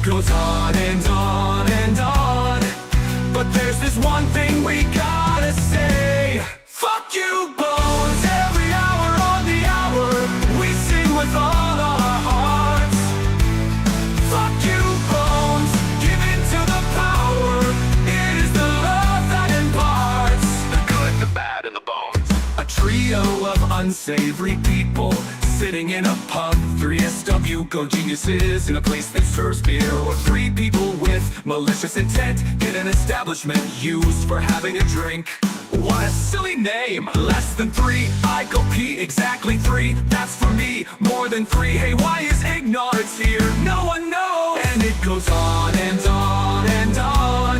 goes on and on and on. But there's this one thing we gotta say. Fuck you, Bones. Every hour on the hour, we sing with all our hearts. Fuck you, Bones. Give in to the power. It is the love that imparts the good, the bad, and the bones. A trio of unsavory people sitting in a pub, 3 SW go geniuses in a place that serves beer. Or 3 people with malicious intent in an establishment used for having a drink. What a silly name, less than 3, I go pee, exactly 3, that's for me, more than 3, hey why is ignorance here, no one knows. And it goes on and on and on,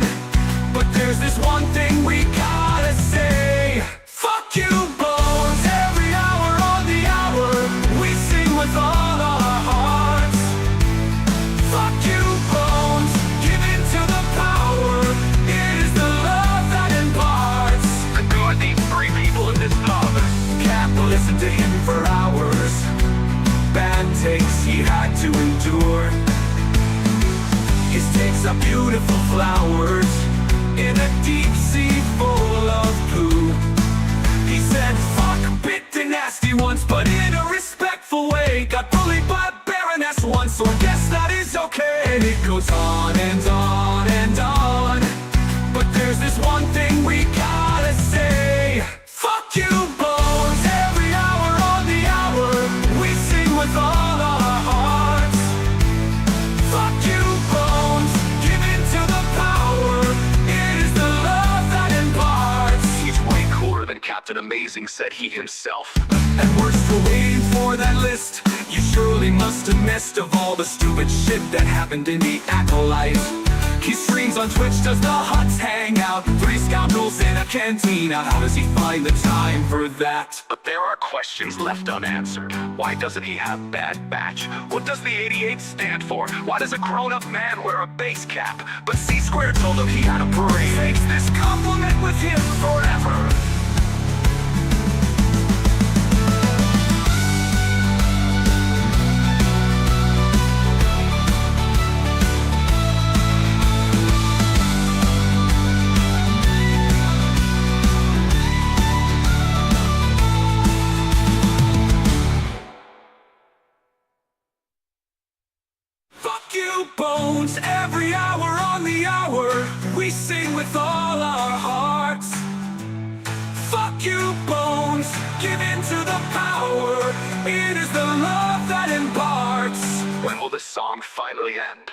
but there's this one thing we gotta say. Fuck you, Bones. Every hour on the hour, we sing with all our hearts. Fuck you, Bones. Give in to the power. It is the love that imparts the good. These 3 people in this pub can't listen to him for hours. Bad takes he had to endure. His takes are beautiful flowers in a deep sea full of poo. He said fuck bit nasty once, but in a respectful way. Got bullied by a baroness once, so I guess that is okay. And it goes on and on and on, but there's this one thing we gotta say. Fuck you, Bones. Every hour on the hour, we sing with all our hearts. Fuck you, Bones. Give in to the power. It is the love that imparts. He's way cooler than Captain Amazing, said he himself. And we're still waiting for that list. You surely must have missed of all the stupid shit that happened in the Acolyte. He streams on Twitch, does the huts hang out? 3 scoundrels in a cantina. How does he find the time for that? But there are questions left unanswered. Why doesn't he have bad batch? What does the 88 stand for? Why does a grown-up man wear a base cap? But C-Square told him he had a parade. Takes this compliment with him forever. Bones, every hour on the hour, we sing with all our hearts. Fuck you, Bones, give in to the power. It is the love that imparts. When will this song finally end?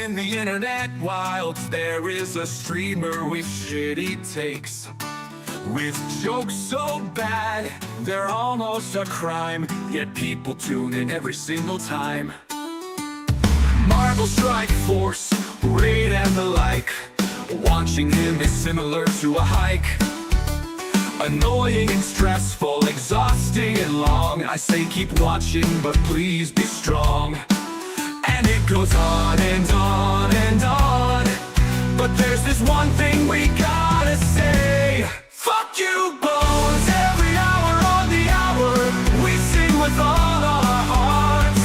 In the internet wilds, there is a streamer with shitty takes, with jokes so bad they're almost a crime, yet people tune in every single time. Marvel Strike Force, Raid and the like. Watching him is similar to a hike. Annoying and stressful, exhausting and long. I say keep watching, but please be strong. And it goes on and on and on, but there's this one thing we gotta say. Fuck you, Bones. Every hour on the hour, we sing with all our hearts.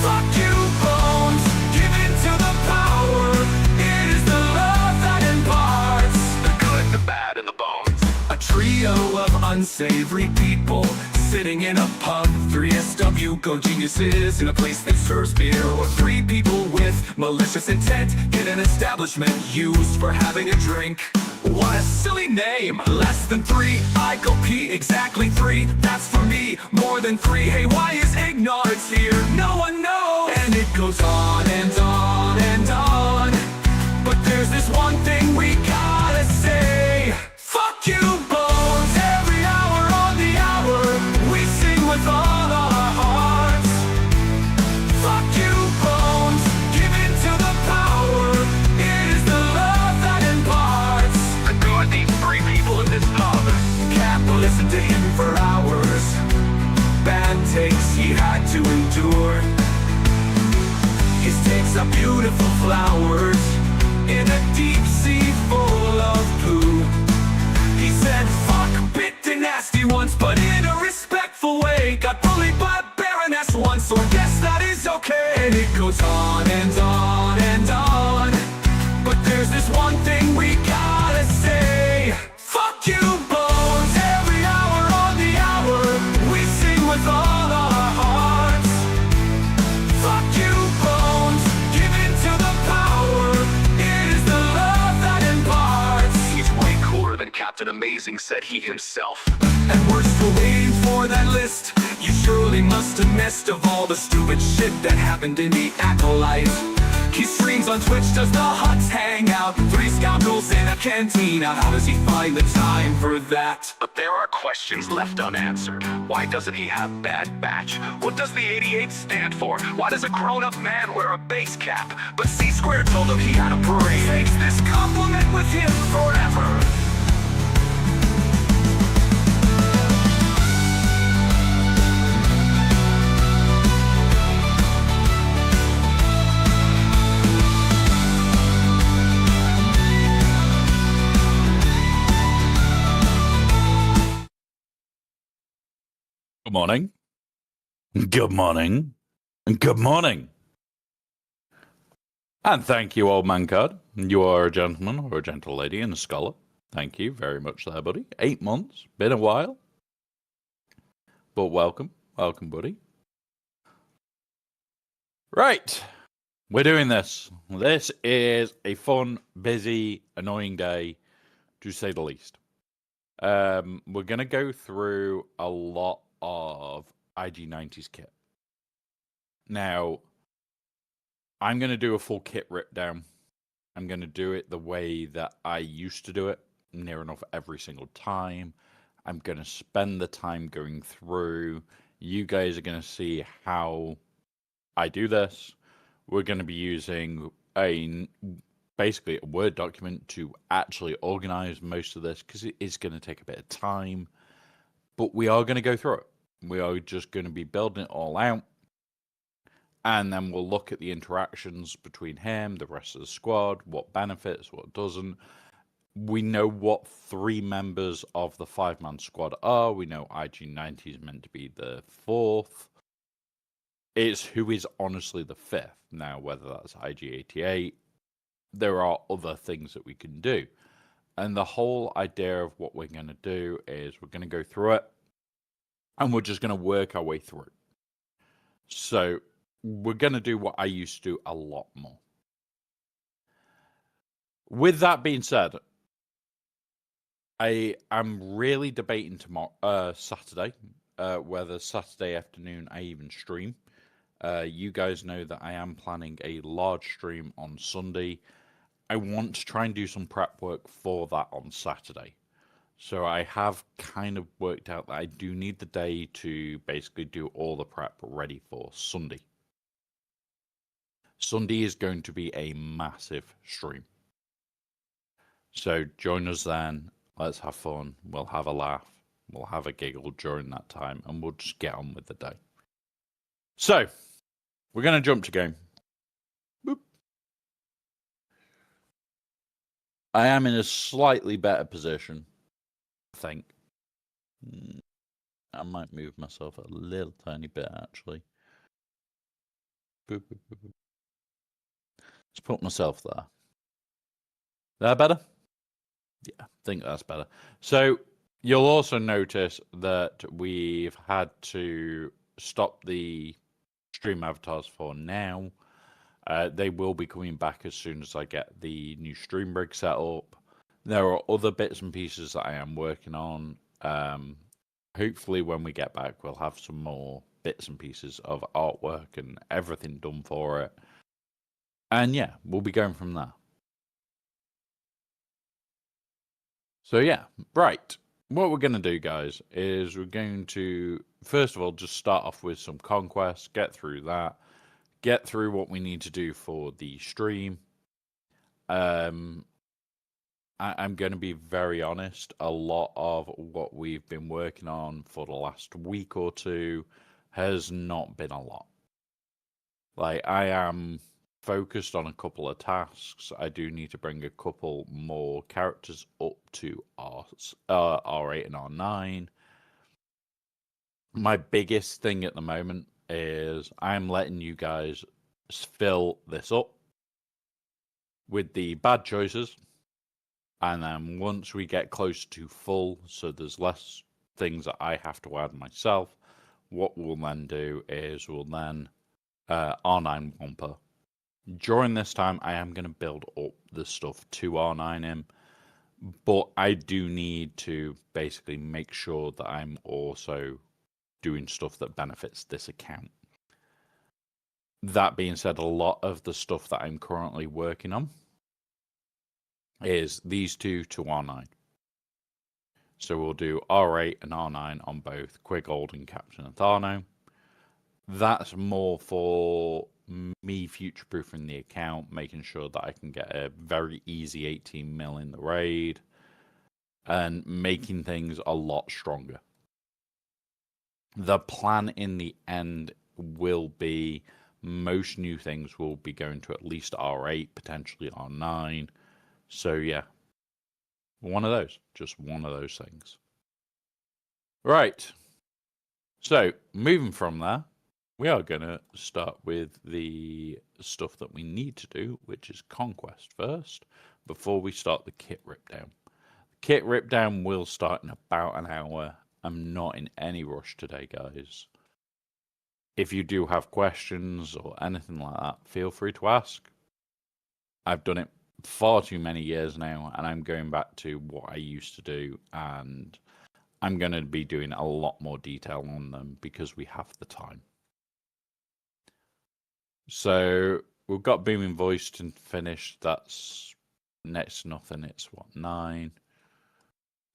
Fuck you, Bones. Give in to the power. It is the love that imparts the good, the bad, and the bones. A trio of unsavory people sitting in a pub, 3 SW go geniuses in a place that serves beer. Or 3 people with malicious intent in an establishment used for having a drink. What a silly name, less than 3, I go pee, exactly 3, that's for me, more than 3, hey why is ignorance here, no one knows. And it goes on and on and on, but there's this one thing we gotta say. Fuck you, Bones. Every hour on the hour, we sing with all our hearts. Fuck you, Bones. Give in to the power. It is the love that imparts the good. These 3 people in this pub can't listen to him for hours. Bad takes he had to endure. His takes are beautiful flowers in a deep sea full of poo. He said, fuck, bit the nasty once, but in a respectful way. Got bullied by Baroness once, so I guess that is okay. And it goes on and on and on, but there's this one thing we gotta say. Fuck you, Bones, every hour on the hour. We sing with all our hearts. Fuck you, Bones, give in to the power. It is the love that imparts. He's way cooler than Captain Amazing, said he himself. And we're still waiting for that list. You surely must have missed of all the stupid shit that happened in the Acolyte. He streams on Twitch, does the huts hang out? 3 scoundrels in a cantina. How does he find the time for that? But there are questions left unanswered. Why doesn't he have Bad Batch? What does the 88 stand for? Why does a grown-up man wear a base cap? But C-Square told him he had a parade. Takes this compliment with him forever. Good morning. Good morning. Good morning. And thank you, old man card. You are a gentleman or a gentle lady and a scholar. Thank you very much there, buddy. 8 months. Been a while. But welcome. Welcome, buddy. Right. We're doing this. This is a fun, busy, annoying day, to say the least. We're going to go through a lot of IG-90's kit. Now, I'm going to do a full kit rip down. I'm going to do it the way that I used to do it, near enough every single time. I'm going to spend the time going through. You guys are going to see how I do this. We're going to be using basically a Word document to actually organize most of this, because it is going to take a bit of time. But we are going to go through it. We are just going to be building it all out. And then we'll look at the interactions between him, the rest of the squad, what benefits, what doesn't. We know what 3 members of the 5-man squad are. We know IG-90 is meant to be the 4th. It's who is honestly the 5th. Now, whether that's IG-88, there are other things that we can do. And the whole idea of what we're going to do is we're going to go through it, and we're just going to work our way through. So we're going to do what I used to do a lot more. With that being said, I am really debating tomorrow, Saturday, whether Saturday afternoon I even stream. You guys know that I am planning a large stream on Sunday. I want to try and do some prep work for that on Saturday. So I have kind of worked out that I do need the day to basically do all the prep ready for Sunday. Sunday is going to be a massive stream. So join us then. Let's have fun. We'll have a laugh. We'll have a giggle during that time, and we'll just get on with the day. So we're going to jump to game. Boop. I am in a slightly better position, I think. I might move myself a little tiny bit, actually. Boop, boop, boop, boop. Let's put myself there. That better? Yeah, I think that's better. So you'll also notice that we've had to stop the stream avatars for now. They will be coming back as soon as I get the new stream rig set up. There are other bits and pieces that I am working on. Hopefully when we get back, we'll have some more bits and pieces of artwork and everything done for it. And yeah, we'll be going from there. So yeah, right. What we're going to do, guys, is we're going to, first of all, just start off with some conquest, get through that, get through what we need to do for the stream. I'm going to be very honest. A lot of what we've been working on for the last week or two has not been a lot. Like, I am focused on a couple of tasks. I do need to bring a couple more characters up to R8 and R9. My biggest thing at the moment is I'm letting you guys fill this up with the bad choices. And then once we get close to full, so there's less things that I have to add myself, what we'll then do is we'll then R9 Wampa. During this time, I am going to build up the stuff to R9 him, but I do need to basically make sure that I'm also doing stuff that benefits this account. That being said, a lot of the stuff that I'm currently working on is these two to R9. So we'll do R8 and R9 on both Quigold and Captain Athano. That's more for me future-proofing the account, making sure that I can get a very easy 18 mil in the raid, and making things a lot stronger. The plan in the end will be most new things will be going to at least R8, potentially R9. So yeah, one of those, just one of those things. Right. So moving from there, we are going to start with the stuff that we need to do, which is conquest first, before we start the kit rip down. The kit rip down will start in about an hour. I'm not in any rush today, guys. If you do have questions or anything like that, feel free to ask. I've done it far too many years now, and I'm going back to what I used to do, and I'm going to be doing a lot more detail on them because we have the time. So we've got Booming Voice to finish. That's next to nothing. It's what, 9?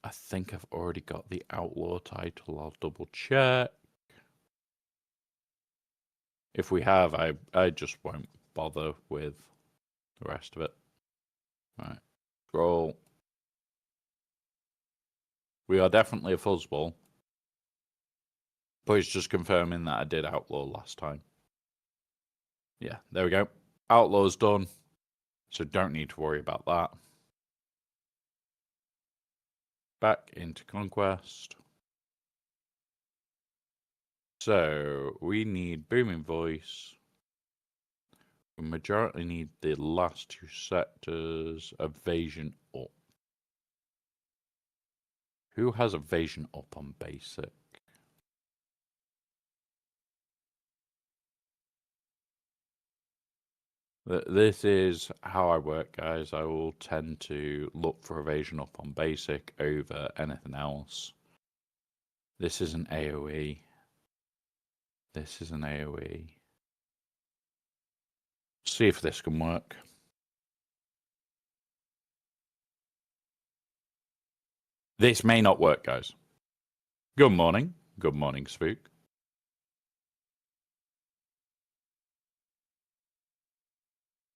I think I've already got the Outlaw title. I'll double check. If we have, I just won't bother with the rest of it. Right. Scroll. We are definitely a fuzzball. But it's just confirming that I did Outlaw last time. Yeah, there we go. Outlaw's done. So don't need to worry about that. Back into Conquest. So we need Booming Voice. We majority need the last 2 sectors. Evasion up. Who has evasion up on basic? This is how I work, guys. I will tend to look for evasion up on basic over anything else. This is an AoE. This is an AoE. See if this can work. This may not work, guys. Good morning. Good morning, Spook.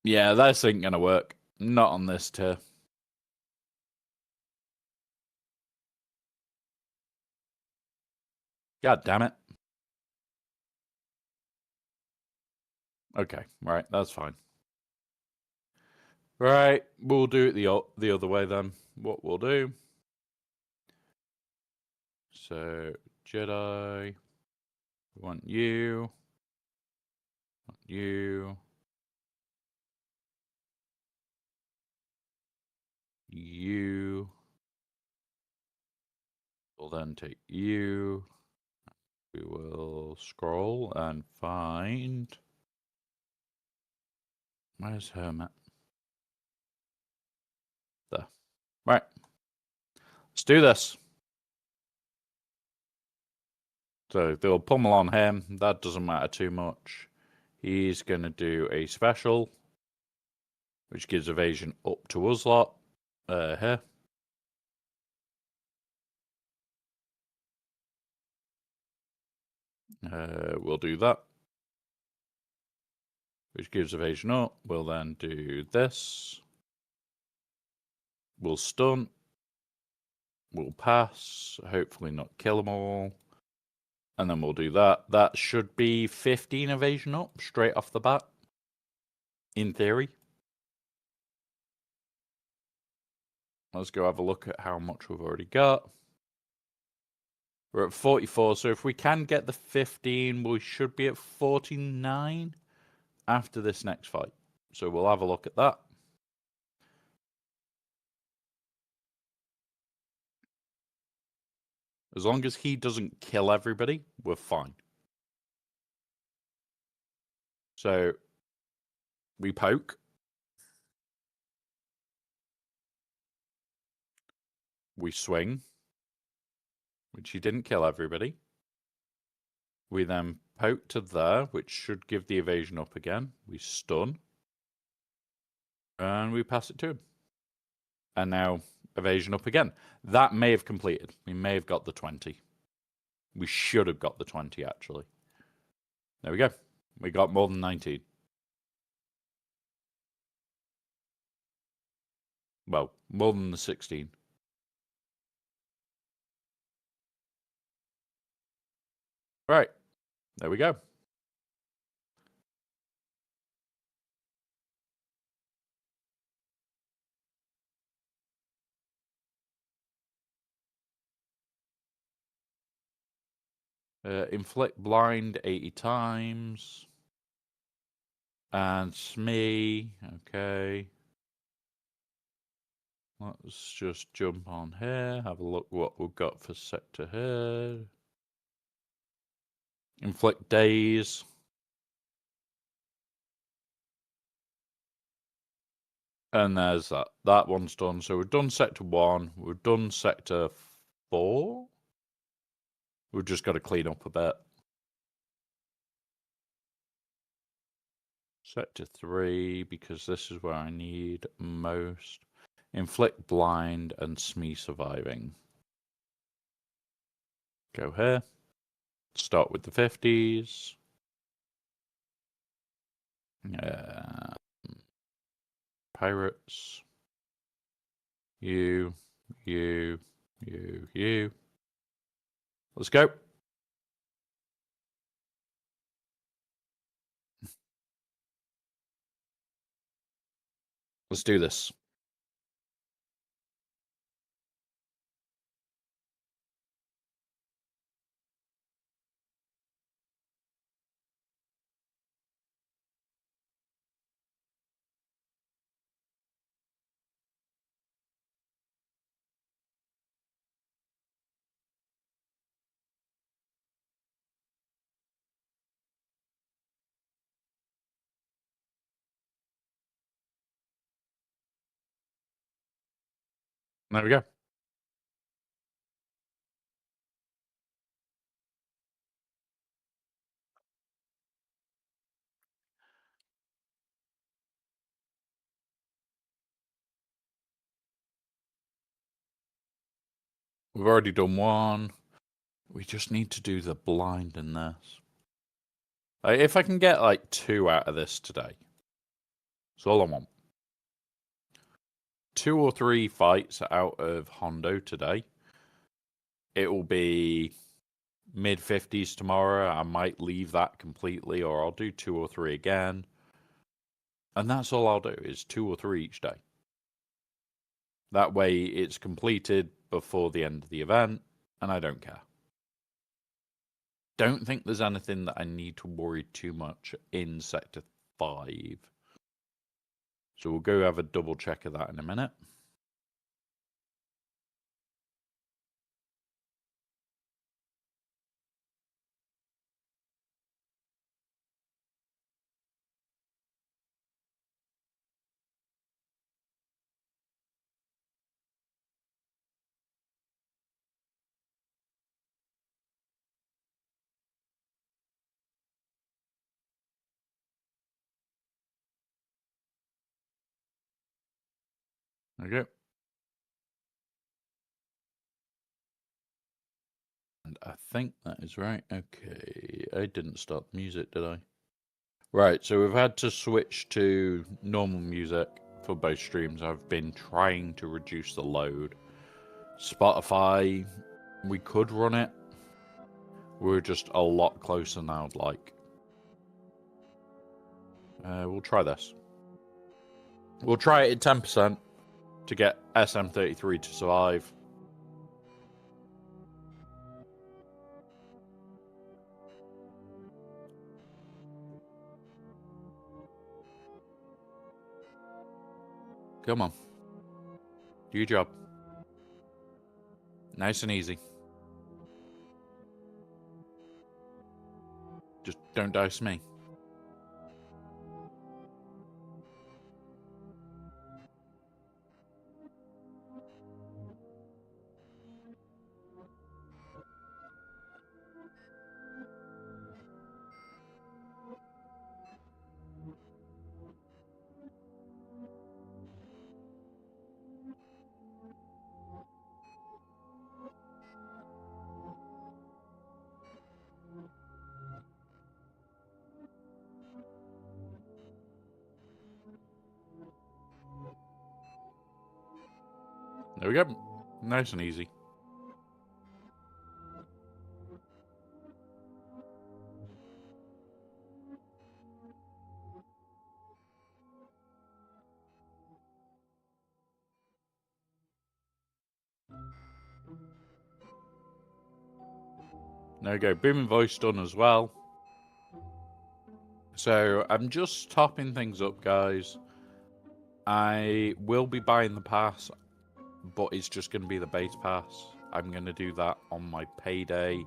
Yeah, this ain't gonna work. Not on this tier. God damn it. Okay, right, that's fine. Right, we'll do it the other way then. What we'll do. So, Jedi. We want you. Want you. You. We'll then take you. We will scroll and find. Where's Hermit? There. Right. Let's do this. So they'll pummel on him. That doesn't matter too much. He's going to do a special, which gives evasion up to us lot. Here. We'll do that, which gives evasion up. We'll then do this. We'll stun. We'll pass. Hopefully not kill them all. And then we'll do that. That should be 15 evasion up straight off the bat. In theory. Let's go have a look at how much we've already got. We're at 44, so if we can get the 15, we should be at 49 after this next fight. So we'll have a look at that. As long as he doesn't kill everybody, we're fine. So we poke. We swing, which he didn't kill everybody. We then poke to there, which should give the evasion up again. We stun. And we pass it to him. And now evasion up again. That may have completed. We may have got the 20. We should have got the 20, actually. There we go. We got more than 19. Well, more than the 16. Right. There we go. Inflict blind 80 times. And Smee. Okay. Let's just jump on here. Have a look what we've got for sector here. Inflict daze. And there's that. That one's done. So we've done sector 1. We've done sector 4. We've just got to clean up a bit. Sector 3, because this is where I need most. Inflict blind and Smee surviving. Go here. Start with the 50s. Pirates. You. Let's go. Let's do this. There we go. We've already done one. We just need to do the blind in this. If I can get like 2 out of this today, that's all I want. 2 or 3 fights out of Hondo today. It will be mid-50s tomorrow. I might leave that completely, or I'll do 2 or 3 again. And that's all I'll do, is 2 or 3 each day. That way it's completed before the end of the event, and I don't care. Don't think there's anything that I need to worry too much in Sector 5. So we'll go have a double check of that in a minute. Okay. And I think that is right. Okay, I didn't start the music, did I? Right, so we've had to switch to normal music for both streams. I've been trying to reduce the load. Spotify, we could run it. We're just a lot closer than I would like. We'll try this. We'll try it at 10% to get SM33 to survive. Come on. Do your job. Nice and easy. Just don't dice me. There we go. Nice and easy. There we go. Booming voice done as well. So I'm just topping things up, guys. I will be buying the pass, but it's just going to be the base pass. I'm going to do that on my payday,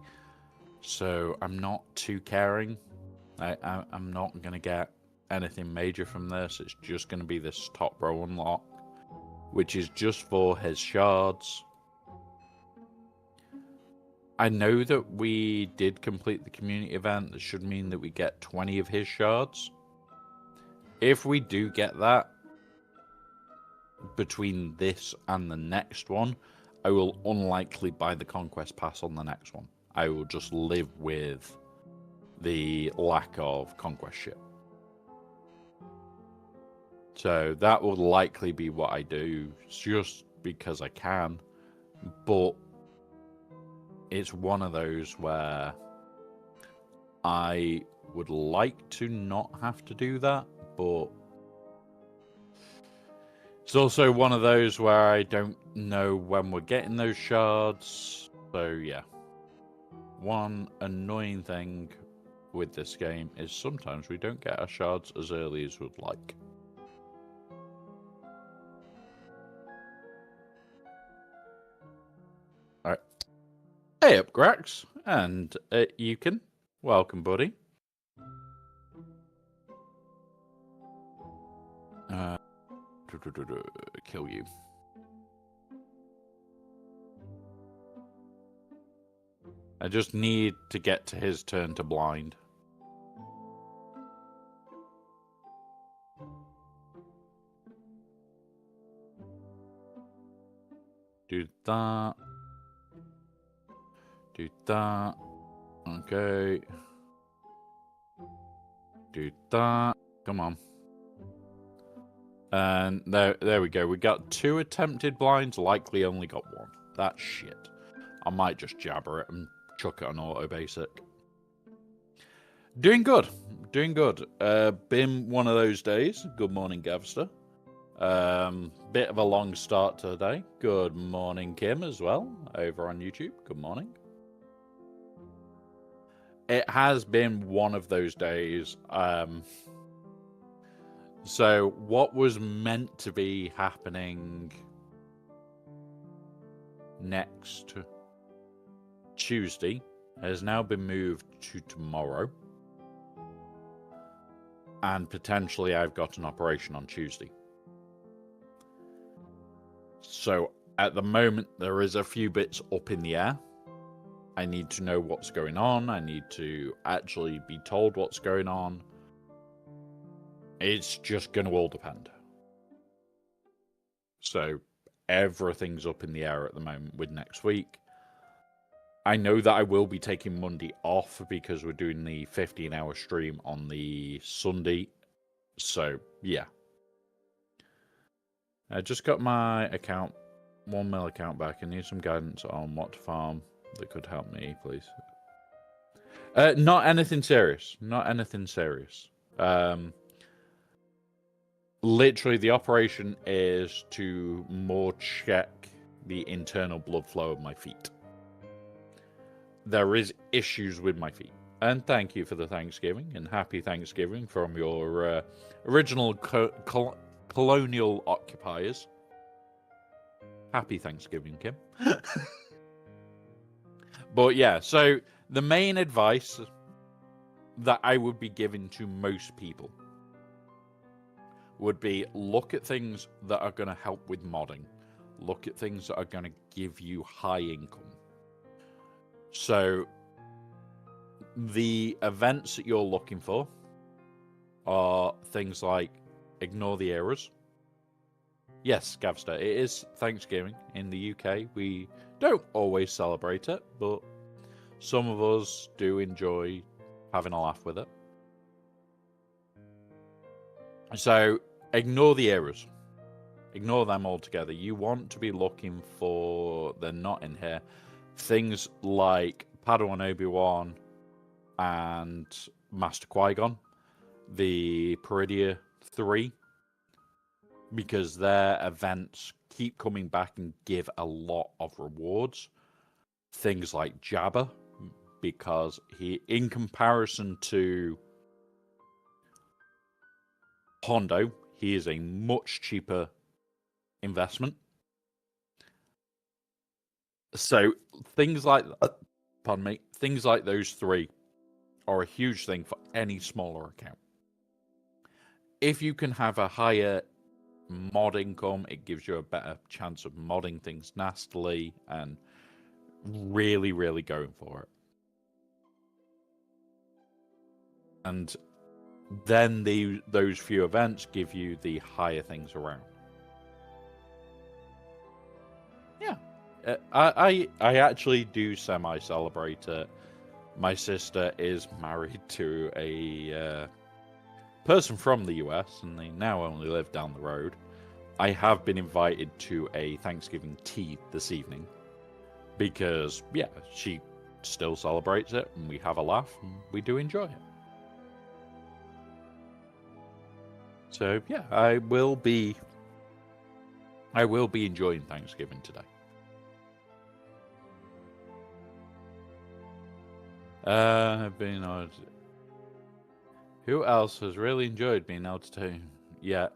so I'm not too caring. I'm not going to get anything major from this. It's just going to be this top row unlock, which is just for his shards. I know that we did complete the community event. That should mean that we get 20 of his shards. If we do get that, between this and the next one, I will unlikely buy the conquest pass on the next one. I will just live with the lack of conquest ship. So that will likely be what I do, just because I can. But it's one of those where I would like to not have to do that, but it's also one of those where I don't know when we're getting those shards. So yeah, one annoying thing with this game is sometimes we don't get our shards as early as we'd like. Alright. Hey up, Grax, and Yukon. Welcome, buddy. Kill you. I just need to get to his turn to blind. Do that. Do that. Okay. Do that. Come on. And there we go. We got 2 attempted blinds, likely only got 1. That's shit. I might just jabber it and chuck it on auto basic. Doing good. Doing good. Been one of those days. Good morning, Gavster. Bit of a long start today. Good morning, Kim, as well, over on YouTube. Good morning. It has been one of those days. So what was meant to be happening next Tuesday has now been moved to tomorrow. And potentially I've got an operation on Tuesday. So at the moment there is a few bits up in the air. I need to know what's going on. I need to actually be told what's going on. It's just going to all depend. So everything's up in the air at the moment with next week. I know that I will be taking Monday off because we're doing the 15-hour stream on the Sunday. So, yeah. I just got my account, 1 mil account back. I need some guidance on what to farm that could help me, please. Not anything serious. Not anything serious. Literally, the operation is to more check the internal blood flow of my feet. There is issues with my feet. And thank you for the Thanksgiving, and happy Thanksgiving from your original colonial occupiers. Happy Thanksgiving, Kim. But yeah, so the main advice that I would be giving to most people would be look at things that are going to help with modding. Look at things that are going to give you high income. So the events that you're looking for are things like ignore the errors. Yes, Gavster, it is Thanksgiving in the UK. We don't always celebrate it, but some of us do enjoy having a laugh with it. So ignore the errors. Ignore them altogether. You want to be looking for, they're not in here, things like Padawan Obi-Wan and Master Qui-Gon, the Peridia 3, because their events keep coming back and give a lot of rewards. Things like Jabba, because he, in comparison to Hondo, he is a much cheaper investment. So things like, pardon me, things like those three are a huge thing for any smaller account. If you can have a higher mod income, it gives you a better chance of modding things nastily and really, really going for it. And then those few events give you the higher things around. Yeah. I actually do semi-celebrate it. My sister is married to a person from the US, and they now only live down the road. I have been invited to a Thanksgiving tea this evening because, yeah, she still celebrates it, and we have a laugh, and we do enjoy it. So, yeah, I will be enjoying Thanksgiving today. Being able to... Who else has really enjoyed being able to... Yeah,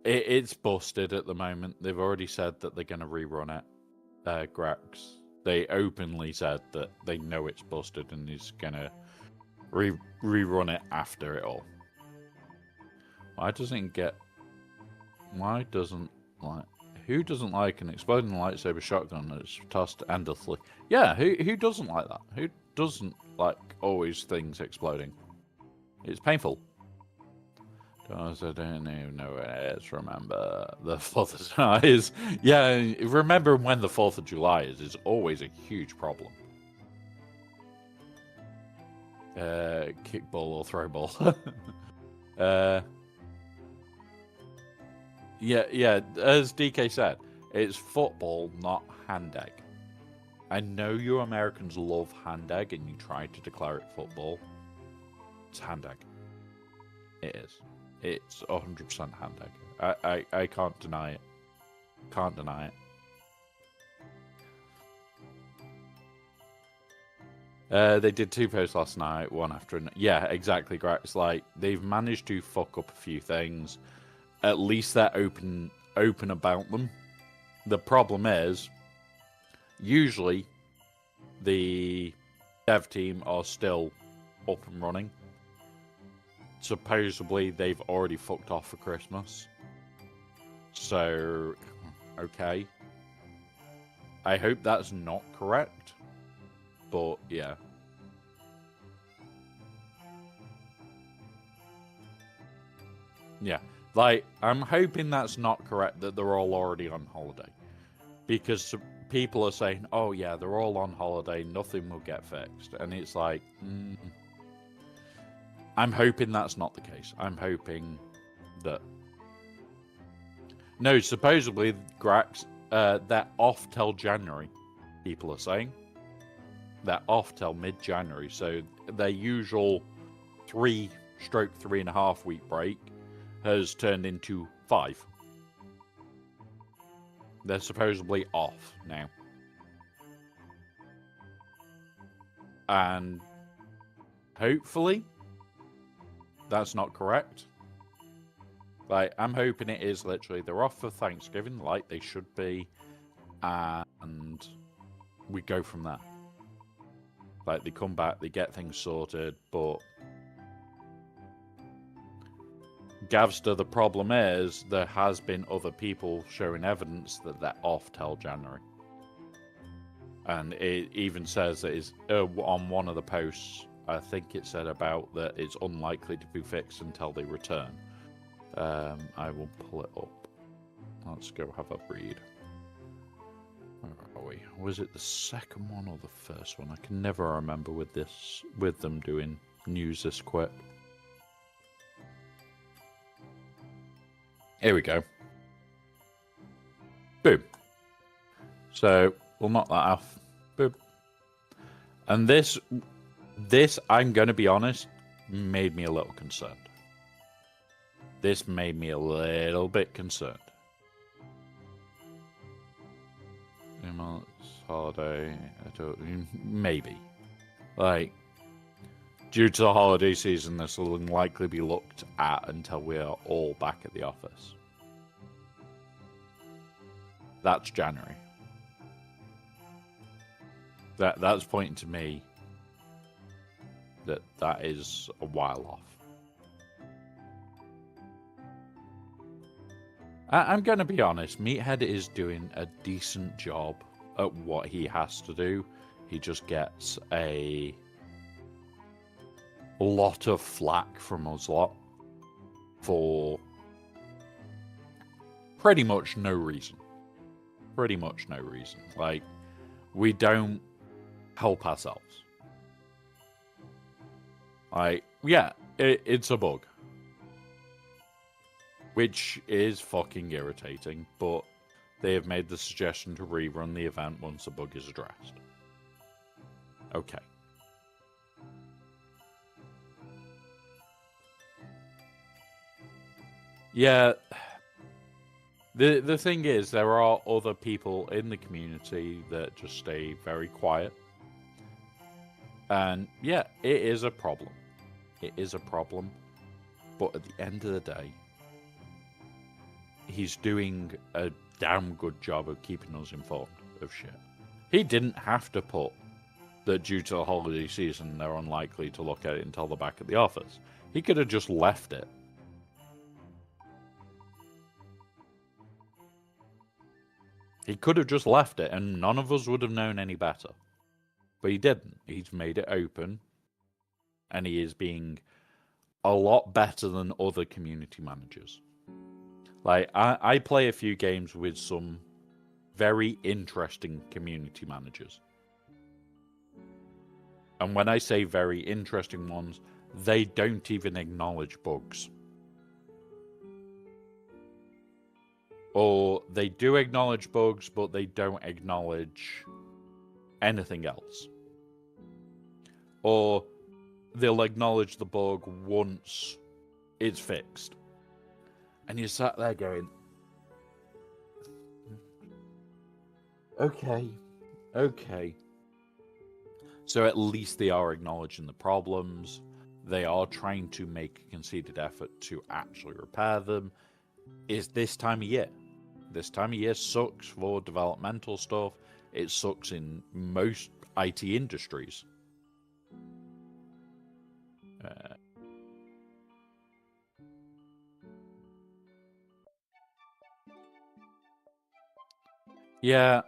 it's busted at the moment. They've already said that they're going to rerun it. Grax. They openly said that they know it's busted and is going to rerun it after it all. Why doesn't like... Who doesn't like an exploding lightsaber shotgun that's tossed endlessly? Yeah, who doesn't like that? Who doesn't like always things exploding? It's painful. I don't even know what it is. Remember, the 4th of July is... Yeah, remember when the 4th of July is always a huge problem. Kickball or throwball. Yeah, as DK said, it's football, not hand egg. I know you Americans love hand egg and you try to declare it football. It's hand egg. It is. It's 100% hand egg. I can't deny it. Can't deny it. They did 2 posts last night, one after another. Yeah, exactly, Greg. It's like they've managed to fuck up a few things. At least they're open about them. The problem is, usually, the dev team are still up and running. Supposedly, they've already fucked off for Christmas. So, okay. I hope that's not correct. But, yeah. Yeah. Like, I'm hoping that's not correct, that they're all already on holiday. Because people are saying, oh yeah, they're all on holiday, nothing will get fixed. And it's like, I'm hoping that's not the case. I'm hoping that... No, supposedly, Grax, they're off till January, people are saying. they're off till mid-January. So their usual 3/3.5 week break has turned into 5. They're supposedly off now. And hopefully that's not correct. Like, I'm hoping it is literally they're off for Thanksgiving, like they should be, and we go from there. Like, they come back, they get things sorted, but Gavster, the problem is there has been other people showing evidence that they're off till January. And it even says that it's on one of the posts, I think it said about that it's unlikely to be fixed until they return. I will pull it up. Let's go have a read. Where are we? Was it the second one or the first one? I can never remember with them doing news this quick. Here we go. Boom. So we'll knock that off. Boom. And this, I'm going to be honest, made me a little concerned. This made me a little bit concerned. Holiday, maybe. Like, due to the holiday season, this will likely be looked at until we are all back at the office. That's January. That's pointing to me that is a while off. I'm going to be honest, Meathead is doing a decent job at what he has to do. He just gets a lot of flack from us lot for pretty much no reason. Pretty much no reason. Like, we don't help ourselves. Like, yeah, it's a bug. Which is fucking irritating, but they have made the suggestion to rerun the event once the bug is addressed. Okay. Yeah. The thing is, there are other people in the community that just stay very quiet. And yeah, it is a problem. It is a problem. But at the end of the day, he's doing a damn good job of keeping us informed of shit. He didn't have to put that due to the holiday season, they're unlikely to look at it until they're back at the office. He could have just left it. He could have just left it and none of us would have known any better. But he didn't. He's made it open. And he is being a lot better than other community managers. Like, I play a few games with some very interesting community managers. And when I say very interesting ones, they don't even acknowledge bugs. Or they do acknowledge bugs, but they don't acknowledge anything else. Or they'll acknowledge the bug once it's fixed. And you sat there going, okay. So at least they are acknowledging the problems. They are trying to make a conceded effort to actually repair them. Is this time of year? This time of year sucks for developmental stuff. It sucks in most IT industries. Yeah,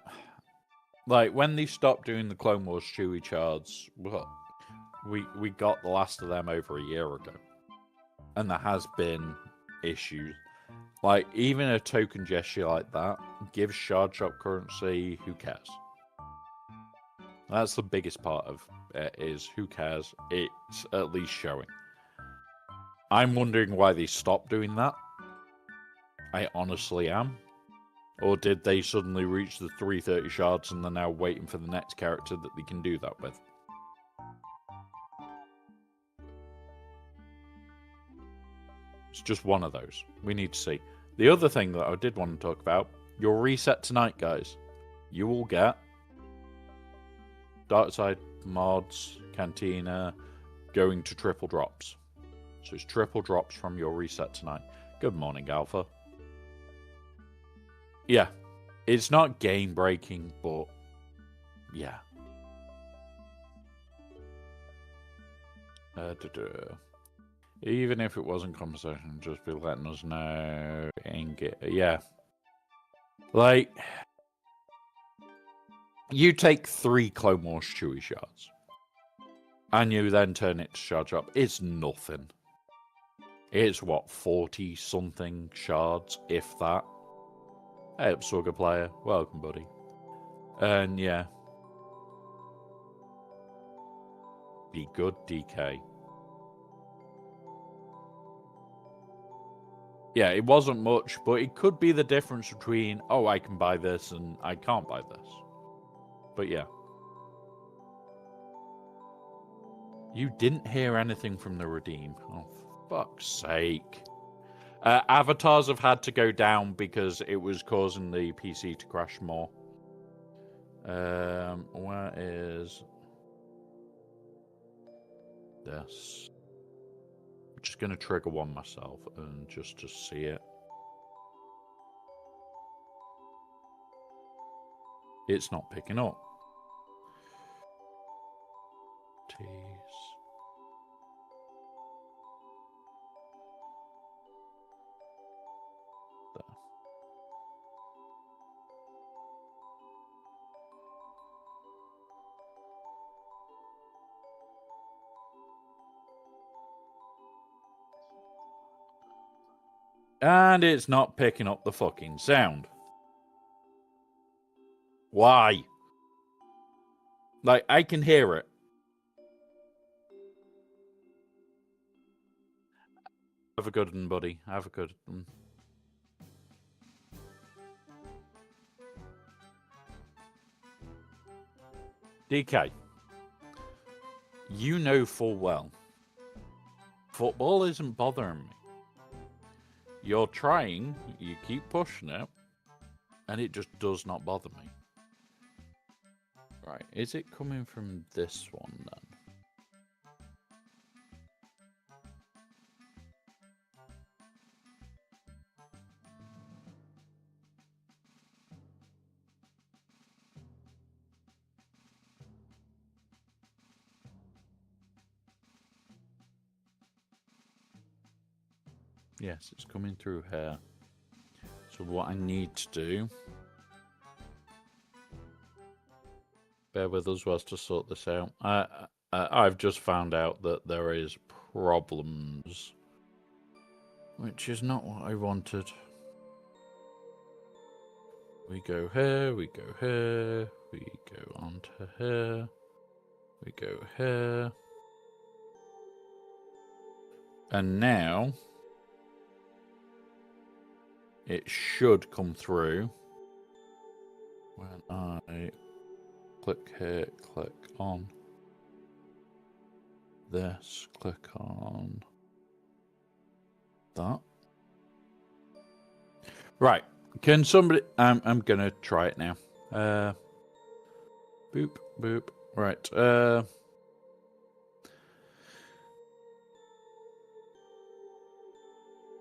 like when they stopped doing the Clone Wars Chewie charts, well, we got the last of them over a year ago, and there has been issues. Like, even a token gesture like that gives Shard Shop currency. Who cares? That's the biggest part of it, is who cares? It's at least showing. I'm wondering why they stopped doing that. I honestly am. Or did they suddenly reach the 330 shards and they're now waiting for the next character that they can do that with? It's just one of those. We need to see. The other thing that I did want to talk about, your reset tonight, guys. You will get Dark Side mods, Cantina, going to triple drops. So it's triple drops from your reset tonight. Good morning, Alpha. Yeah, it's not game breaking, but yeah. Even if it wasn't conversation, just be letting us know. Yeah. Like, you take 3 Clone Wars Chewie shards, and you then turn it to charge up. It's nothing. It's what, 40 something shards, if that. Hey, up, Sugar Player. Welcome, buddy. And yeah. Be good, DK. Yeah, it wasn't much, but it could be the difference between, oh, I can buy this and I can't buy this. But yeah. You didn't hear anything from the Redeem. Oh, fuck's sake. Avatars have had to go down because it was causing the PC to crash more. Where is this? I'm just going to trigger one myself and just to see it. It's not picking up. Tease. And it's not picking up the fucking sound. Why? Like, I can hear it. Have a good one, buddy. Have a good one. DK, you know full well, football isn't bothering me. You're trying, you keep pushing it, and it just does not bother me. Right, is it coming from this one then? Yes, it's coming through here. So what I need to do, bear with us whilst to sort this out. I've just found out that there is problems, which is not what I wanted. We go here, we go here, we go onto here, we go here. And now it should come through when I click here, click on this, click on that. Right. Can somebody... I'm going to try it now. Boop, boop. Right.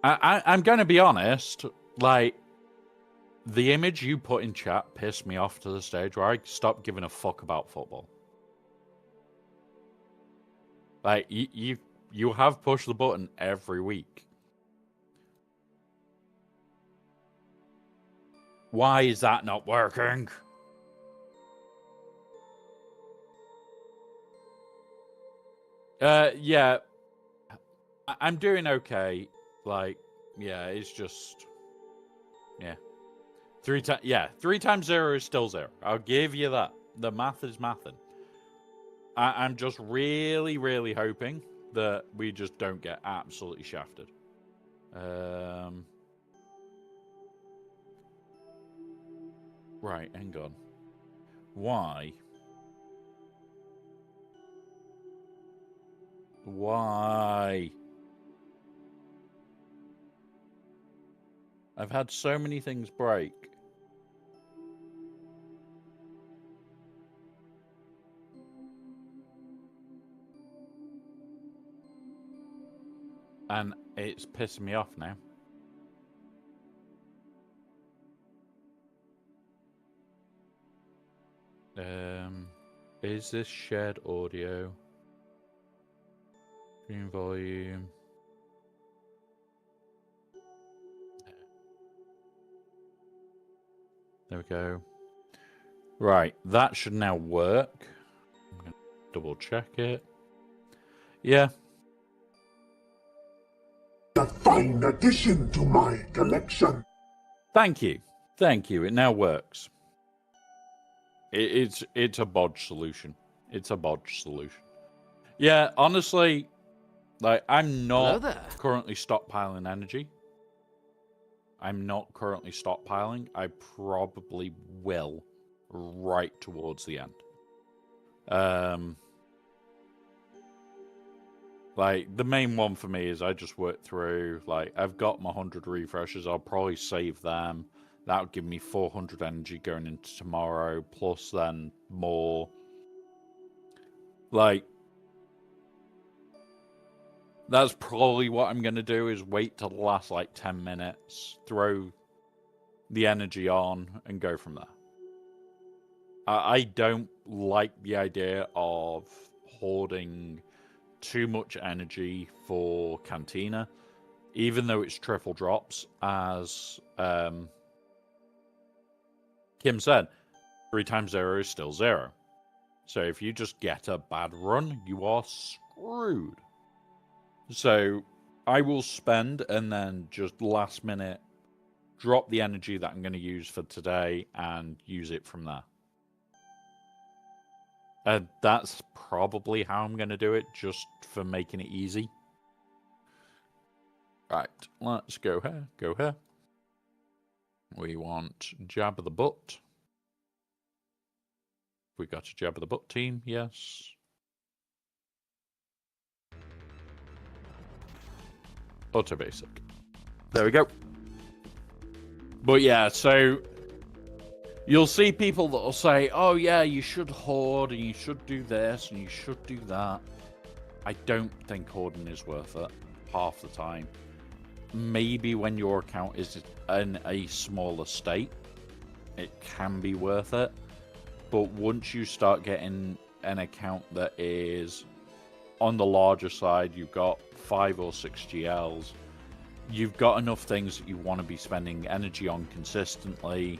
I'm going to be honest. Like, the image you put in chat pissed me off to the stage where I stopped giving a fuck about football. Like, you have pushed the button every week. Why is that not working? Yeah. I'm doing okay. Like, yeah, it's just... Yeah. 3 times 0 is still 0. I'll give you that. The math is mathing. I'm just really, really hoping that we just don't get absolutely shafted. Right, hang on. Why? Why? I've had so many things break. And it's pissing me off now. Is this shared audio? Screen volume. There we go. Right, that should now work. I'm going to double check it. Yeah. A fine addition to my collection. Thank you. Thank you. It now works. It's a bodge solution. It's a bodge solution. Yeah, honestly, like I'm not currently stockpiling energy. I'm not currently stockpiling. I probably will right towards the end. Like the main one for me is I just work through, like I've got my 100 refreshes. I'll probably save them. That'll give me 400 energy going into tomorrow, plus then more. Like, that's probably what I'm going to do, is wait till the last, like, 10 minutes, throw the energy on, and go from there. I don't like the idea of hoarding too much energy for Cantina, even though it's triple drops, as Kim said, 3 times 0 is still 0. So if you just get a bad run, you are screwed. So I will spend and then just last minute drop the energy that I'm going to use for today and use it from there. And that's probably how I'm going to do it, just for making it easy. Right, let's go here, go here. We want jab of the butt. We got a jab of the butt team, yes. Auto basic. There we go. But yeah, so you'll see people that will say, oh yeah, you should hoard and you should do this and you should do that. I don't think hoarding is worth it half the time. Maybe when your account is in a smaller state, it can be worth it. But once you start getting an account that is on the larger side, you've got 5 or 6 GLs, you've got enough things that you want to be spending energy on consistently.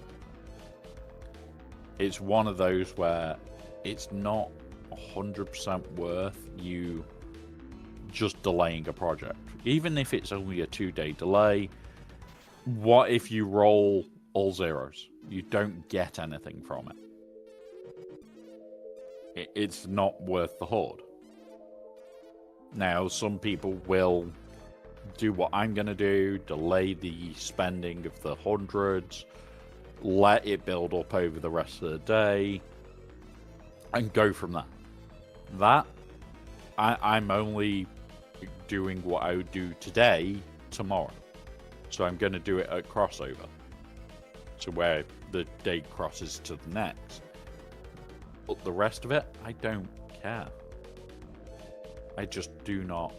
It's one of those where it's not 100% worth you just delaying a project. Even if it's only a 2-day delay, what if you roll all zeros? You don't get anything from it. It's not worth the hoard. Now, some people will do what I'm going to do, delay the spending of the hundreds, let it build up over the rest of the day, and go from there. That, I'm only doing what I would do today, tomorrow. So I'm going to do it at crossover. So where the day crosses to the next. But the rest of it, I don't care. I just do not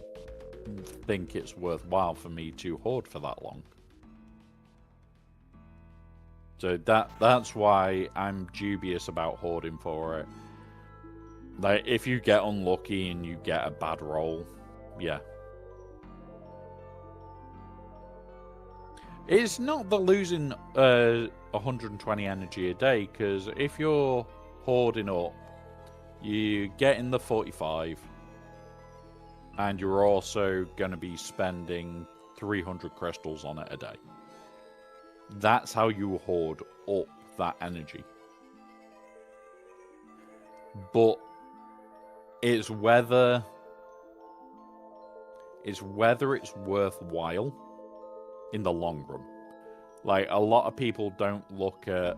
think it's worthwhile for me to hoard for that long. So that's why I'm dubious about hoarding for it. Like, if you get unlucky and you get a bad roll, yeah. It's not the losing 120 energy a day, because if you're hoarding up, you get in the 45, and you're also going to be spending 300 crystals on it a day. That's how you hoard up that energy. But it's whether it's worthwhile in the long run. Like, a lot of people don't look at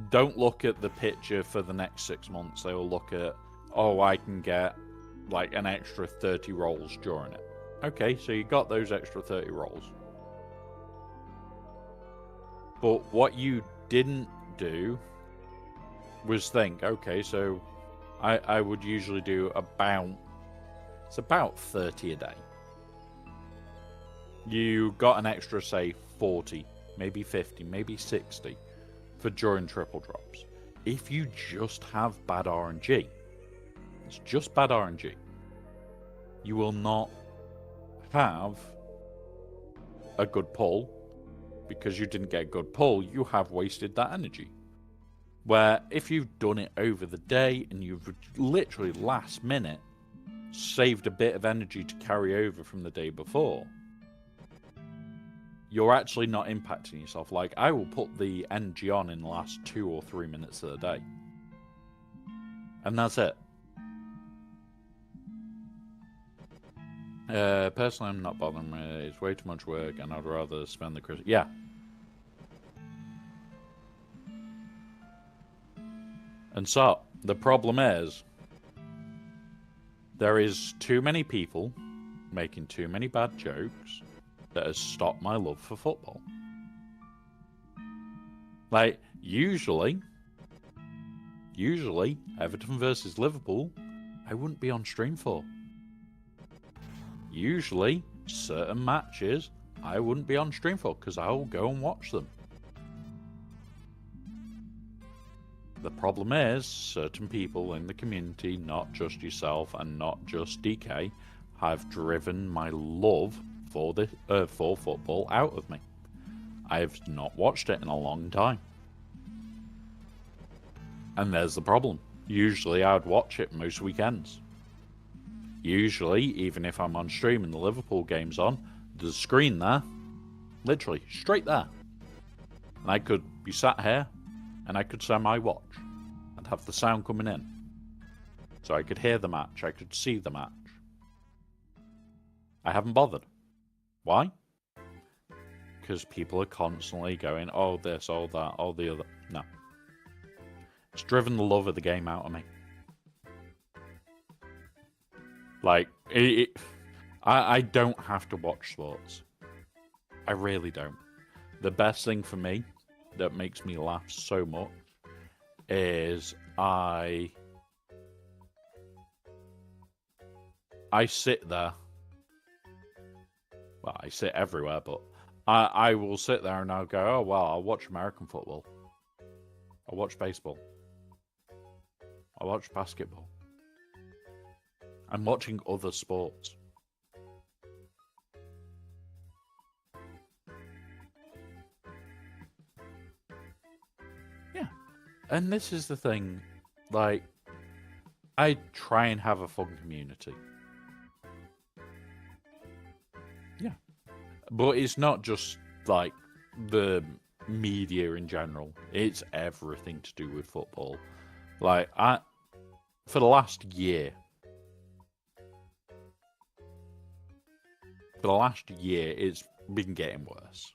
don't look at the picture for the next 6 months. They will look at, oh, I can get like an extra 30 rolls during it. Okay, so you got those extra 30 rolls. But what you didn't do was think, okay, so I would usually do it's about 30 a day. You got an extra, say, 40, maybe 50, maybe 60 for during triple drops. If you just have bad RNG, it's just bad RNG, you will not have a good pull. Because you didn't get a good pull, you have wasted that energy. Where if you've done it over the day and you've literally last minute saved a bit of energy to carry over from the day before, you're actually not impacting yourself. Like, I will put the energy on in the last 2 or 3 minutes of the day. And that's it. Personally, I'm not bothering with it. It's way too much work, and I'd rather spend the Christmas. Yeah. And so, the problem is, there is too many people making too many bad jokes that has stopped my love for football. Like, usually, Everton versus Liverpool, I wouldn't be on stream for. Usually, certain matches I wouldn't be on stream for because I will go and watch them. The problem is, certain people in the community, not just yourself and not just DK, have driven my love for football out of me. I have not watched it in a long time. And there's the problem. Usually I would watch it most weekends. Usually, even if I'm on stream and the Liverpool game's on, there's a screen there. Literally, straight there. And I could be sat here, and I could semi-watch. I'd have the sound coming in. So I could hear the match, I could see the match. I haven't bothered. Why? Because people are constantly going, oh this, oh that, oh the other. No. It's driven the love of the game out of me. Like, I don't have to watch sports. I really don't. The best thing for me that makes me laugh so much is I sit there. Well, I sit everywhere, but I will sit there and I'll go, oh, well, I'll watch American football. I'll watch baseball. I'll watch basketball. I'm watching other sports. Yeah. And this is the thing, like, I try and have a fun community. Yeah. But it's not just, like, the media in general. It's everything to do with football. Like, for the last year, it's been getting worse.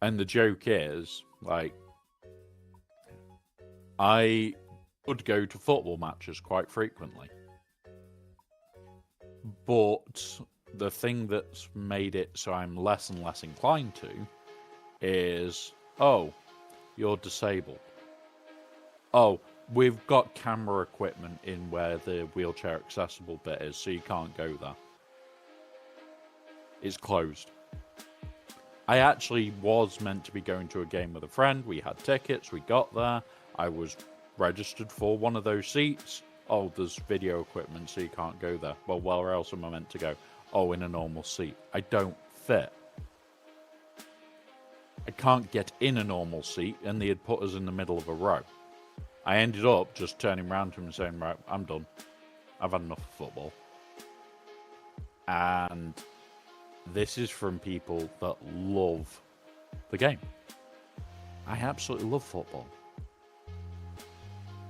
And the joke is, like, I would go to football matches quite frequently. But the thing that's made it so I'm less and less inclined to is, oh, you're disabled. Oh, we've got camera equipment in where the wheelchair accessible bit is, so you can't go there. It's closed. I actually was meant to be going to a game with a friend. We had tickets, we got there. I was registered for one of those seats. Oh, there's video equipment, so you can't go there. Well, where else am I meant to go? Oh, in a normal seat. I don't fit. I can't get in a normal seat, and they had put us in the middle of a row. I ended up just turning around to him and saying, right, I'm done. I've had enough of football. And this is from people that love the game. I absolutely love football.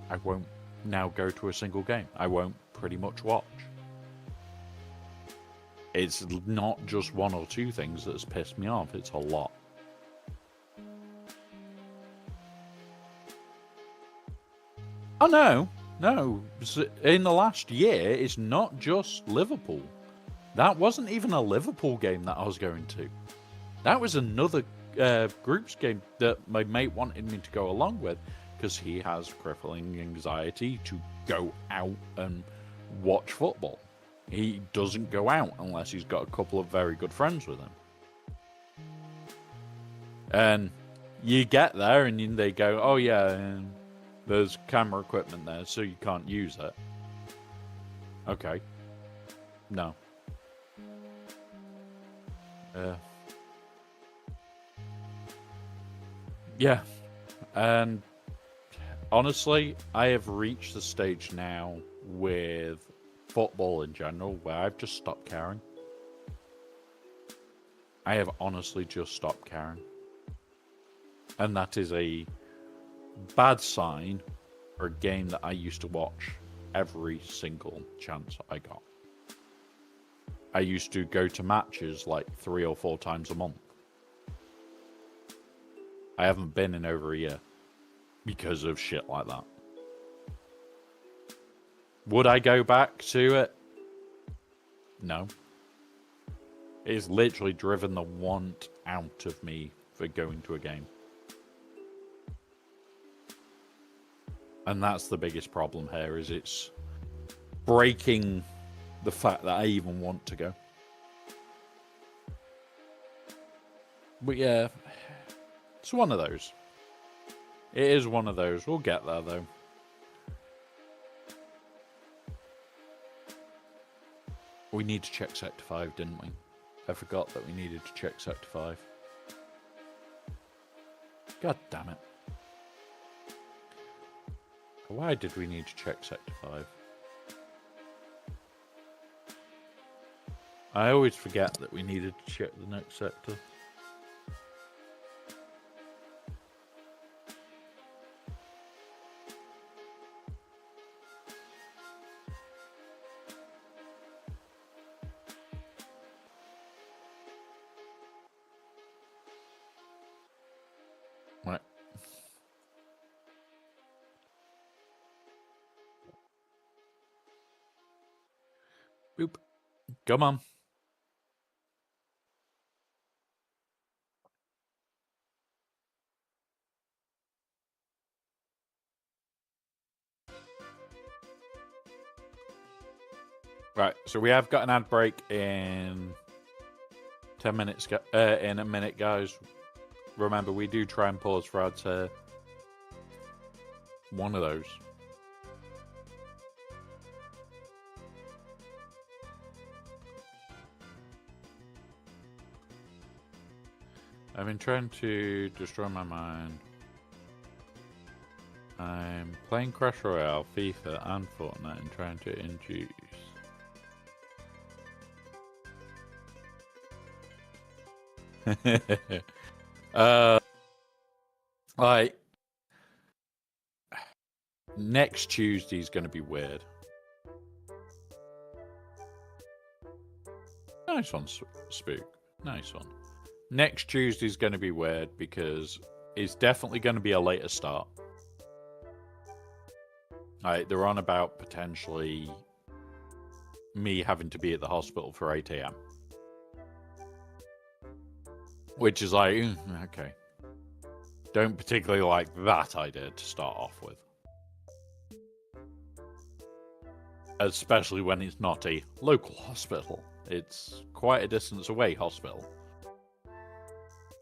I won't now go to a single game. I won't pretty much watch. It's not just one or two things that's pissed me off. It's a lot. Oh, no. No. In the last year, it's not just Liverpool. That wasn't even a Liverpool game that I was going to. That was another groups game that my mate wanted me to go along with because he has crippling anxiety to go out and watch football. He doesn't go out unless he's got a couple of very good friends with him. And you get there and they go, oh yeah, there's camera equipment there, so you can't use it. Okay. No. Yeah. And honestly, I have reached the stage now with football in general where I've just stopped caring. I have honestly just stopped caring. And that is a bad sign for a game that I used to watch every single chance I got. I used to go to matches like 3 or 4 times a month. I haven't been in over a year because of shit like that. Would I go back to it? No. It's literally driven the want out of me for going to a game. And that's the biggest problem here, is it's breaking the fact that I even want to go. But yeah, it's one of those. It is one of those. We'll get there, though. We need to check Sector 5, didn't we? I forgot that we needed to check Sector 5. God damn it. Why did we need to check Sector 5? I always forget that we needed to check the next sector. Right. Boop. Come on. Right, so we have got an ad break in 10 minutes, in a minute, guys. Remember, we do try and pause for ads here. One of those. I've been trying to destroy my mind. I'm playing Crash Royale, FIFA, and Fortnite and trying to induce. Like, next Tuesday's going to be weird. Nice one, Spook. Nice one. Next Tuesday's going to be weird because it's definitely going to be a later start. They're on about potentially me having to be at the hospital for 8 a.m. Which is like, okay. Don't particularly like that idea to start off with. Especially when it's not a local hospital. It's quite a distance away hospital.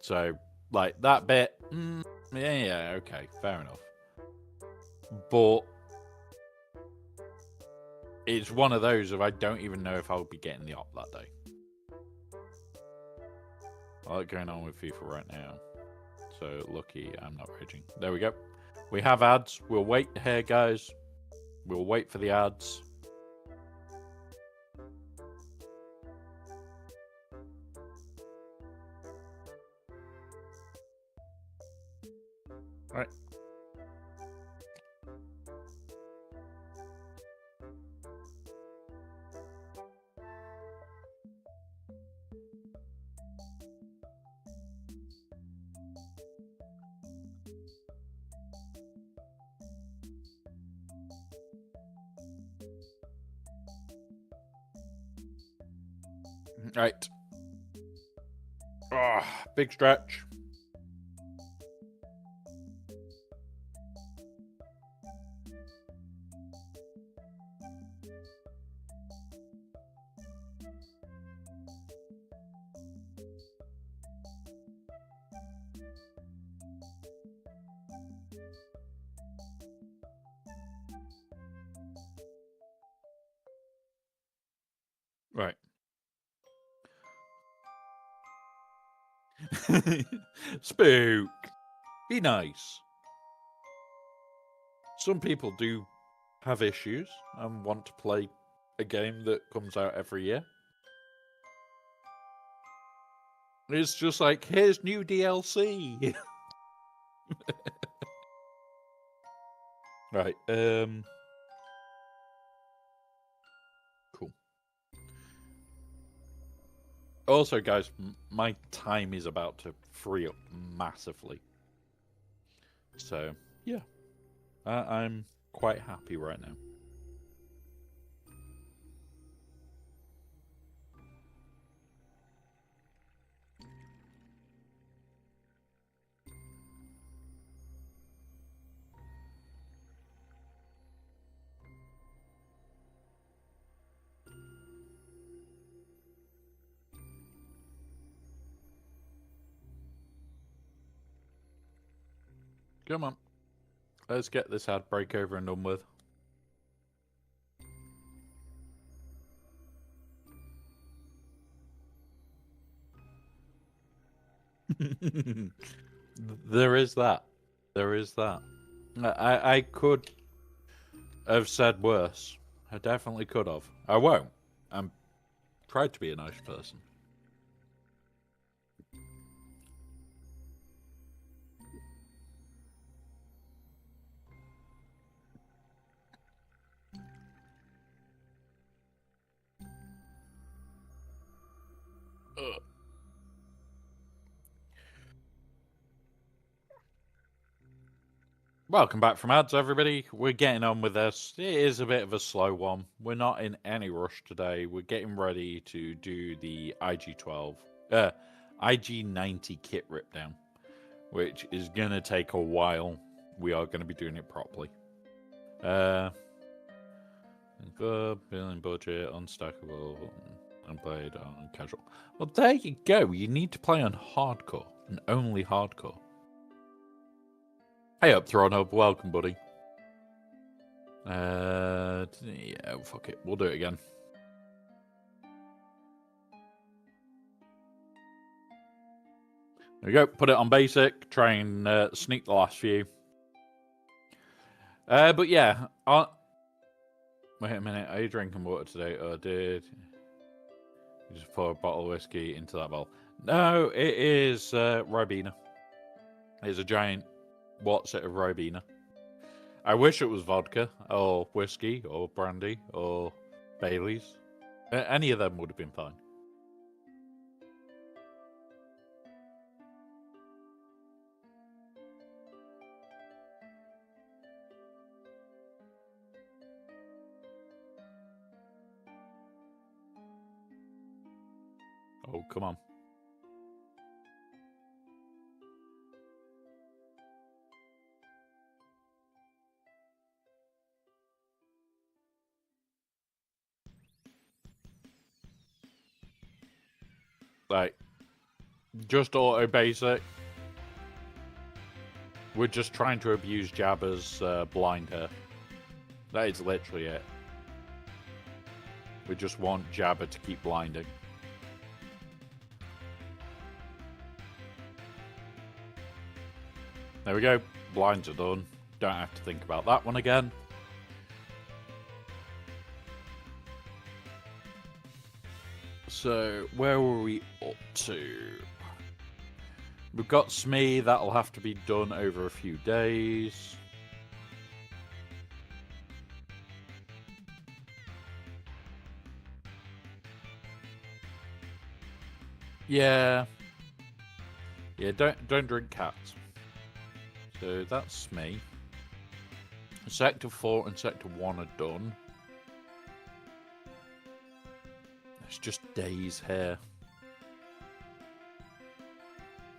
So, like, that bit, yeah, okay, fair enough. But it's one of those of I don't even know if I'll be getting the op that day. I like going on with FIFA right now. So, lucky I'm not raging. There we go. We have ads. We'll wait here, guys. We'll wait for the ads. All right. Right. Ah, big stretch. Right. Spook. Be nice. Some people do have issues and want to play a game that comes out every year. It's just like, here's new DLC. Right. Cool. Also, guys, my time is about to free up massively. So, yeah. I'm quite happy right now. Come on. Let's get this ad break over and done with. There is that. There is that. I could have said worse. I definitely could have. I won't. I'm tried to be a nice person. Ugh. Welcome back from ads, everybody. We're getting on with this. It is a bit of a slow one. We're not in any rush today. We're getting ready to do the IG-90 kit rip down, which is going to take a while. We are going to be doing it properly. Good, billing budget, unstackable, and played on casual. Well, there you go. You need to play on hardcore, and only hardcore. Hey up, Thron Hub. Welcome, buddy. Yeah, fuck it. We'll do it again. There we go. Put it on basic. Try and sneak the last few. But yeah. Wait a minute. Are you drinking water today? Oh, did you just pour a bottle of whiskey into that bowl? No, it is Ribena. It's a giant What's-it of Ribena. I wish it was vodka, or whiskey, or brandy, or Bailey's. Any of them would have been fine. Oh, come on. Like, just auto basic. We're just trying to abuse Jabba's blind hair. That is literally it. We just want Jabba to keep blinding. There we go. Blinds are done. Don't have to think about that one again. So, where were we up to? We've got Smee. That'll have to be done over a few days. Yeah. Yeah, don't drink cats. So that's Smee. Sector 4 and Sector 1 are done. Let's just days here.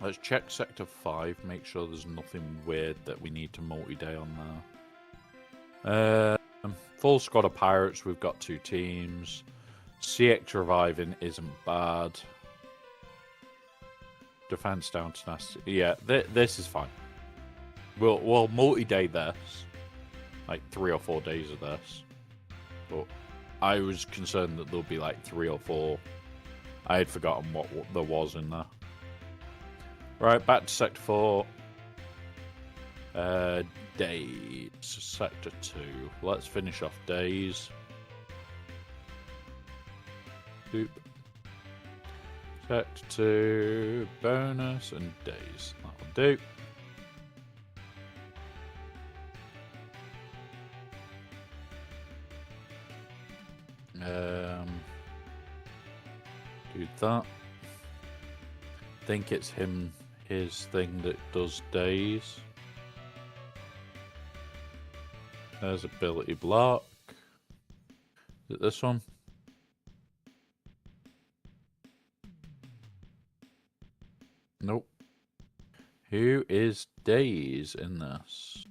Let's check Sector 5, make sure there's nothing weird that we need to multi-day on there. Full squad of pirates, we've got 2 teams. CX reviving isn't bad. Defense down to nasty. Yeah, this is fine. We'll multi-day this. Like 3 or 4 days of this. But I was concerned that there'll be like 3 or 4. I had forgotten what there was in there. Right, back to Sector 4. Days. Sector 2. Let's finish off days. Boop. Sector 2. Bonus and days. That'll do. Do that. Think it's his thing that does days. There's ability block. Is it this one? Nope. Who is days in this?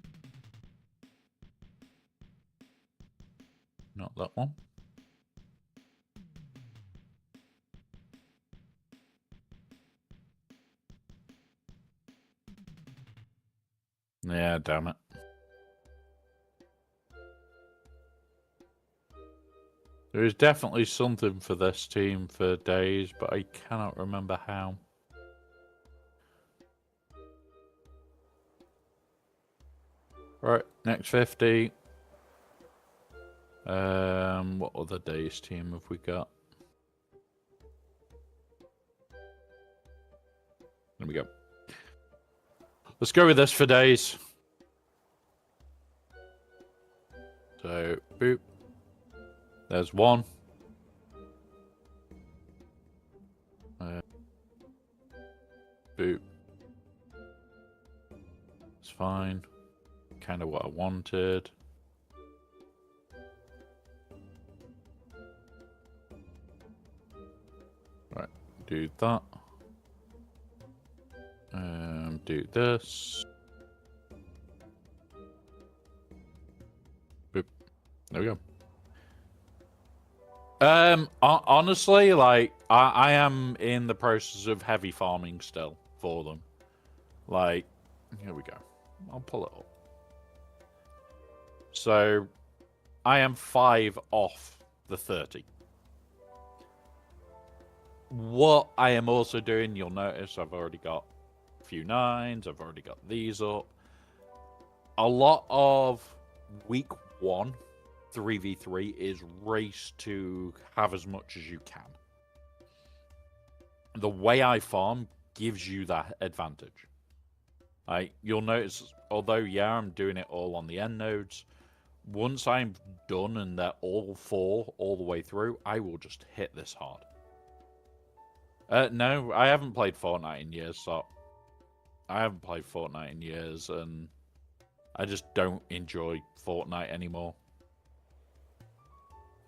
Not that one. Yeah, damn it. There is definitely something for this team for days, but I cannot remember how. Right, next 50. What other days team have we got? There we go. Let's go with this for days. So, boop. There's one. Boop. It's fine. Kind of what I wanted. Right, do that. Do this. Boop. There we go. Honestly, like, I am in the process of heavy farming still for them. Like, here we go. I'll pull it up. So, I am 5 off the 30. What I am also doing, you'll notice I've already got a few 9s, I've already got these up. A lot of week 1 3v3 is race to have as much as you can. The way I farm gives you that advantage. You'll notice, although, yeah, I'm doing it all on the end nodes, once I'm done and they're all 4 all the way through, I will just hit this hard. No, I haven't played Fortnite in years, so I haven't played Fortnite in years, and I just don't enjoy Fortnite anymore.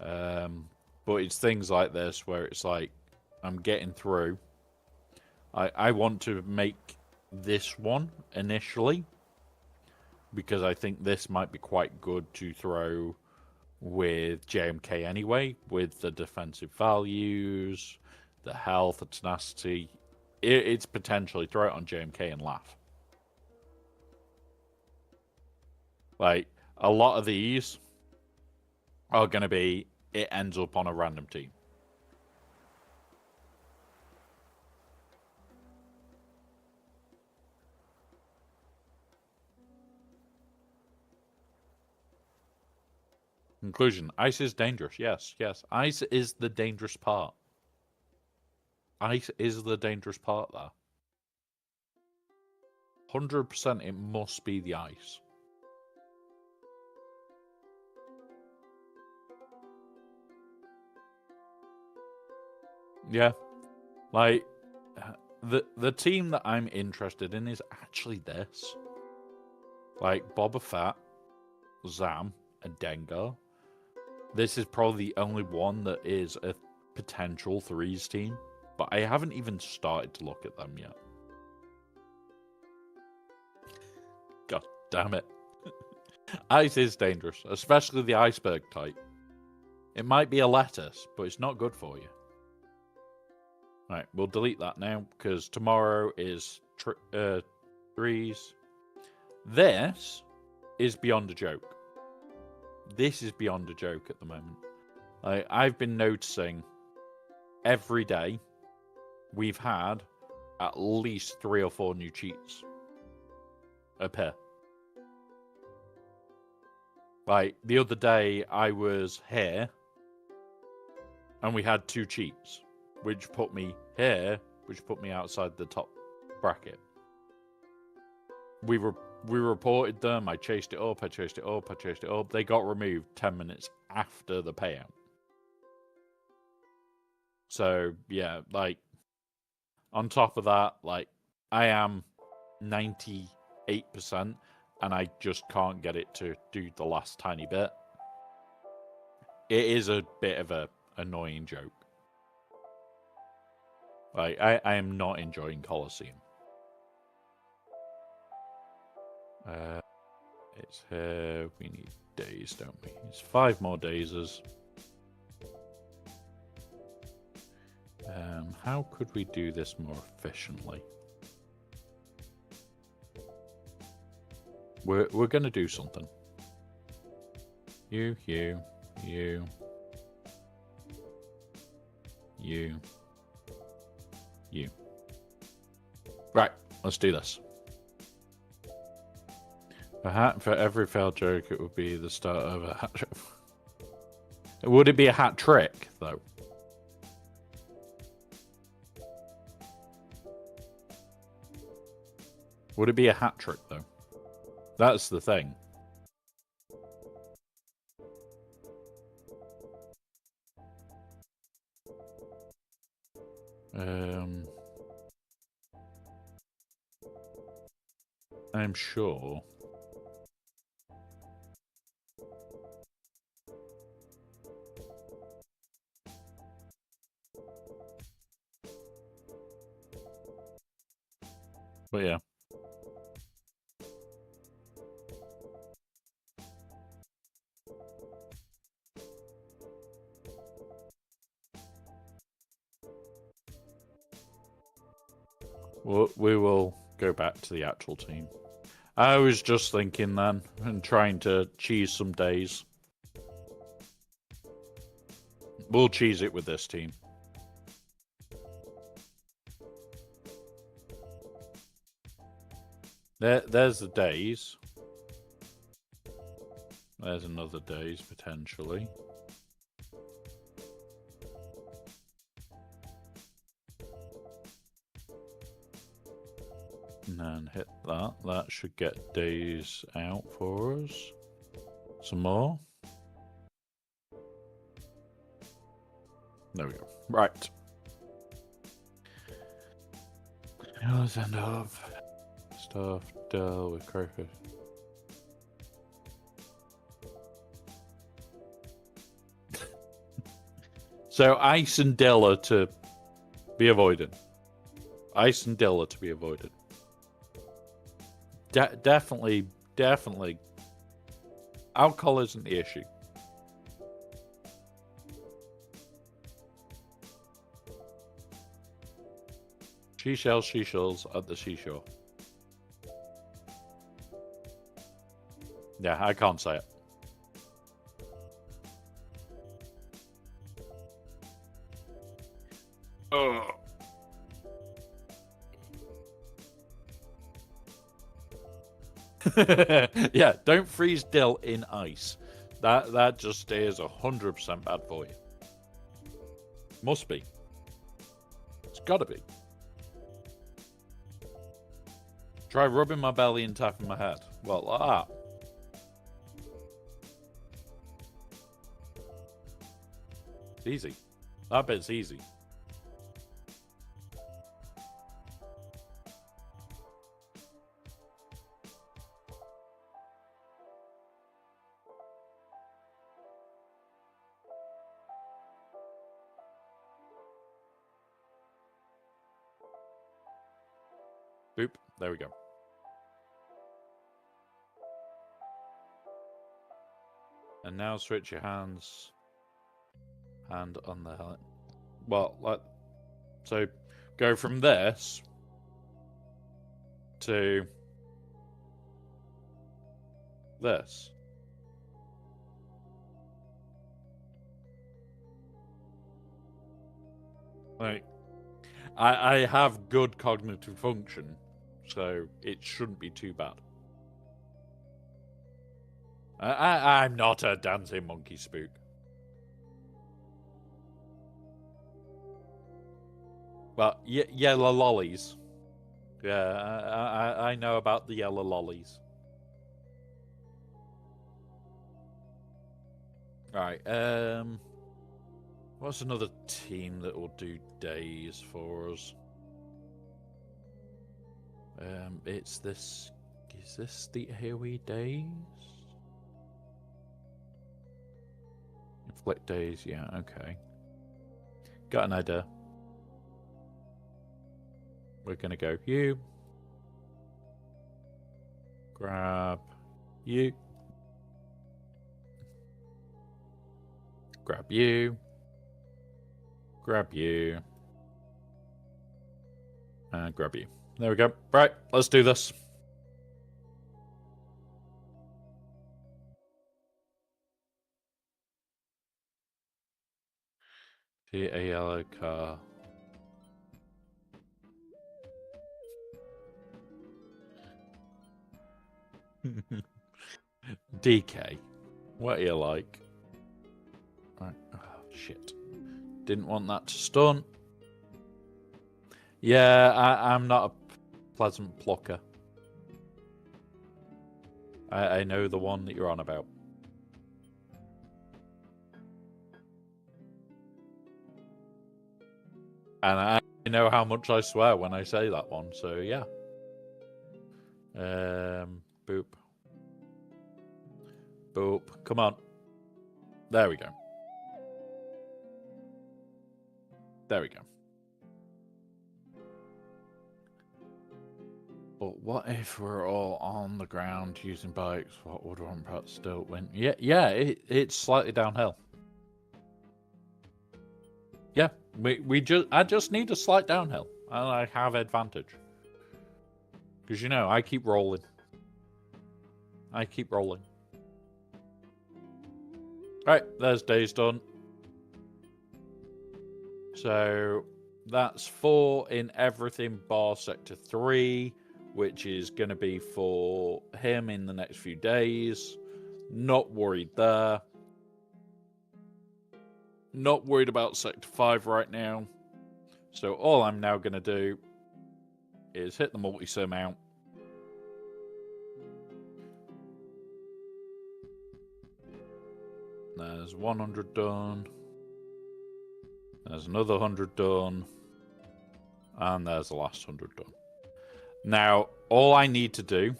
But it's things like this where it's like, I'm getting through. I want to make this one initially, because I think this might be quite good to throw with JMK anyway, with the defensive values, the health, the tenacity. It's potentially throw it on JMK and laugh. Like, a lot of these are going to be, it ends up on a random team. Conclusion. Ice is dangerous. Yes, yes. Ice is the dangerous part. Ice is the dangerous part there. 100% it must be the ice. Yeah. Like, the team that I'm interested in is actually this. Like, Boba Fett, Zam, and Dengar. This is probably the only one that is potential threes team, but I haven't even started to look at them yet. God damn it. Ice is dangerous, especially the iceberg type. It might be a lettuce, but it's not good for you. Right, we'll delete that now, because tomorrow is threes. This is beyond a joke. This is beyond a joke at the moment. I've been noticing every day we've had at least 3 or 4 new cheats a pair. Like, the other day I was here and we had 2 cheats, which put me here, which put me outside the top bracket. We reported them, I chased it up. They got removed 10 minutes after the payout. So, yeah, like, on top of that, like, I am 98%, and I just can't get it to do the last tiny bit. It is a bit of a annoying joke. Like, I am not enjoying Colosseum. It's here. We need days, don't we? It's 5 more days. How could we do this more efficiently? We're gonna do something. You. Right, let's do this. For every failed joke, it would be the start of a hat trick. Would it be a hat trick, though? Would it be a hat trick, though? That's the thing. I'm sure. But yeah. We will go back to the actual team. I was just thinking then, and trying to cheese some days. We'll cheese it with this team. There's the days. There's another days, potentially. And then hit that. That should get days out for us. Some more. There we go. Right. Let's end off. Stuff, Dell with crayfish. So ice and Dilla to be avoided. Ice and Dilla to be avoided. Definitely. Alcohol isn't the issue. Seashells at the seashore. Yeah, I can't say it. Oh. Yeah, don't freeze dill in ice. That just is 100% bad for you. Must be. It's gotta be. Try rubbing my belly and tapping my head. Well, like that. It's easy. That bit's easy. Boop. There we go. And now switch your hands. Hand on the helmet. Well, so go from this to this. Like, I have good cognitive function, so it shouldn't be too bad. I'm not a dancing monkey spook. But yellow lollies. Yeah, I know about the yellow lollies. Right, what's another team that will do days for us? It's this. Is this the AoE days? Inflict days, yeah, okay. Got an idea. We're gonna go you. Grab you. Grab you. Grab you. And grab you. There we go. Right, let's do this. See a yellow car. DK, what are you like? Right. Oh, shit. Didn't want that to stun. Yeah, I'm not a pleasant plucker. I know the one that you're on about. And I know how much I swear when I say that one, so yeah. Boop. Boop. Come on. There we go. There we go. But what if we're all on the ground using bikes? What would one part still win? Yeah, it's slightly downhill. Yeah, I just need a slight downhill, and I have advantage. Because, you know, I keep rolling. I keep rolling. Right, there's days done. So that's 4 in everything bar sector 3, which is going to be for him in the next few days. Not worried there. Not worried about sector 5 right now. So all I'm now going to do is hit the multi-sim out. There's 100 done. There's another 100 done. And there's the last 100 done. Now, all I need to do...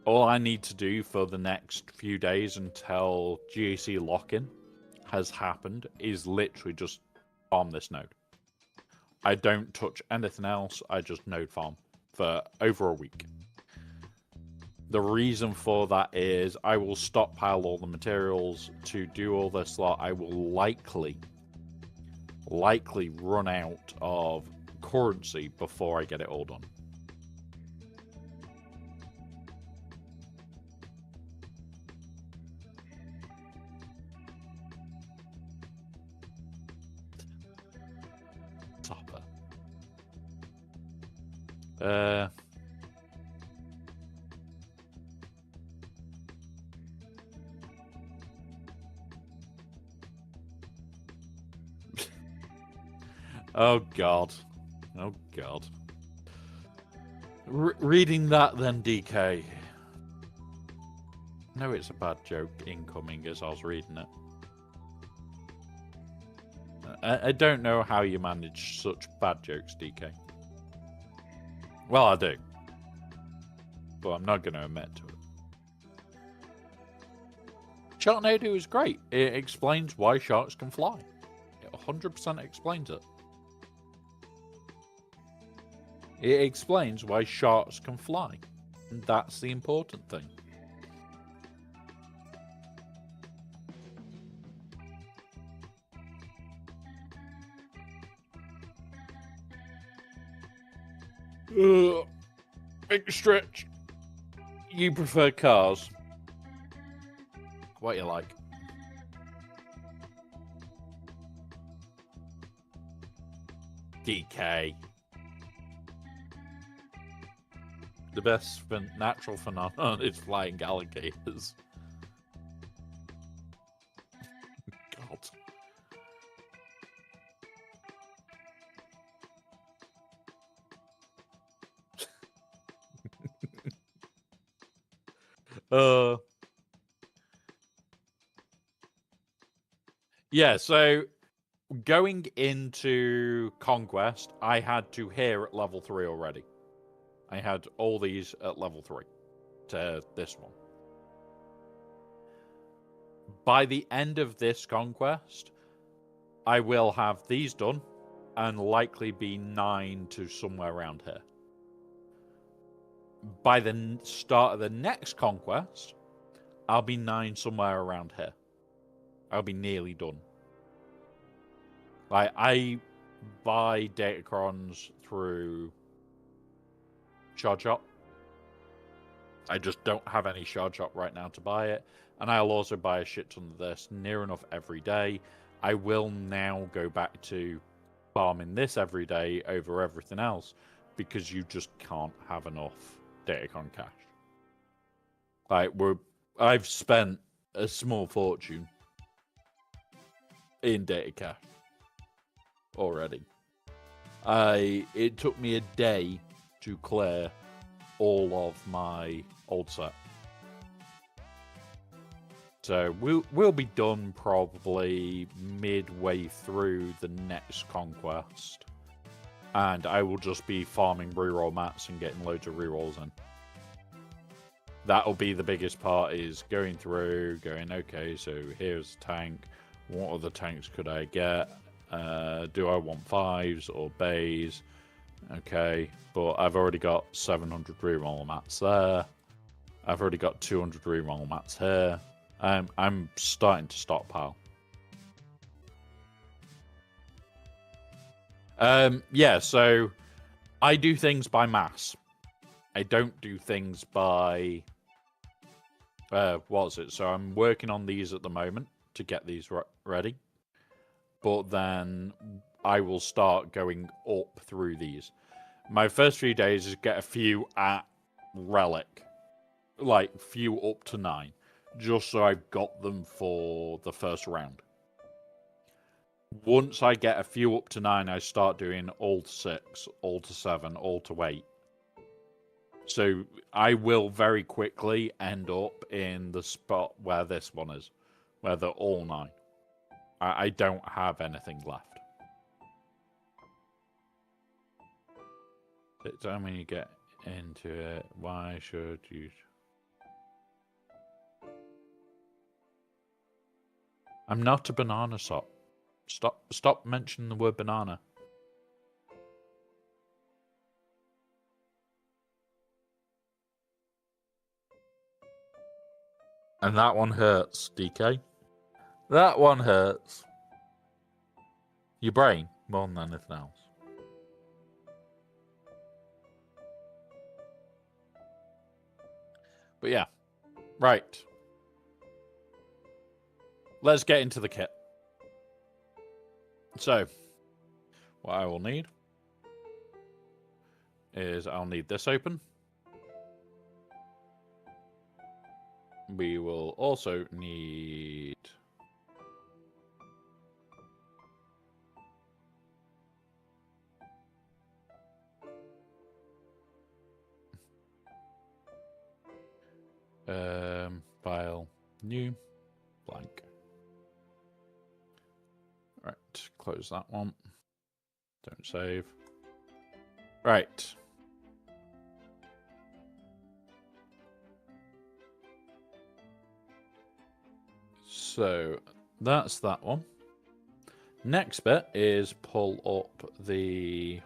All I need to do for the next few days until GAC lock-in has happened is literally just farm this node. I don't touch anything else. I just node farm for over a week. The reason for that is I will stockpile all the materials to do all this lot. I will likely run out of currency before I get it all done. Topper. Oh God. Oh God. Reading that then, DK. No, it's a bad joke incoming as I was reading it. I don't know how you manage such bad jokes, DK. Well, I do. But I'm not going to admit to it. Sharknado is great. It explains why sharks can fly. It 100% explains it. It explains why sharks can fly. And that's the important thing. Big stretch. You prefer cars? What you like? DK. The best natural phenomenon is flying alligators. God. Yeah, so going into Conquest, I had to hear at level 3 already. I had all these at level 3 to this one. By the end of this Conquest, I will have these done and likely be 9 to somewhere around here. By the start of the next Conquest, I'll be 9 somewhere around here. I'll be nearly done. Like, I buy Datacrons through Shard Shop. I just don't have any Shard Shop right now to buy it. And I'll also buy a shit ton of this near enough every day. I will now go back to farming this every day over everything else because you just can't have enough Datacron cash. Like, I've spent a small fortune in data cash already. It took me a day to clear all of my old set. So we'll be done probably midway through the next Conquest. And I will just be farming reroll mats and getting loads of rerolls in. That'll be the biggest part, is going through, going, okay, so here's a tank. What other tanks could I get? Do I want 5s or bays? Okay, but I've already got 700 reroll mats there. I've already got 200 reroll mats here. I'm starting to stockpile. Yeah, so I do things by mass. I don't do things by... what was it? So I'm working on these at the moment to get these ready. But then I will start going up through these. My first few days is get a few at Relic. Like, few up to 9. Just so I've got them for the first round. Once I get a few up to 9, I start doing all to 6, all to 7, all to 8. So I will very quickly end up in the spot where this one is. Where they're all 9. I don't have anything left. Tell me when you get into it. Why should you... I'm not a banana sop. Stop mentioning the word banana. And that one hurts, DK. That one hurts. Your brain, more than anything else. But yeah. Right. Let's get into the kit. So, what I will need is I'll need this open. We will also need file new blank. Right, close that one. Don't save. Right. So that's that one. Next bit is pull up the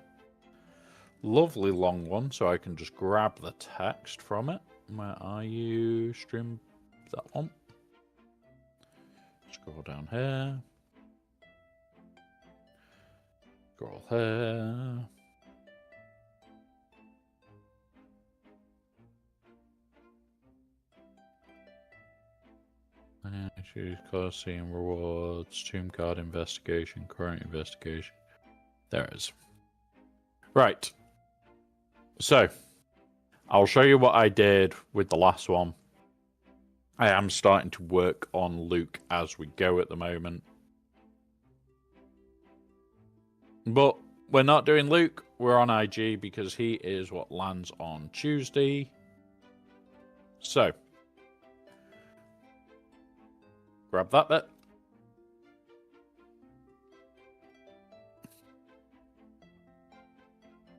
lovely long one, so I can just grab the text from it. Where are you, stream? That one. Scroll down here. Scroll here. Choose class scene rewards, tomb card investigation, current investigation. There it is. Right. So, I'll show you what I did with the last one. I am starting to work on Luke as we go at the moment. But we're not doing Luke. We're on IG because he is what lands on Tuesday. So, grab that bit.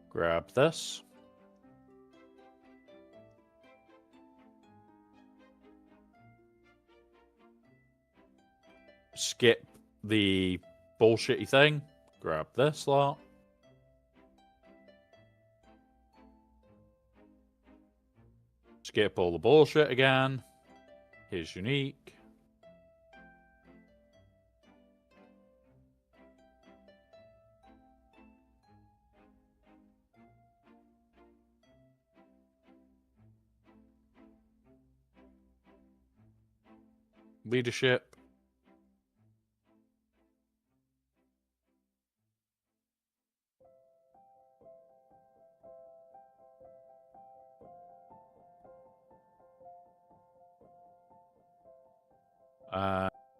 Grab this. Skip the bullshitty thing. Grab this lot. Skip all the bullshit again. Here's unique. Leadership.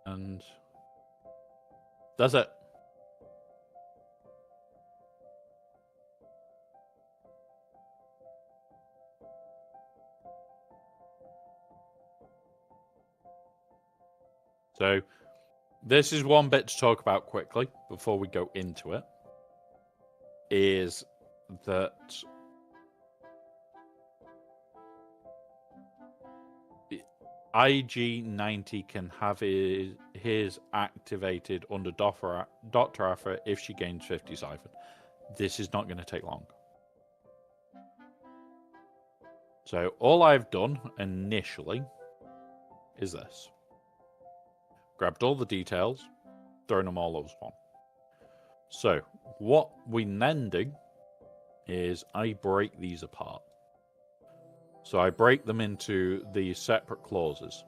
And that's it. So this is one bit to talk about quickly before we go into it, is that IG-90 can have his activated under Dr. Afra if she gains 50 siphon. This is not going to take long. So all I've done initially is this. Grabbed all the details, thrown them all as one. So what we then do is I break these apart. So I break them into the separate clauses.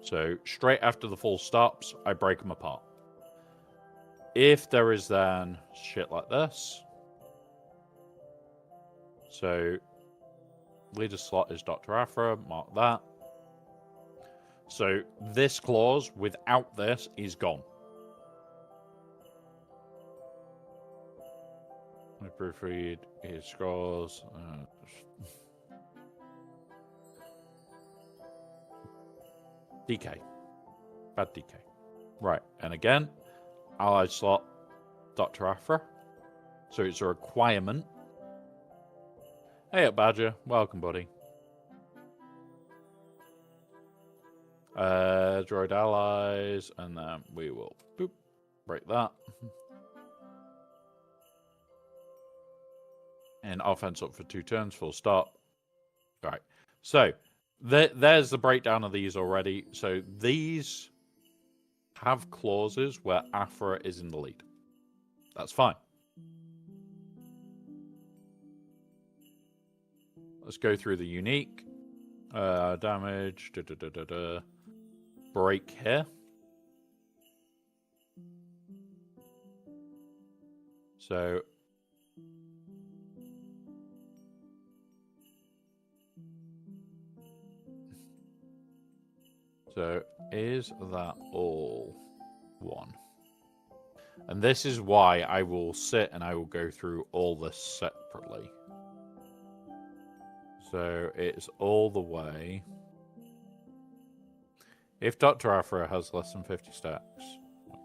So straight after the full stops, I break them apart. If there is then shit like this, so leader slot is Dr. Afra, mark that. So this clause without this is gone. I proofread his scrolls. DK. Bad DK. Right, and again, allied slot Dr. Afra. So it's a requirement. Hey up, Badger. Welcome, buddy. Droid allies, and then we will boop, break that. And offense up for 2 turns, full stop. Right. So there's the breakdown of these already. So these have clauses where Afra is in the lead. That's fine. Let's go through the unique. Damage. Break here. So is that all one? And this is why I will sit and I will go through all this separately. So it's all the way. If Dr. Afra has less than 50 stacks,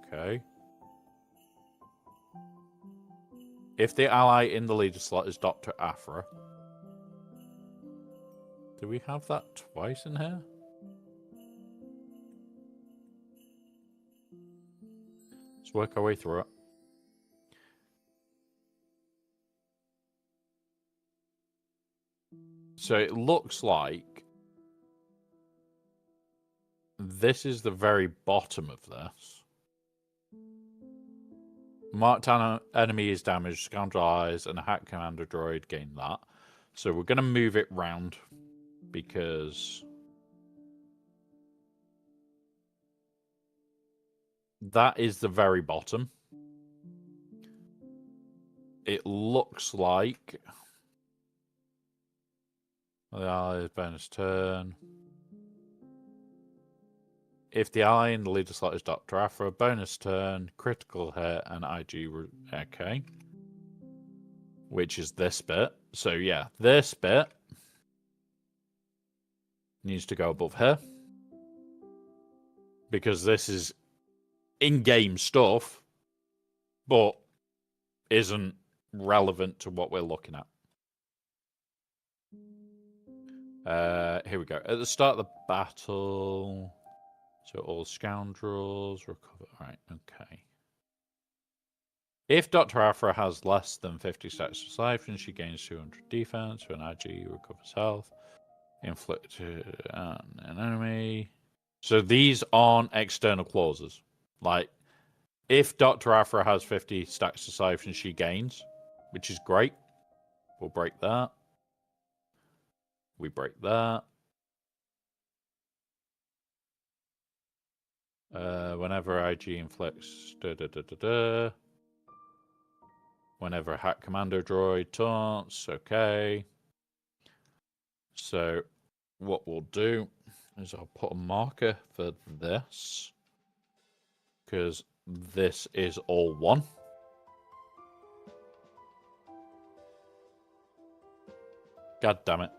okay. If the ally in the leader slot is Dr. Afra, do we have that twice in here? Let's work our way through it. So it looks like this is the very bottom of this. Marked enemy is damaged, scoundrel eyes, and a hack commander droid gain that. So we're going to move it round because that is the very bottom. It looks like the ally is bonus turn. If the ally in the leader slot is Dr. Aphra, bonus turn, critical hit, and IG. Okay. Which is this bit. So yeah, this bit needs to go above here. Because this is in-game stuff, but isn't relevant to what we're looking at. Here we go. At the start of the battle, so all scoundrels recover. Right, okay. If Dr. Aphra has less than 50 stats to siphon, she gains 200 defense. When IG recovers health, inflicted on an enemy. So these aren't external clauses. Like, if Dr. Aphra has 50 stacks to siphon, she gains, which is great. We'll break that. We break that. Whenever IG inflicts... Whenever a hack commando droid taunts, okay. So what we'll do is I'll put a marker for this. Because this is all one. God damn it.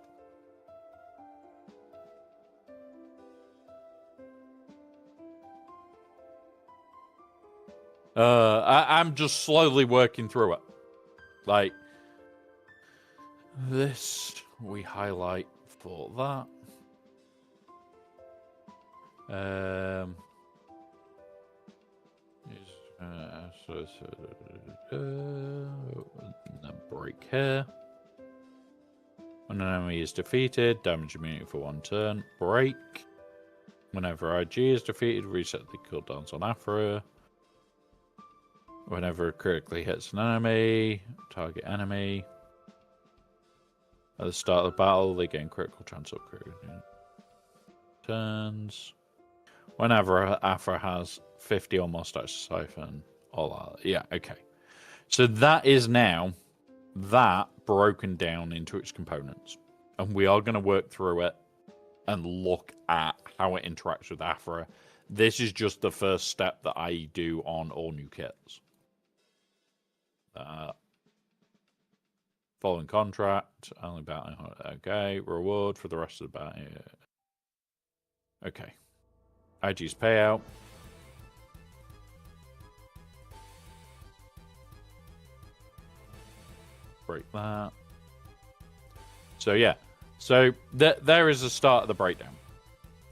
I'm just slowly working through it. Like, this we highlight for that. And break here. When an enemy is defeated, damage immunity for 1 turn. Break. Whenever IG is defeated, reset the cooldowns on Aphra. Whenever it critically hits an enemy, target enemy. At the start of the battle, they gain critical chance of critical turns. Whenever Aphra has 50 or more stacks to siphon, all that. Yeah, okay. So that is now that broken down into its components. And we are going to work through it and look at how it interacts with Aphra. This is just the first step that I do on all new kits. Following contract, only battling. Okay, reward for the rest of the battle. Okay. IG's payout. Break that. So yeah. So there is the start of the breakdown.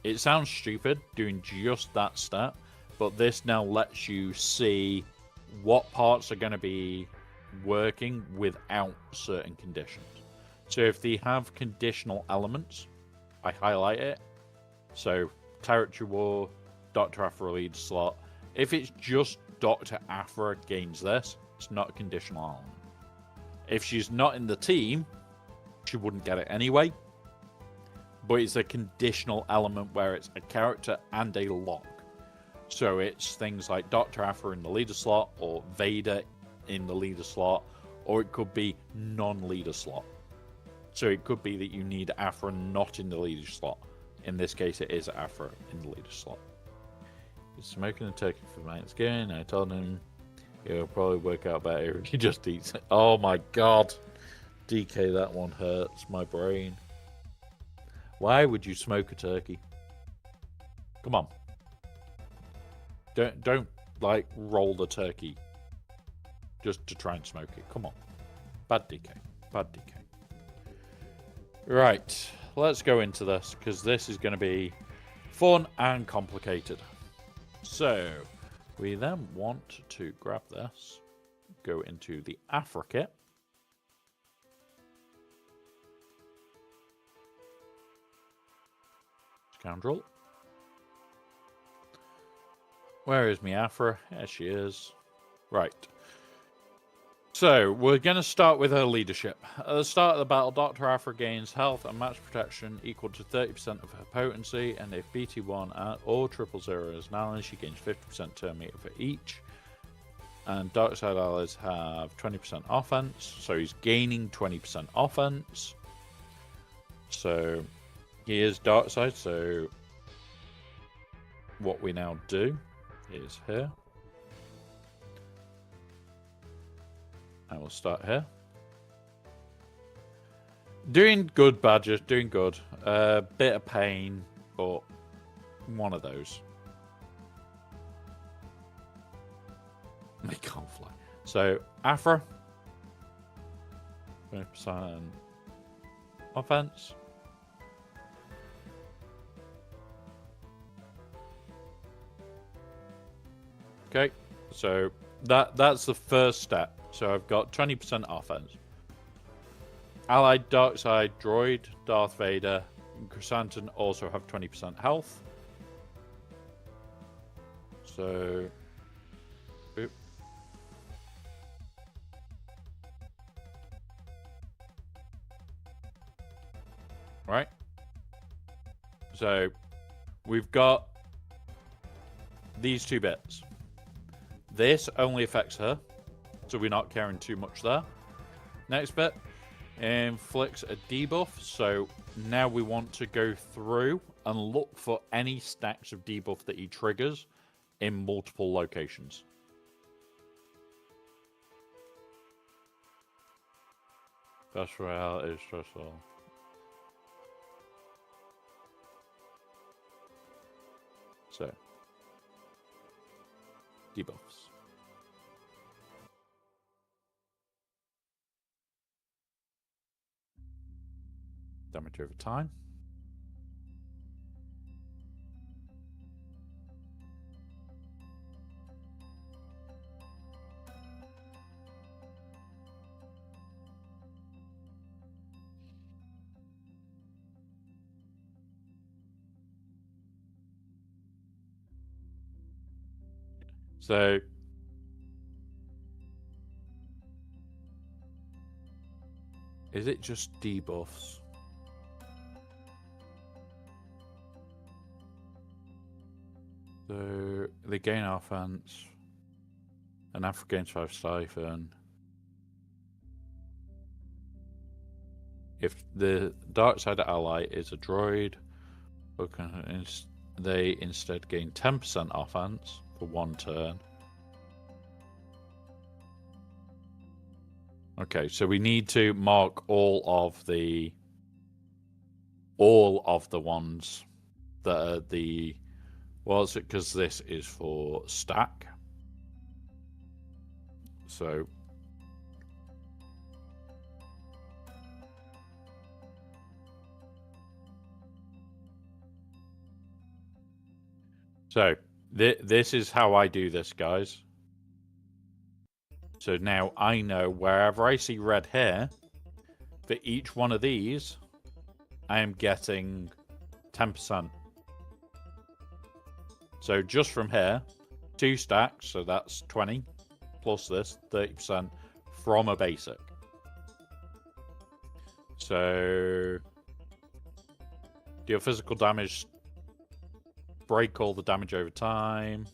It sounds stupid doing just that step, but this now lets you see what parts are going to be working without certain conditions. So if they have conditional elements, I highlight it. So territory war, Dr. Aphra lead slot. If it's just Dr. Aphra gains this, it's not a conditional element. If she's not in the team, she wouldn't get it anyway. But it's a conditional element where it's a character and a lock. So it's things like Dr. Aphra in the leader slot, or Vader in the leader slot, or it could be non-leader slot. So it could be that you need Aphra not in the leader slot. In this case, it is Aphra in the leader slot. He's smoking a turkey for Thanksgiving. I told him it'll probably work out better if he just eats it. Oh my god. DK, that one hurts my brain. Why would you smoke a turkey? Come on. Don't like roll the turkey just to try and smoke it. Come on. Bad DK. Bad DK. Right. Let's go into this because this is going to be fun and complicated. So we then want to grab this, go into the Aphra kit. scoundrel. Where is Miafra? There she is. Right. So, we're going to start with her leadership. At the start of the battle, Dr. Afra gains health and match protection equal to 30% of her potency, and if BT1 or 000 is an ally, she gains 50% turn meter for each. And dark side allies have 20% offense, so he's gaining 20% offense. So, he is dark side, so what we now do is here. I will start here. Doing good, Badger. Doing good. Bit of pain, but one of those. I can't fly. So, Afra. 20% offense. Okay. So, that's the first step. So I've got 20% offense. Allied Darkside Droid, Darth Vader, and Chrysanthemum also have 20% health. So... Oop. Right. So we've got these two bits. This only affects her, so we're not caring too much there. Next bit inflicts a debuff, so now we want to go through and look for any stacks of debuff that he triggers in multiple locations. That's real is stressful. So, debuffs. Damage over time. So, is it just debuffs? So, they gain offense. An Afra gains 5 siphon. If the dark side ally is a droid, they instead gain 10% offense for 1 turn. Okay, so we need to mark all of the ones that are the... Well, it's because this is for stack. So... So, this is how I do this, guys. So now I know wherever I see red hair, for each one of these, I am getting 10%. So just from here, 2 stacks, so that's 20, plus this, 30% from a basic. So, deal physical damage, break all the damage over time,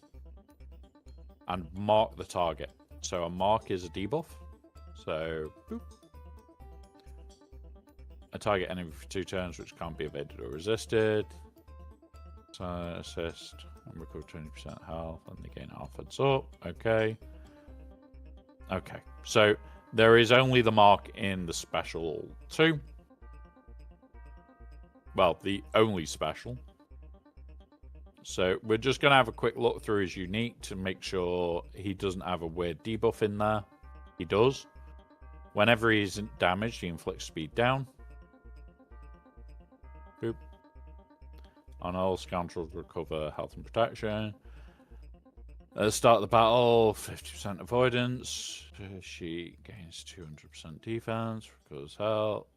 and mark the target. So a mark is a debuff. So, boop. A target enemy for 2 turns which can't be evaded or resisted. So assist and recover 20% health and they gain offense up. Okay. Okay. So there is only the mark in the special 2. Well, the only special. So we're just going to have a quick look through his unique to make sure he doesn't have a weird debuff in there. He does. Whenever he isn't damaged, he inflicts speed down. Boop. On all scoundrels, recover health and protection. At the start of the battle, 50% avoidance. She gains 200% defense, recovers health.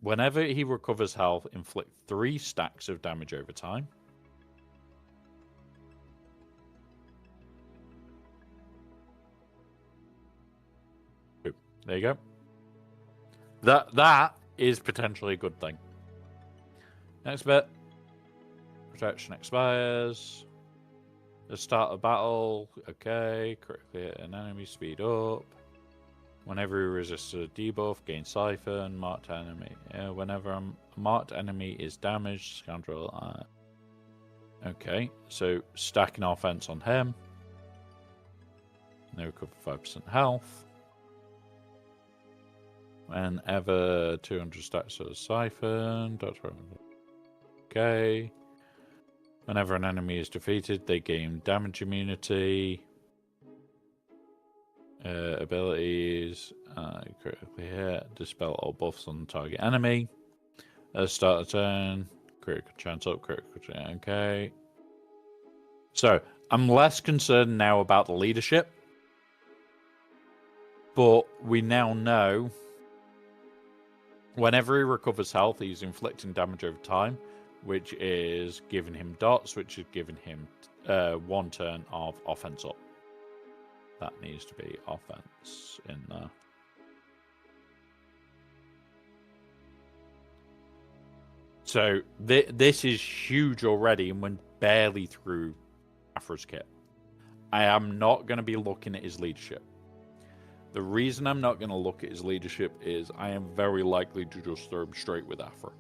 Whenever he recovers health, inflict 3 stacks of damage over time. There you go. That is potentially a good thing. Next bit. Protection expires. The start of battle. Okay. Critically hit an enemy. Speed up. Whenever he resists a debuff, gain siphon. Marked enemy. Whenever a marked enemy is damaged, scoundrel. Okay. So stacking offense on him. They recover 5% health. Whenever 200 stacks of siphon. Okay. Whenever an enemy is defeated, they gain damage immunity. Abilities. Critically hit. Dispel all buffs on the target enemy. Start a turn. Critical chance up. Critical chance. Okay. So, I'm less concerned now about the leadership. But we now know whenever he recovers health, he's inflicting damage over time, which is giving him dots, which is giving him 1 turn of offense up. That needs to be offense in there. So this is huge already, and we're barely through Afra's kit. I am not going to be looking at his leadership. The reason I'm not going to look at his leadership is I am very likely to just throw him straight with Afra.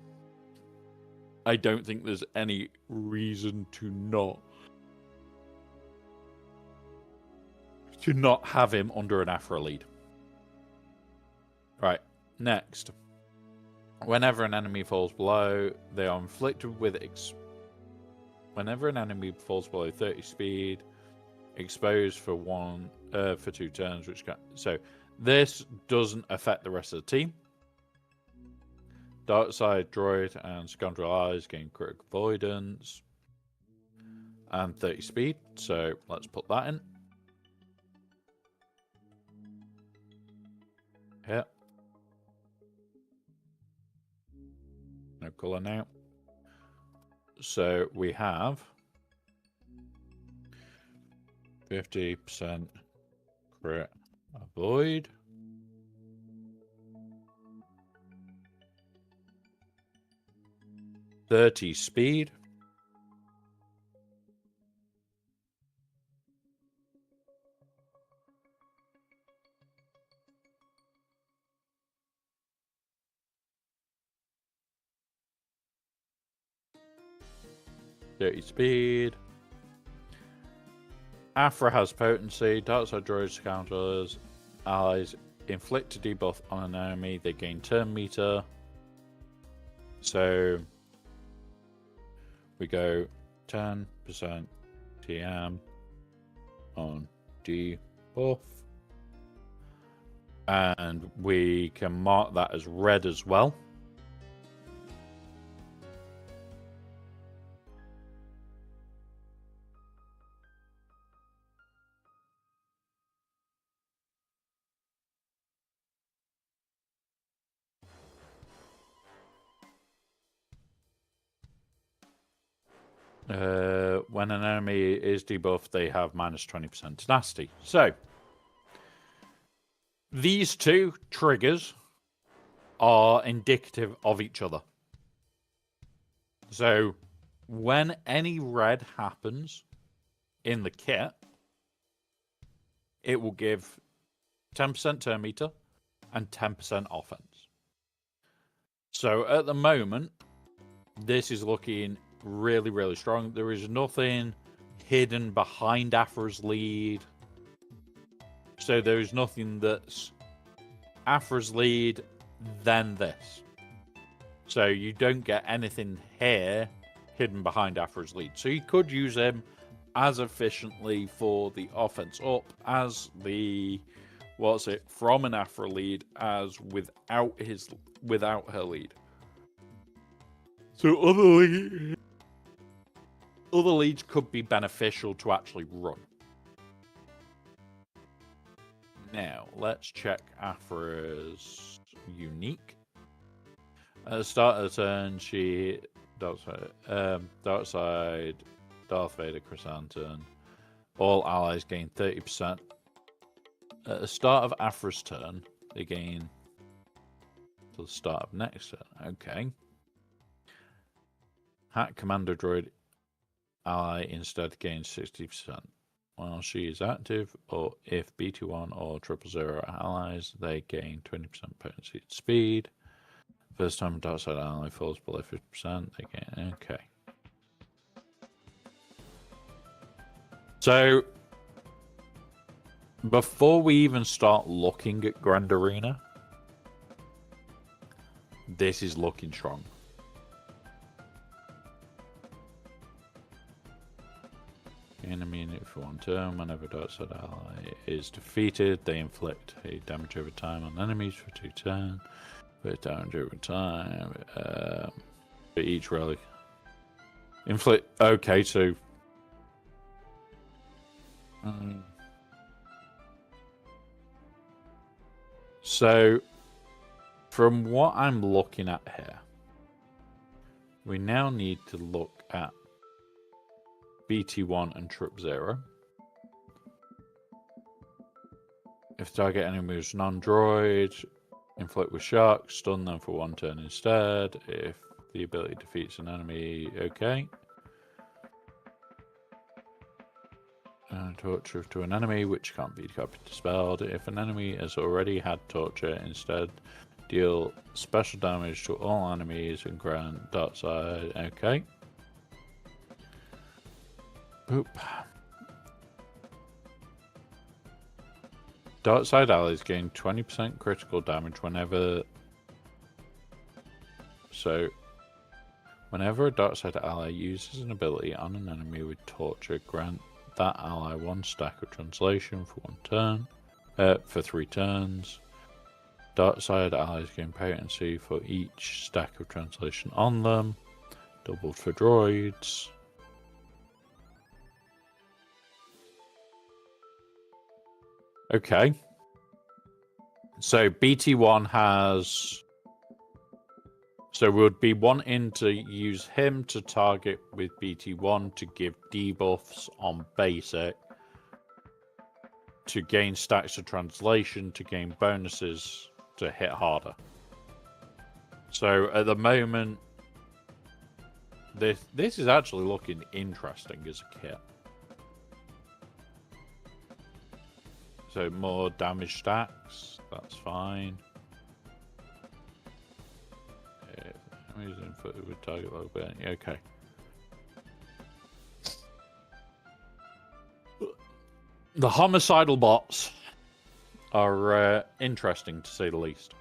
I don't think there's any reason to not have him under an Afra lead. Right, next. Whenever an enemy falls below, they are inflicted with whenever an enemy falls below 30 speed, exposed for 2 turns, so this doesn't affect the rest of the team. Dark Side Droid and Scoundrel Eyes gain critical avoidance and 30 speed, so let's put that in. Yeah. No colour now. So we have 50% crit avoid. .30 speed. Speed. Afra has potency. Dark Side Droids, Scoundrels, Allies inflict a debuff on an enemy. They gain turn meter. So we go 10% TM on debuff. And we can mark that as red as well. When an enemy is debuffed, they have minus 20% tenacity. So, these two triggers are indicative of each other. So, when any red happens in the kit, it will give 10% turn meter and 10% offense. So, at the moment, this is looking really, really strong. There is nothing hidden behind Afra's lead. So there is nothing that's Afra's lead, then this. So you don't get anything here hidden behind Afra's lead. So you could use him as efficiently for the offense up as the from an Afra lead as without her lead. So other leads could be beneficial to actually run. Now, let's check Afra's unique. At the start of the turn, she dark side, Darth Vader, Chrysanthemum. All allies gain 30%. At the start of Afra's turn, they gain to the start of next turn. Okay. Hack Commander Droid ally instead gains 60% while she is active, or if BT1 or 000 allies, they gain 20% potency and speed. First time a dark side ally falls below 50%, they gain. Okay. So, before we even start looking at Grand Arena, this is looking strong. Enemy unit for 1 turn. Whenever a dark side ally is defeated, they inflict a damage over time on enemies for 2 turns. But damage over time. For each relic. Inflict. Okay, so. So, from what I'm looking at here, we now need to look at BT1 and 000. If target enemy is non-droid, inflict with shock, stun them for 1 turn instead. If the ability defeats an enemy, okay. Torture to an enemy, which can't be copied dispelled. If an enemy has already had torture, instead deal special damage to all enemies and grant dark side. Okay. Boop. Dark side allies gain 20% critical damage whenever. So, whenever a dark side ally uses an ability on an enemy with torture, grant that ally 1 stack of translation for 1 turn, for 3 turns. Dark side allies gain potency for each stack of translation on them, doubled for droids. Okay. So BT1 has. So we'd be wanting to use him to target with BT1 to give debuffs on basic, to gain stacks of translation, to gain bonuses to hit harder. So at the moment, this is actually looking interesting as a kit. So more damage stacks, that's fine. I'm using foot with target low burn. Okay. The homicidal bots are interesting to say the least.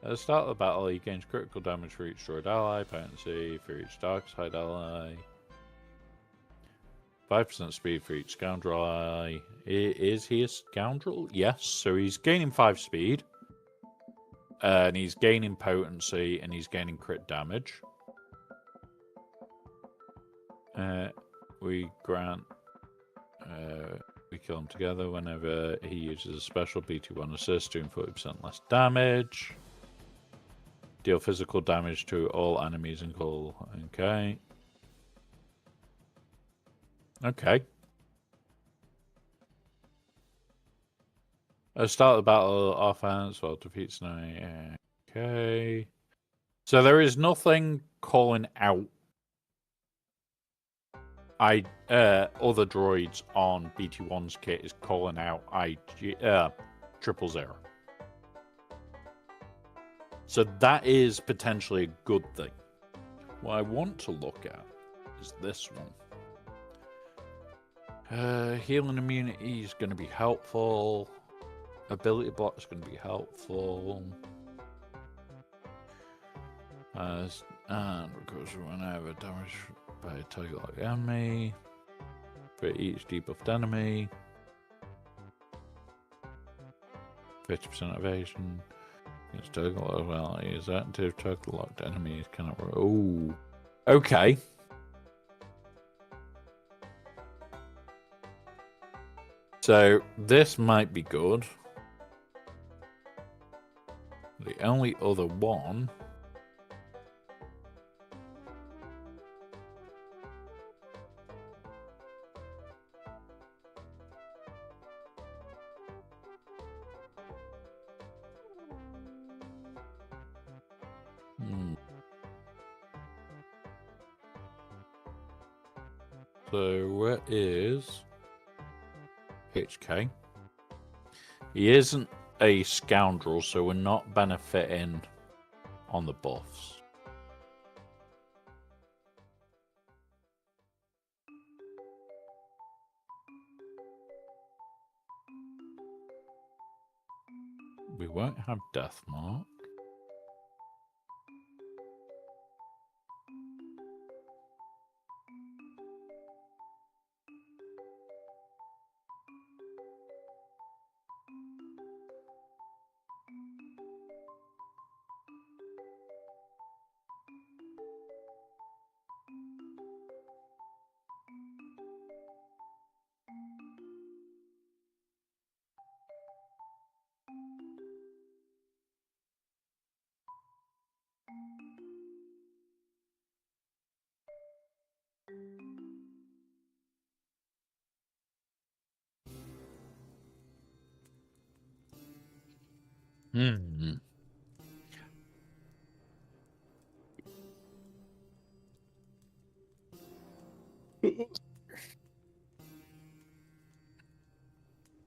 At the start of the battle, he gains critical damage for each droid ally, potency for each dark side ally, 5% speed for each scoundrel ally. Is he a scoundrel? Yes, so he's gaining 5 speed. And he's gaining potency, and he's gaining crit damage. We grant... we kill him together whenever he uses a special BT1 assist, doing 40% less damage. Deal physical damage to all enemies and call... Okay. Okay. Start the battle offense while defeats enemy. Okay. So there is nothing calling out other droids on BT1's kit is calling out IG-00. So that is potentially a good thing. What I want to look at is this one. Healing immunity is going to be helpful. Ability block is going to be helpful. And recovers whenever damage by a target like enemy. For each debuffed enemy. 50% evasion. Against target locked abilities. Active target locked enemies cannot. Oh. Okay. So this might be good. the only other one... So where is HK? He isn't a scoundrel, so we're not benefiting on the buffs. We won't have Death Mark.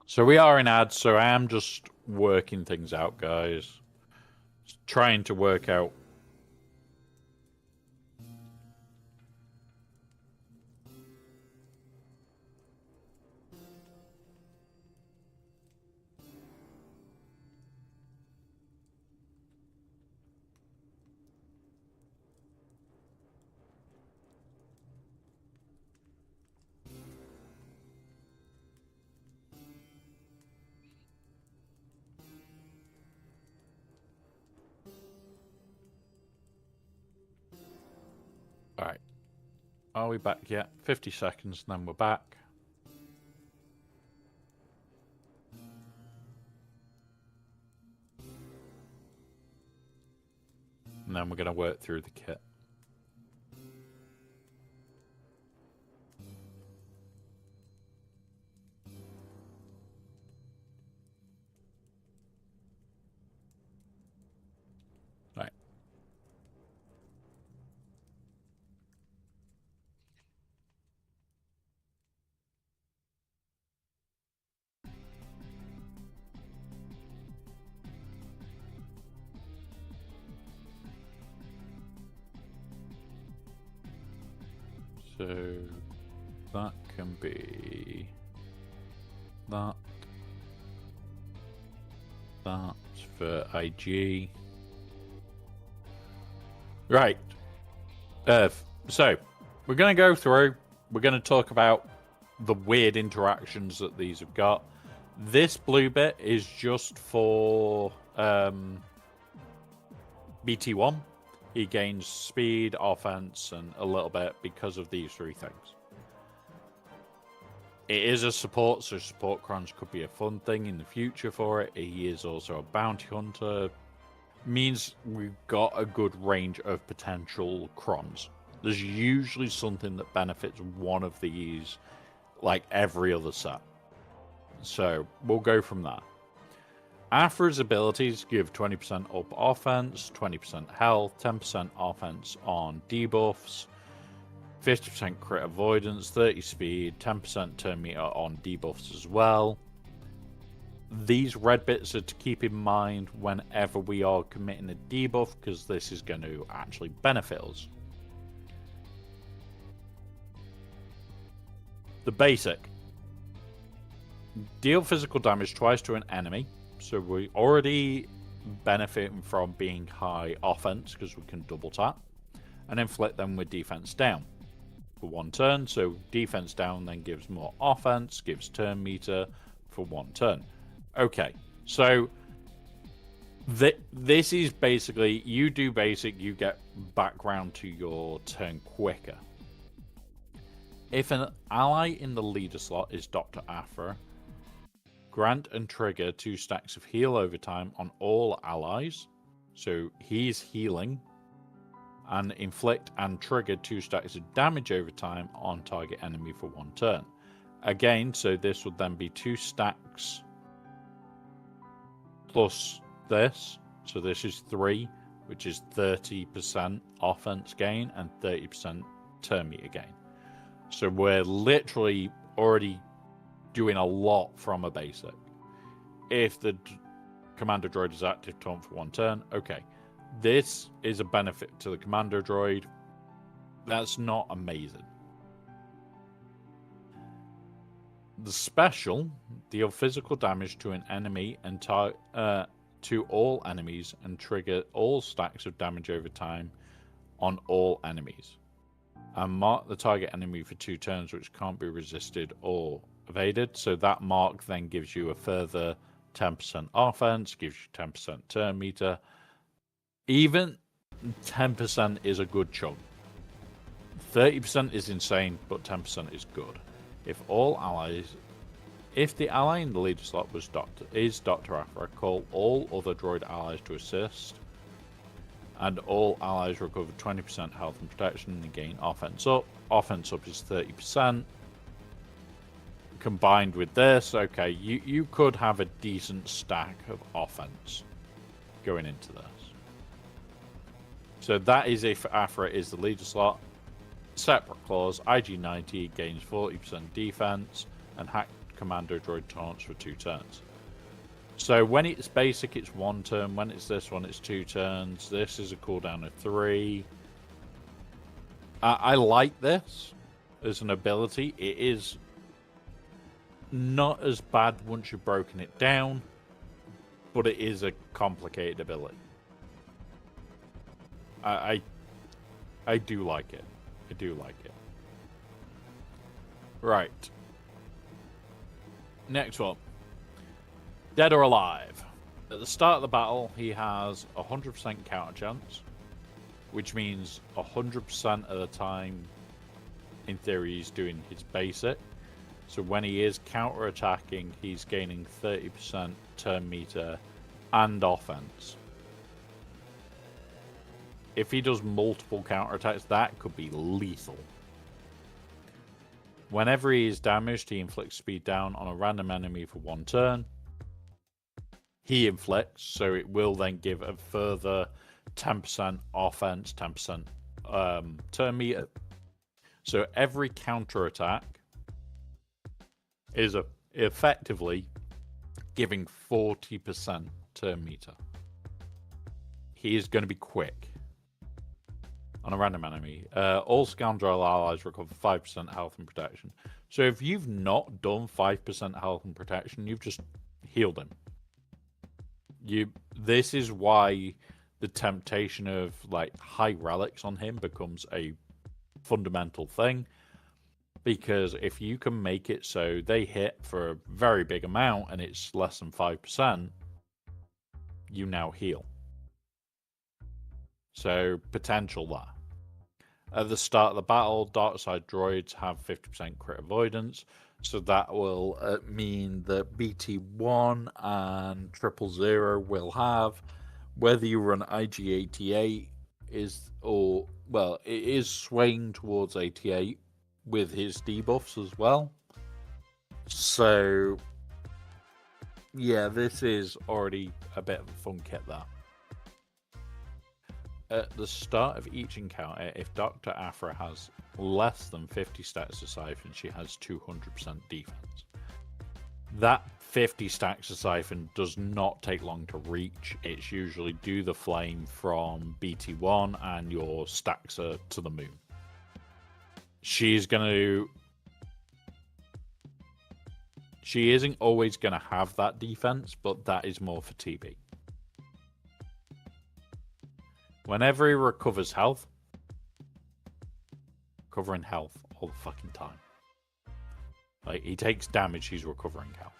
So we are in ads, so I am just working things out, guys. Just trying to work out. All right. Are we back yet? 50 seconds, and then we're back. And then we're going to work through the kit. Right. So that can be that. That's for IG. Right. So we're going to go through. We're going to talk about the weird interactions that these have got. This blue bit is just for BT1. He gains speed, offense, and a little bit because of these three things. It is a support, so support crunch could be a fun thing in the future for it. He is also a bounty hunter. Means we've got a good range of potential crons. There's usually something that benefits one of these, like every other set. So we'll go from there. After his abilities give 20% up offense, 20% health, 10% offense on debuffs, 50% crit avoidance, 30 speed, 10% turn meter on debuffs as well. These red bits are to keep in mind whenever we are committing a debuff, because this is going to actually benefit us. The basic. Deal physical damage twice to an enemy. So we already benefiting from being high offense because we can double tap. And inflict them with defense down for one turn. So defense down then gives more offense, gives turn meter for one turn. Okay, so this is basically, you do basic, you get background to your turn quicker. If an ally in the leader slot is Dr. Afra, grant and trigger 2 stacks of heal over time on all allies. So he's healing and inflict and trigger 2 stacks of damage over time on target enemy for 1 turn. Again, so this would then be 2 stacks plus this. So this is 3, which is 30% offense gain and 30% turn meter gain. So we're literally already doing a lot from a basic. If the Commander Droid is active taunt for 1 turn, okay. This is a benefit to the Commander Droid. That's not amazing. The special, deal physical damage to an enemy and to all enemies and trigger all stacks of damage over time on all enemies. And mark the target enemy for 2 turns, which can't be resisted or evaded. So that mark then gives you a further 10% offense, gives you 10% turn meter. Even 10% is a good chunk. 30% is insane, but 10% is good. If the ally in the leader slot is Dr. Aphra, call all other droid allies to assist, and all allies recover 20% health and protection and gain offense up. Offense up is 30%. Combined with this, okay, you could have a decent stack of offense going into this. So that is if Aphra is the leader slot. Separate clause, IG-90 gains 40% defense and hacked Commander Droid taunts for 2 turns. So when it's basic, it's 1 turn. When it's this one, it's 2 turns. This is a cooldown of 3. I like this as an ability. It is not as bad once you've broken it down, but it is a complicated ability. I do like it. I do like it. Right. Next one. Dead or alive. At the start of the battle, he has 100% counter chance, which means 100% of the time, in theory, he's doing his basic. So when he is counter attacking, he's gaining 30% turn meter and offense. If he does multiple counterattacks, that could be lethal. Whenever he is damaged, he inflicts speed down on a random enemy for 1 turn. He inflicts, so it will then give a further 10% offense, 10% turn meter. So every counterattack is effectively giving 40% turn meter. He is going to be quick. On a random enemy. All scoundrel allies recover 5% health and protection. So if you've not done 5% health and protection, you've just healed him. This is why the temptation of like high relics on him becomes a fundamental thing. Because if you can make it so they hit for a very big amount and it's less than 5%, you now heal. So, potential there. At the start of the battle, dark side droids have 50% crit avoidance. So that will mean that BT1 and 000 will have. Whether you run IG-88 it is swaying towards 88 with his debuffs as well. So, yeah, this is already a bit of a fun kit there. At the start of each encounter, if Dr. Aphra has less than 50 stacks of Siphon, she has 200% defense. That 50 stacks of Siphon does not take long to reach. It's usually do the flame from BT1 and your stacks are to the moon. She isn't always going to have that defense, but that is more for TB. Whenever he recovers health, recovering health all the fucking time. Like, he takes damage, he's recovering health.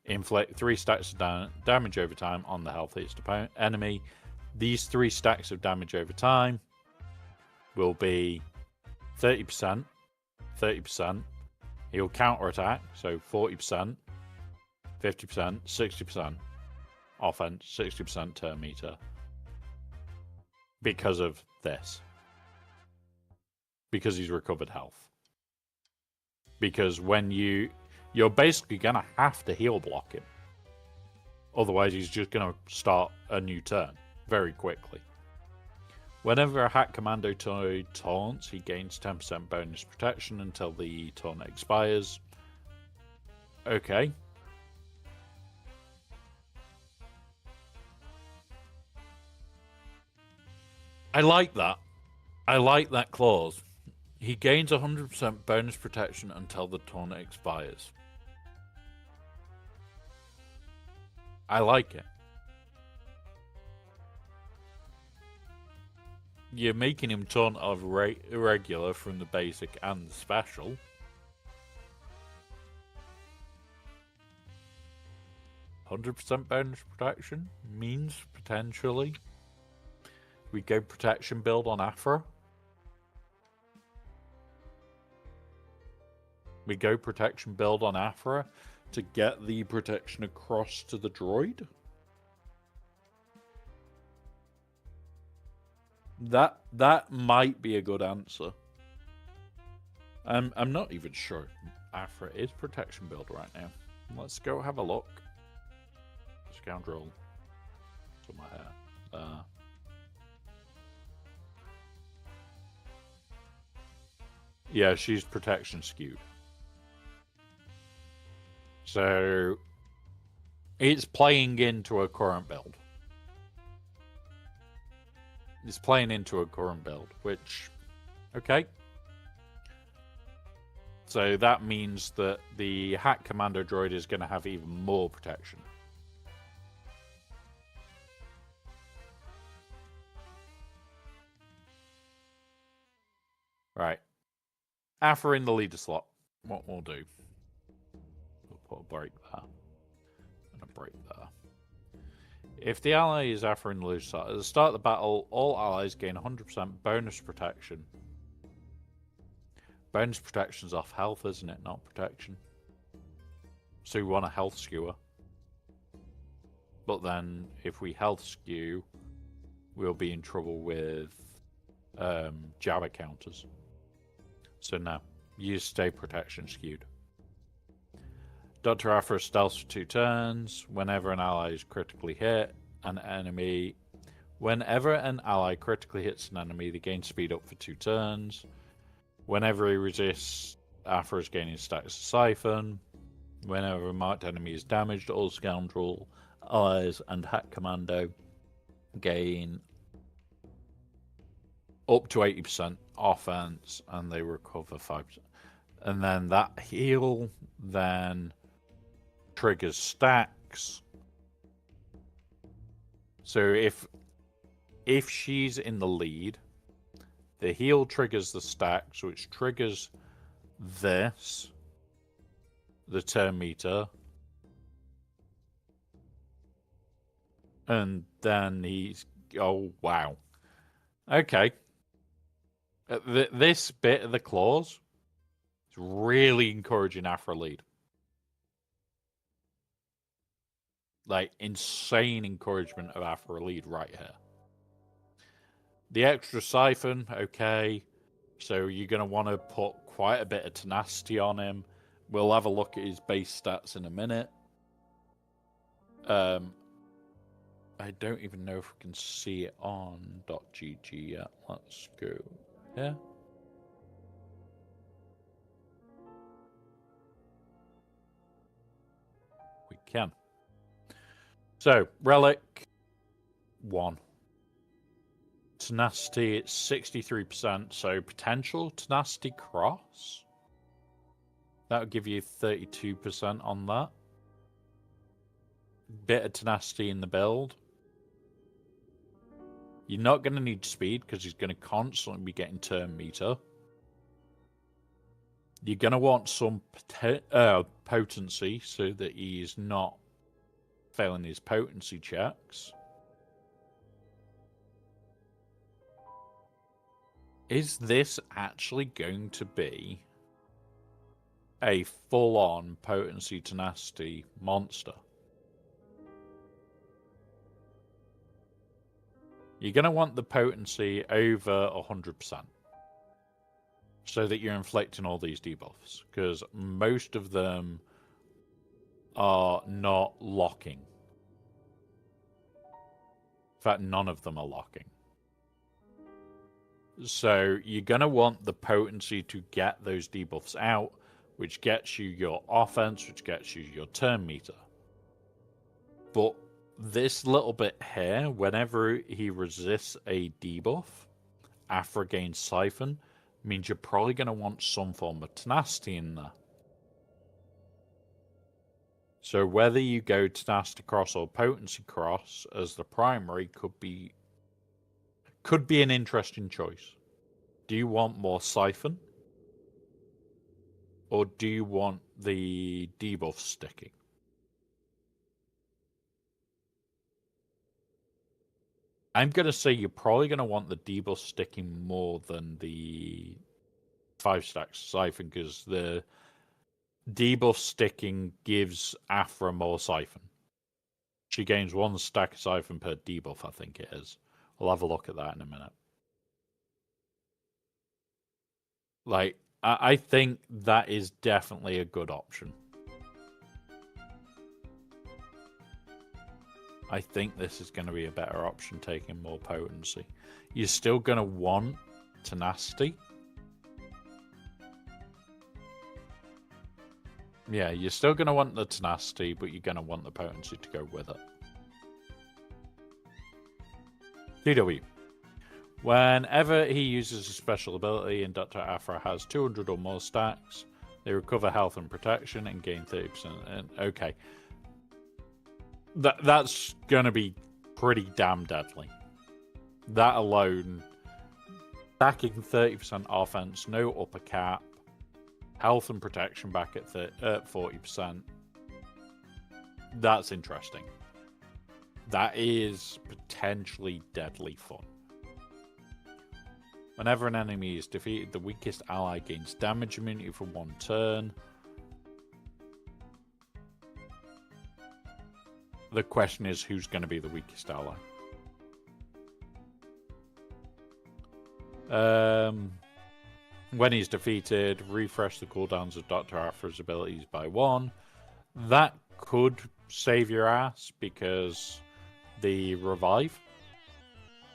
Inflict 3 stacks of damage over time on the healthiest enemy. These 3 stacks of damage over time will be 30%, 30%. He'll counterattack, so 40%, 50%, 60%, offense, 60% turn meter. Because of this. Because he's recovered health. Because when you're basically going to have to heal block him. Otherwise, he's just going to start a new turn very quickly. Whenever a Hat Commando toy taunts, he gains 10% bonus protection until the taunt expires. Okay. I like that. I like that clause. He gains 100% bonus protection until the taunt expires. I like it. You're making him taunt of irregular from the basic and the special. %100% bonus protection means potentially we go protection build on Afra. We go protection build on Afra to get the protection across to the droid. That might be a good answer. I'm not even sure Afra is protection build right now. Let's go have a look. Scoundrel. To my hair. Yeah, she's protection skewed. So it's playing into a current build. It's playing into a current build, which, okay. So that means that the Hat Commando droid is going to have even more protection. Right. Afra in the leader slot. What we'll do. We'll put a break there. And a break there. If the ally is Afra in the leader slot, at the start of the battle, all allies gain 100% bonus protection. Bonus protection's off health, isn't it? Not protection. So we want a health skewer. But then, if we health skew, we'll be in trouble with Jabba counters. So no, you stay protection skewed. Dr. Afra stealths for 2 turns. Whenever an ally is critically hit, whenever an ally critically hits an enemy, they gain speed up for 2 turns. Whenever he resists, Afra is gaining status of Siphon. Whenever a marked enemy is damaged, all Scoundrel, allies, and Hat Commando gain up to 80% offense, and they recover 5%. And then that heal then triggers stacks. So if she's in the lead, the heal triggers the stacks, which triggers this, the turn meter, and then he's, oh wow, okay. This bit of the clause is really encouraging Afra lead. Like, insane encouragement of Afra lead right here. The extra Siphon, okay. So you're going to want to put quite a bit of tenacity on him. We'll have a look at his base stats in a minute. I don't even know if we can see it on .gg yet. Let's go here. We can. So, Relic 1. Tenacity, it's 63%, so potential Tenacity Cross. That would give you 32% on that. Bit of tenacity in the build. You're not going to need speed because he's going to constantly be getting turn meter. You're going to want some potency so that he's not failing his potency checks. Is this actually going to be a full-on potency tenacity monster? You're going to want the potency over 100%. So that you're inflicting all these debuffs. Because most of them are not locking. In fact, none of them are locking. So you're going to want the potency to get those debuffs out, which gets you your offense, which gets you your turn meter. But this little bit here, whenever he resists a debuff, Afra gains Siphon, means you're probably going to want some form of tenacity in there. So whether you go tenacity cross or potency cross as the primary could be an interesting choice. Do you want more Siphon? Or do you want the debuff sticking? I'm going to say you're probably going to want the debuff sticking more than the 5 stacks Siphon, because the debuff sticking gives Afra more Siphon. She gains 1 stack of Siphon per debuff, I think it is. I'll have a look at that in a minute. Like, I think that is definitely a good option. I think this is going to be a better option, taking more potency. You're still going to want tenacity. Yeah, you're still going to want the tenacity, but you're going to want the potency to go with it. TW. Whenever he uses a special ability and Dr. Afra has 200 or more stacks, they recover health and protection and gain 30%. And okay. That's going to be pretty damn deadly. That alone, stacking 30% offense, no upper cap, health and protection back at 40%. That's interesting. That is potentially deadly fun. Whenever an enemy is defeated, the weakest ally gains damage immunity for 1 turn. The question is, who's going to be the weakest ally? When he's defeated, refresh the cooldowns of Dr. Afra's abilities by 1. That could save your ass, because the revive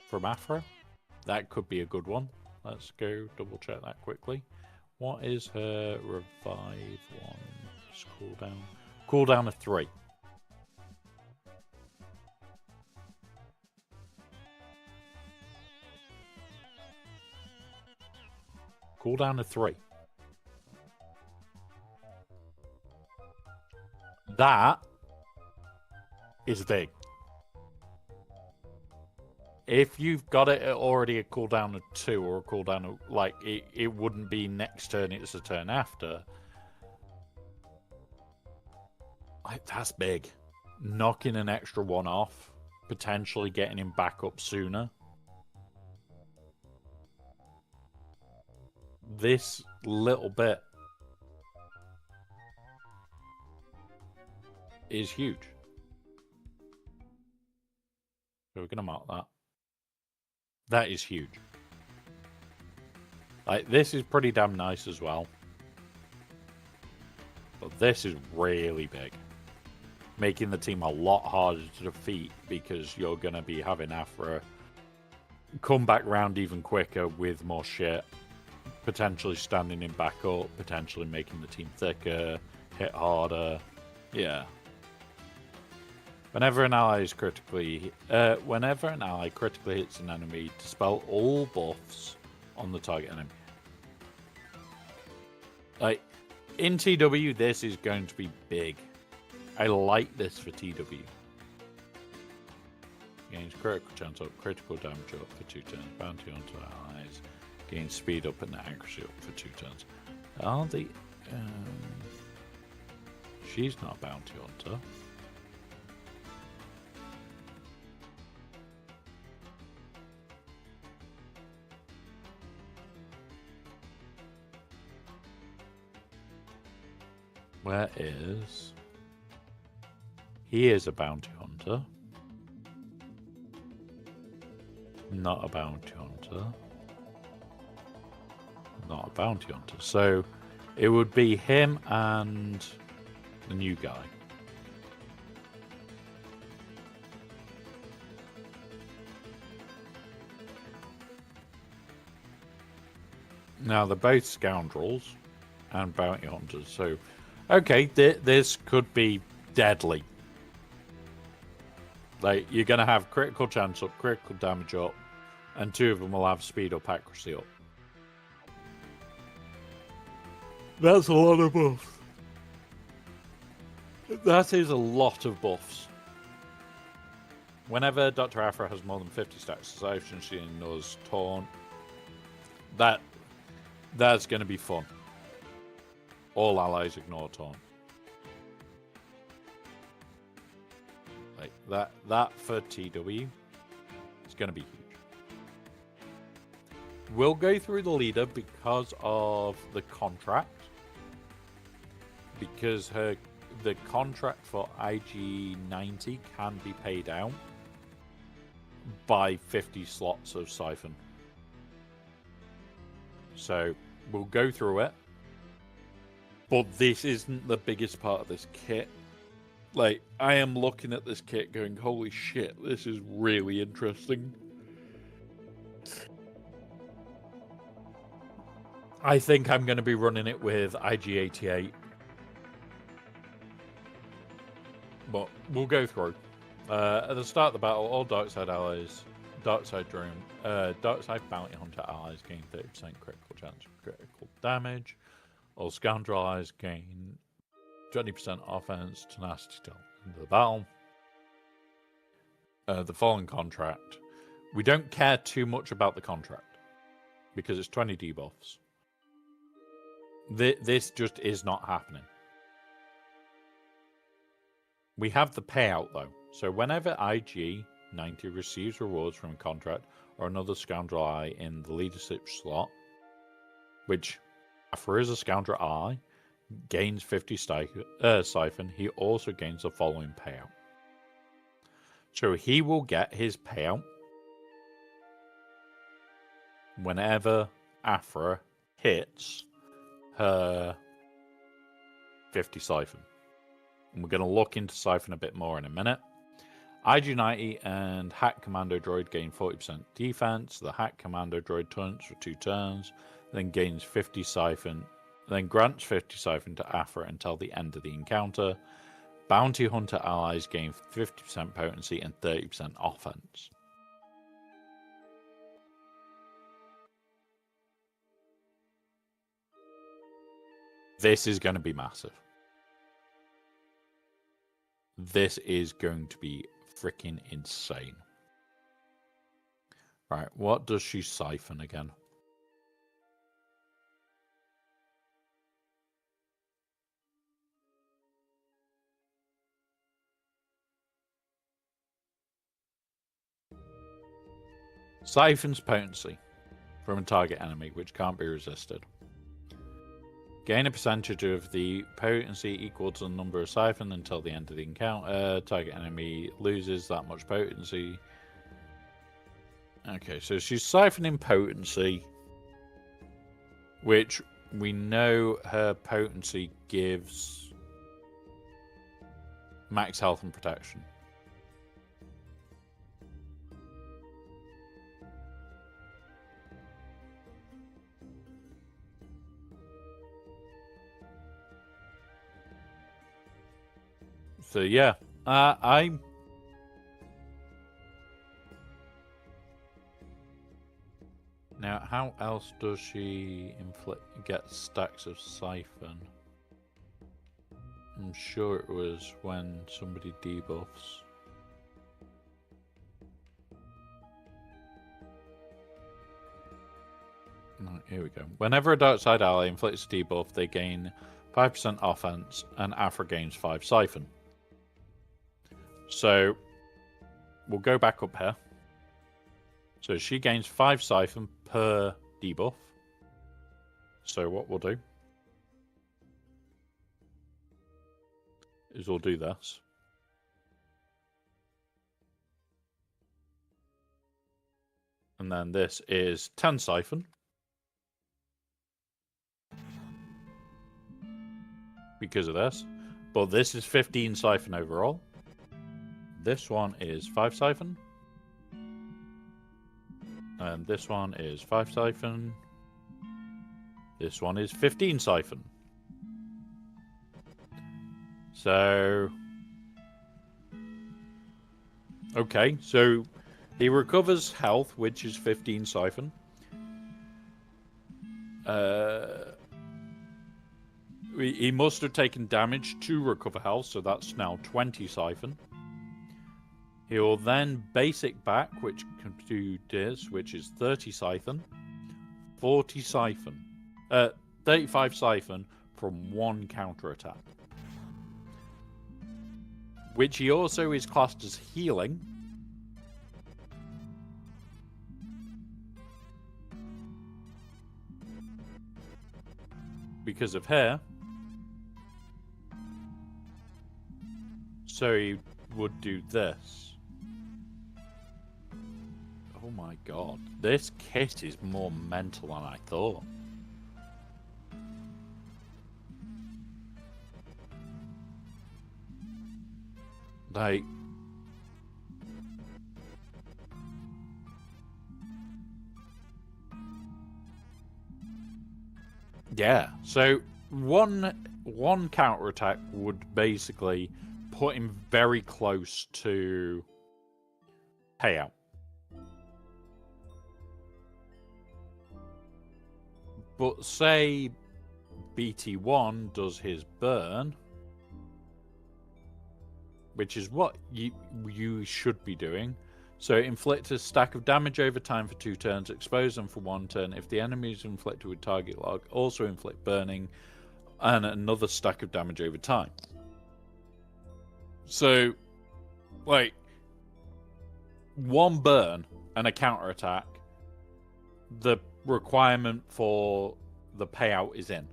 from Afra, that could be a good one. Let's go double check that quickly. What is her revive one's cooldown? Cooldown of 3. Cooldown of 3. That is big. If you've got it at already a cooldown of 2 or a cooldown of, like, it wouldn't be next turn, it's a turn after. Like, that's big. Knocking an extra 1 off, potentially getting him back up sooner. This little bit is huge. So we're going to mark that. That is huge. Like, this is pretty damn nice as well. But this is really big. Making the team a lot harder to defeat, because you're going to be having Afra come back round even quicker with more shit. Potentially standing him back up, potentially making the team thicker, hit harder. Yeah. Whenever an ally critically hits an enemy, dispel all buffs on the target enemy. Like, in TW, this is going to be big. I like this for TW. Gains critical chance up, critical damage up for 2 turns, bounty onto allies. Gains speed up and accuracy up for 2 turns. Are they... she's not a bounty hunter. Where is... He is a bounty hunter. Not a bounty hunter. Not a bounty hunter. So it would be him and the new guy. Now, they're both scoundrels and bounty hunters. So, okay, this could be deadly. Like, you're going to have critical chance up, critical damage up, and two of them will have speed up, accuracy up. That's a lot of buffs. That is a lot of buffs. Whenever Dr. Afra has more than 50 stacks of Siphon, she ignores Taunt. That's going to be fun. All allies ignore Taunt. Like that for TW is going to be huge. We'll go through the leader because of the contract. Because the contract for IG-90 can be paid out by 50 slots of Siphon. So we'll go through it. But this isn't the biggest part of this kit. Like, I am looking at this kit going, holy shit, this is really interesting. I think I'm going to be running it with IG-88. But we'll go through. At the start of the battle, all Darkside allies, Darkside Bounty Hunter allies gain 30% critical chance of critical damage. All Scoundrel allies gain 20% offense, tenacity till end of the battle. The following contract. We don't care too much about the contract because it's 20 debuffs. This just is not happening. We have the payout though. So whenever IG-90 receives rewards from a contract or another Scoundrel ally in the leadership slot, which Afra is a Scoundrel ally, gains 50 Siphon, he also gains the following payout. So he will get his payout whenever Afra hits her 50 Siphon. And we're going to look into Siphon a bit more in a minute. IG-90 and Hack Commando Droid gain 40% defense. The Hack Commando Droid taunts for 2 turns, then gains 50 Siphon, then grants 50 Siphon to Afra until the end of the encounter. Bounty Hunter allies gain 50% potency and 30% offense. This is going to be massive. This is going to be freaking insane. Right, what does she siphon again? Siphons potency from a target enemy, which can't be resisted. Gain a percentage of the potency equal to the number of siphon until the end of the encounter. Target enemy loses that much potency. Okay, so she's siphoning potency, which we know her potency gives max health and protection. So yeah, I'm now. How else does she get stacks of siphon? I'm sure it was when somebody debuffs. Right, here we go. Whenever a dark side ally inflicts a debuff, they gain 5% offense, and Afra gains 5 siphon. So we'll go back up here. So she gains 5 siphon per debuff. So what we'll do is we'll do this. And then this is 10 siphon. Because of this. But this is 15 siphon overall. This one is 5 siphon. And this one is 5 siphon. This one is 15 siphon. So... Okay, so he recovers health, which is 15 siphon. He must have taken damage to recover health, so that's now 20 siphon. He'll then basic back, which can do this, which is 30 siphon, 40 siphon, 35 siphon from 1 counter attack. Which he also is classed as healing. Because of hair. So he would do this. Oh my god. This kit is more mental than I thought. Like... Yeah, so one counter attack would basically put him very close to payout. But say BT1 does his burn, which is what you should be doing. So inflict a stack of damage over time for 2 turns, expose them for 1 turn. If the enemy is inflicted with target lock, also inflict burning and another stack of damage over time. So, like, 1 burn and a counter attack, the requirement for the payout is in.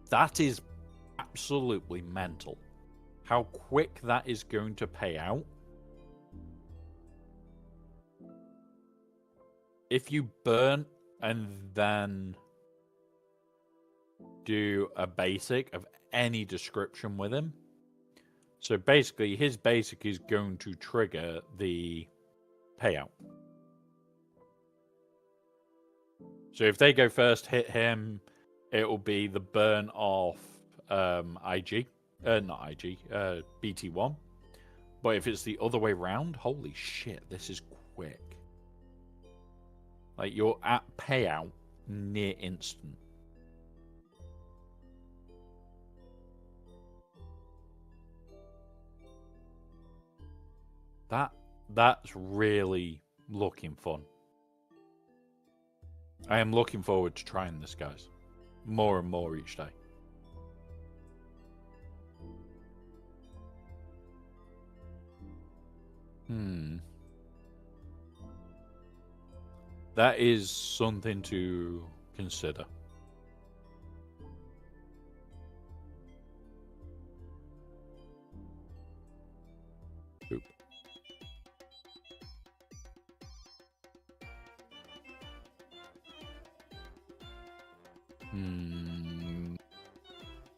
That is absolutely mental. How quick that is going to pay out. If you burn and then do a basic of any description with him. So basically his basic is going to trigger the payout. So if they go first, hit him, it will be the burn off BT1. But if it's the other way round, holy shit, this is quick. Like, you're at payout near instant. That's really looking fun. I am looking forward to trying this, guys. More and more each day. That is something to consider. Oop.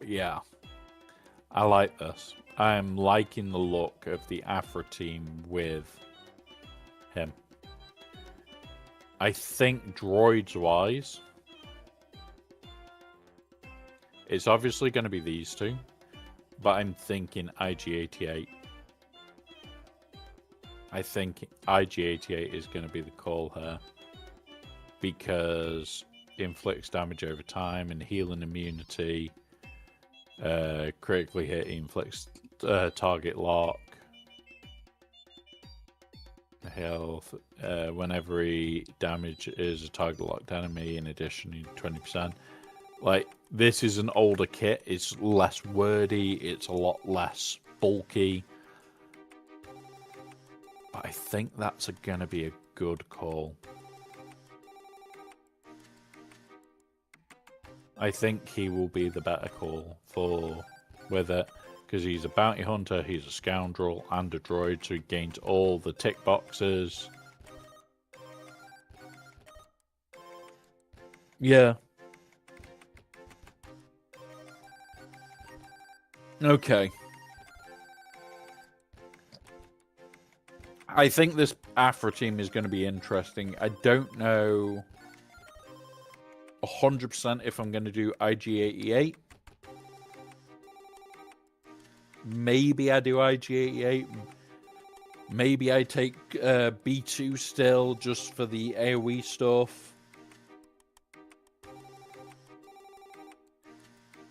Yeah. I like this. I am liking the look of the Afro team with him. I think droids-wise, it's obviously going to be these two, but I'm thinking IG-88. I think IG-88 is going to be the call here, because it inflicts damage over time and healing immunity, critically hit, inflicts target lock, health, whenever he damage is a target locked enemy, in addition 20%. Like, this is an older kit, it's less wordy, it's a lot less bulky, but I think that's gonna be a good call. I think he will be the better call for with it, because he's a bounty hunter, he's a scoundrel, and a droid, so he gains all the tick boxes. Yeah. Okay. I think this Afro team is going to be interesting. I don't know 100% if I'm going to do IG-88. Maybe I do IG-88. Maybe I take B2 still just for the AoE stuff.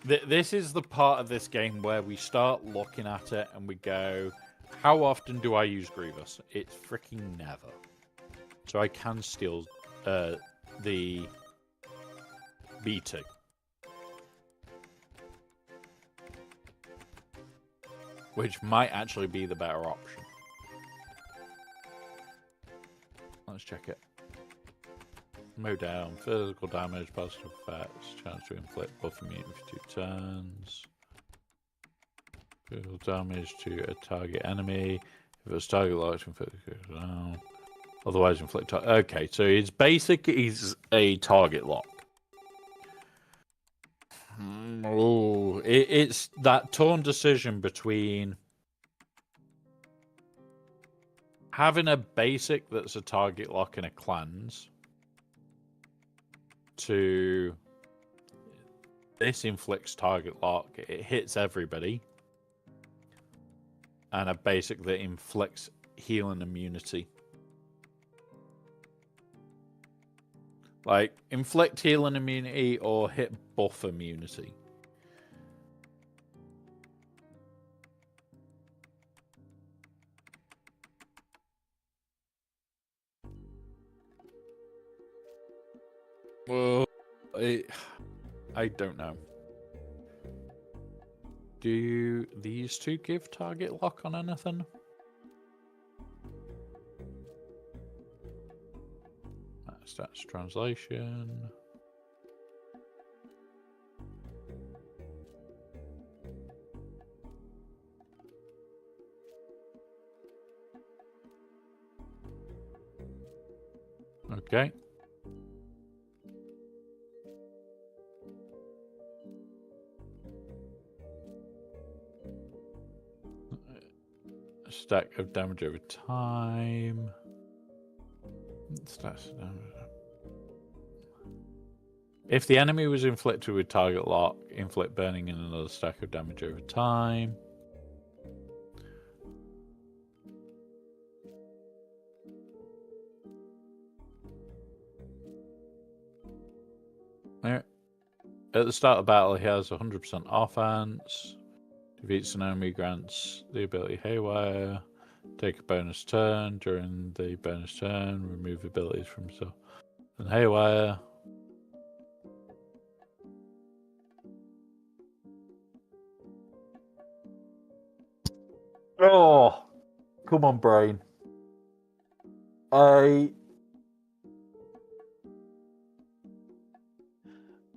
This is the part of this game where we start looking at it and we go, how often do I use Grievous? It's freaking never. So I can steal the B2. Which might actually be the better option. Let's check it. Mow down, physical damage, positive effects, chance to inflict buff immunity for 2 turns. Physical damage to a target enemy. If it's target locked, inflict down. Otherwise, inflict. Okay, so it's basically he's a target lock. Oh, it's that torn decision between having a basic that's a target lock and a cleanse to this inflicts target lock, it hits everybody, and a basic that inflicts healing immunity. Like, inflict healing immunity or hit buff immunity. Well, I don't know. Do these two give target lock on anything? That's translation. Okay. Stack of damage over time. Stats of damage. If the enemy was inflicted with target lock, inflict burning and another stack of damage over time. At the start of battle, he has 100% offense. Defeats an enemy, grants the ability Haywire. Take a bonus turn. During the bonus turn, remove abilities from himself and Haywire. Oh, come on, brain.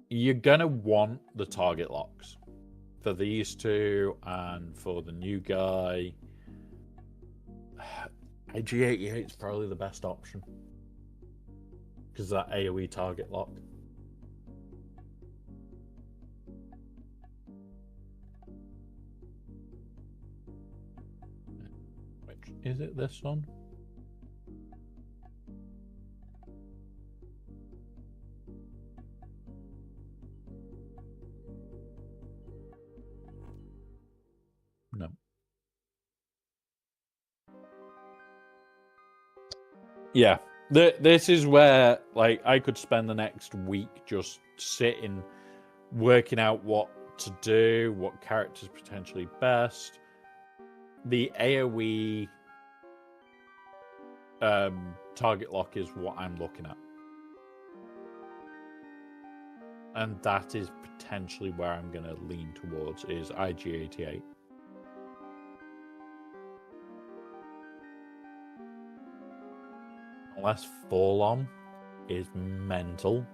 You're gonna want the target locks for these two and for the new guy. IG-88 is probably the best option because that AoE target lock. Which is it? This one? No. Yeah. This is where, like, I could spend the next week just sitting, working out what to do, what characters potentially best. The AoE target lock is what I'm looking at. And that is potentially where I'm going to lean towards, is IG-88. Unless Fall On is mental.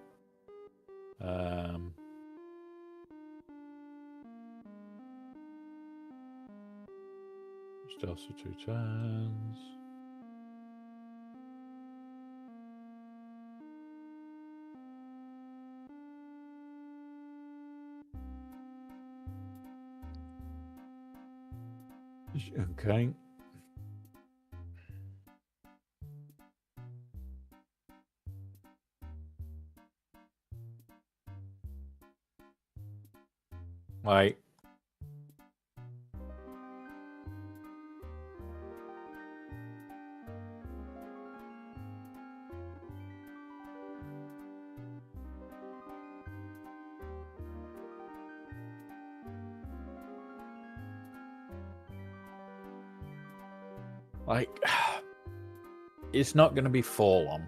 Delta 2 turns. Okay. Like, it's not going to be full on.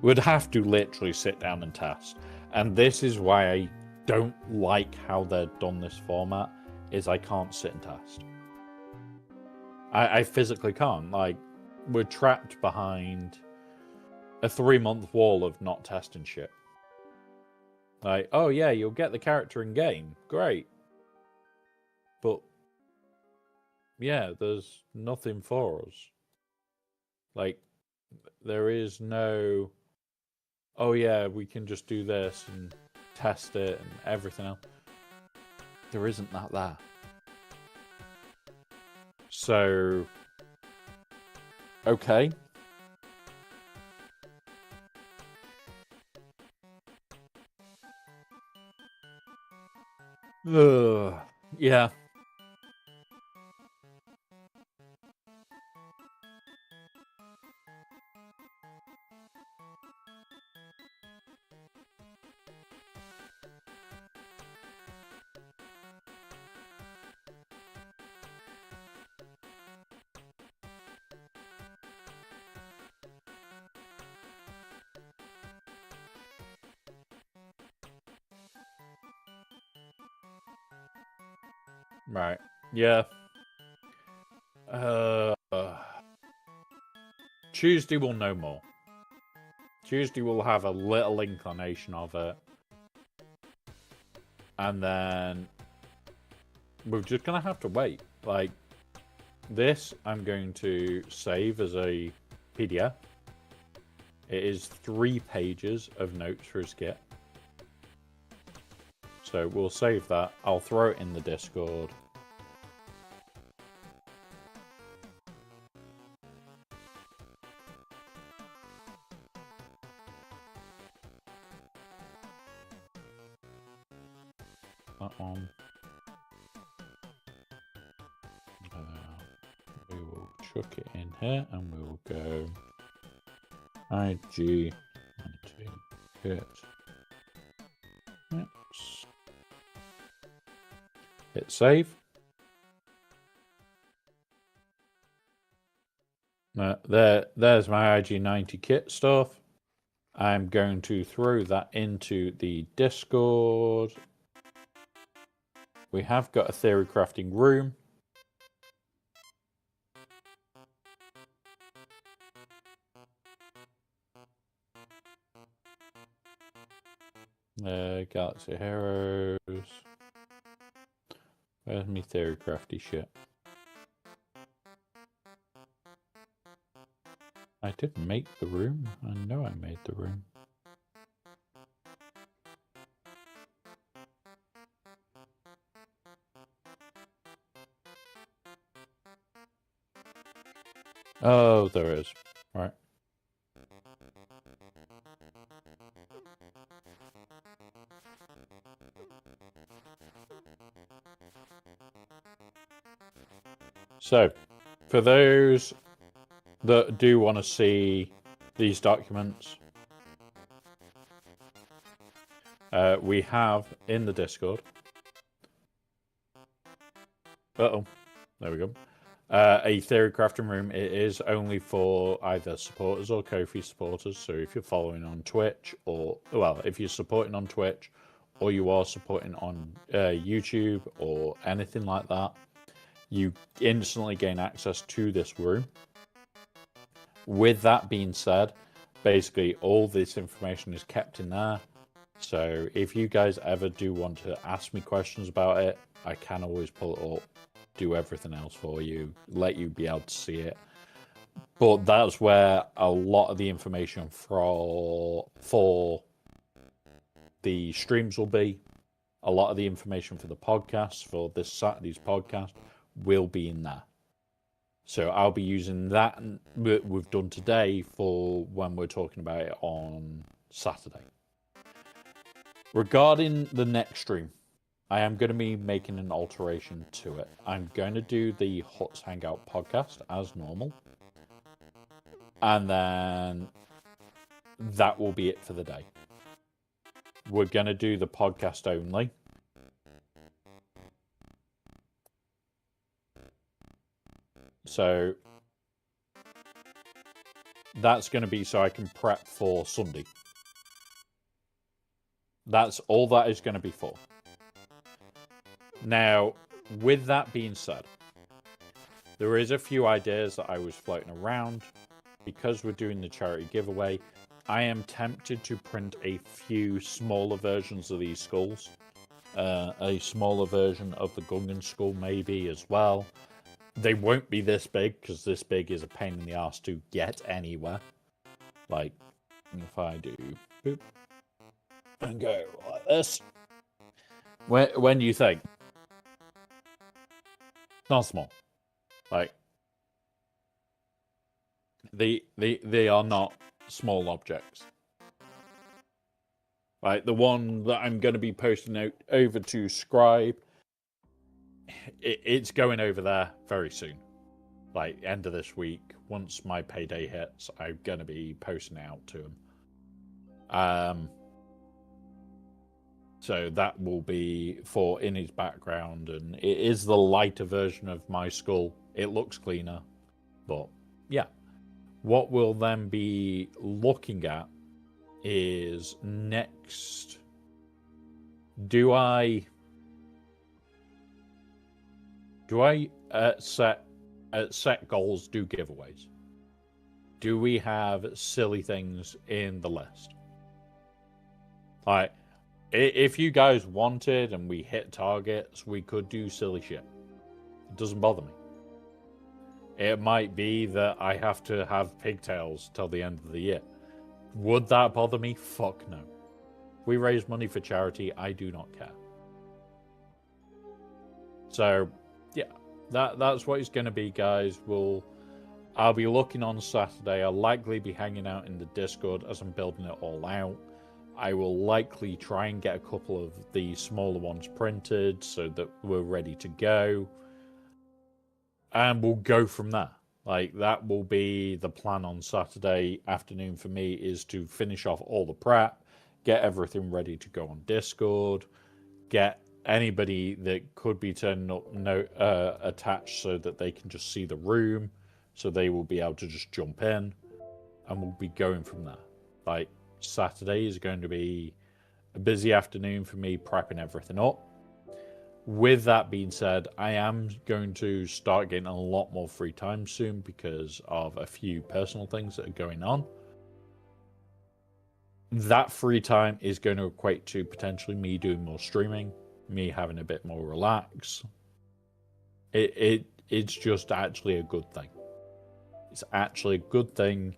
We'd have to literally sit down and test. And this is why I don't like how they've done this format, is I can't sit and test. I physically can't. Like, we're trapped behind a 3-month wall of not testing shit. Like, oh yeah, you'll get the character in game. Great. But yeah, there's nothing for us. Like, there is no, oh yeah, we can just do this and test it and everything else. There isn't that there. So, okay. Yeah. Right. Yeah. Tuesday we'll know more. Tuesday we'll have a little inclination of it. And then we're just going to have to wait. Like, this I'm going to save as a PDF. It is 3 pages of notes for a skit. So we'll save that. I'll throw it in the Discord. That one. We will chuck it in here and we will go IG-90 kit. Next. Hit save. There's my IG-90 kit stuff. I'm going to throw that into the Discord. We have got a theory crafting room. Galaxy Heroes. Where's me theory crafty shit? I didn't make the room. I know I made the room. Oh, there is. Right. So, for those that do want to see these documents, we have in the Discord. Uh-oh. There we go. A theory crafting room. It is only for either supporters or Ko-fi supporters. So if you're following on Twitch, or, well, if you're supporting on Twitch, or you are supporting on YouTube or anything like that, you instantly gain access to this room. With that being said, basically all this information is kept in there. So if you guys ever do want to ask me questions about it, I can always pull it up, do everything else for you, let you be able to see it. But that's where a lot of the information for the streams will be. A lot of the information for the podcast, for this Saturday's podcast, will be in there. So I'll be using that we've done today for when we're talking about it on Saturday. Regarding the next stream, I am going to be making an alteration to it. I'm going to do the Huts Hangout podcast as normal. And then that will be it for the day. We're going to do the podcast only. So that's going to be so I can prep for Sunday. That's all that is going to be for. Now, with that being said, there is a few ideas that I was floating around. Because we're doing the charity giveaway, I am tempted to print a few smaller versions of these skulls. A smaller version of the Gungan skull maybe as well. They won't be this big, because this big is a pain in the arse to get anywhere. Like, if I do boop and go like this. When you think, not small. Like, they are not small objects. Like the one that I'm going to be posting out over to Scribe, it's going over there very soon. Like end of this week, once my payday hits, I'm going to be posting it out to him. So that will be for in his background, and it is the lighter version of my skull. It looks cleaner, but yeah. What we'll then be looking at is next. Do I set goals do giveaways? Do we have silly things in the list? Like, if you guys wanted and we hit targets, we could do silly shit. It doesn't bother me. It might be that I have to have pigtails till the end of the year. Would that bother me? Fuck no. If we raise money for charity, I do not care. So, yeah, that's what it's going to be, guys. I'll be looking on Saturday. I'll likely be hanging out in the Discord as I'm building it all out. I will likely try and get a couple of the smaller ones printed so that we're ready to go. And we'll go from there. Like, that will be the plan on Saturday afternoon for me, is to finish off all the prep, get everything ready to go on Discord, get anybody that could be turning up attached so that they can just see the room, so they will be able to just jump in, and we'll be going from there. Like, Saturday is going to be a busy afternoon for me prepping everything up. With that being said, I am going to start getting a lot more free time soon because of a few personal things that are going on. That free time is going to equate to potentially me doing more streaming, me having a bit more relax. It's just actually a good thing. It's actually a good thing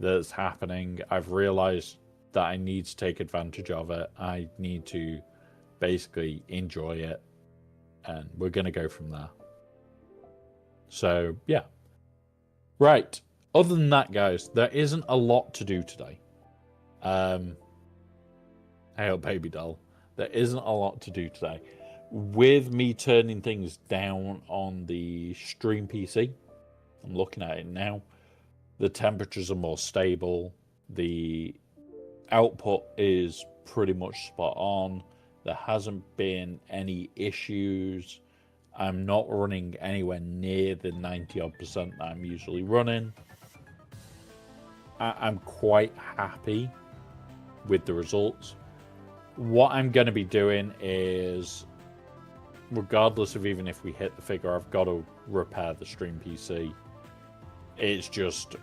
that's happening. I've realized that I need to take advantage of it. I need to basically enjoy it, and we're going to go from there. So, yeah. Right. Other than that, guys, there isn't a lot to do today. Hey, baby doll. There isn't a lot to do today. With me turning things down on the stream PC, I'm looking at it now, the temperatures are more stable. The output is pretty much spot on. There hasn't been any issues. I'm not running anywhere near the 90% that I'm usually running. I'm quite happy with the results. What I'm going to be doing is, regardless of even if we hit the figure, I've got to repair the stream PC. It's just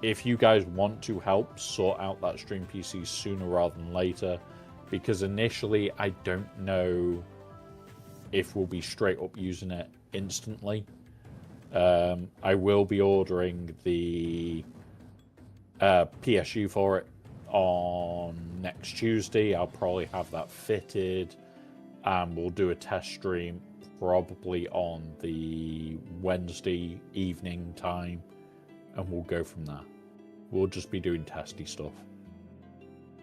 if you guys want to help sort out that stream PC sooner rather than later, because initially I don't know if we'll be straight up using it instantly. I will be ordering the PSU for it on next Tuesday. I'll probably have that fitted, and we'll do a test stream probably on the Wednesday evening time, and we'll go from there. We'll just be doing testy stuff.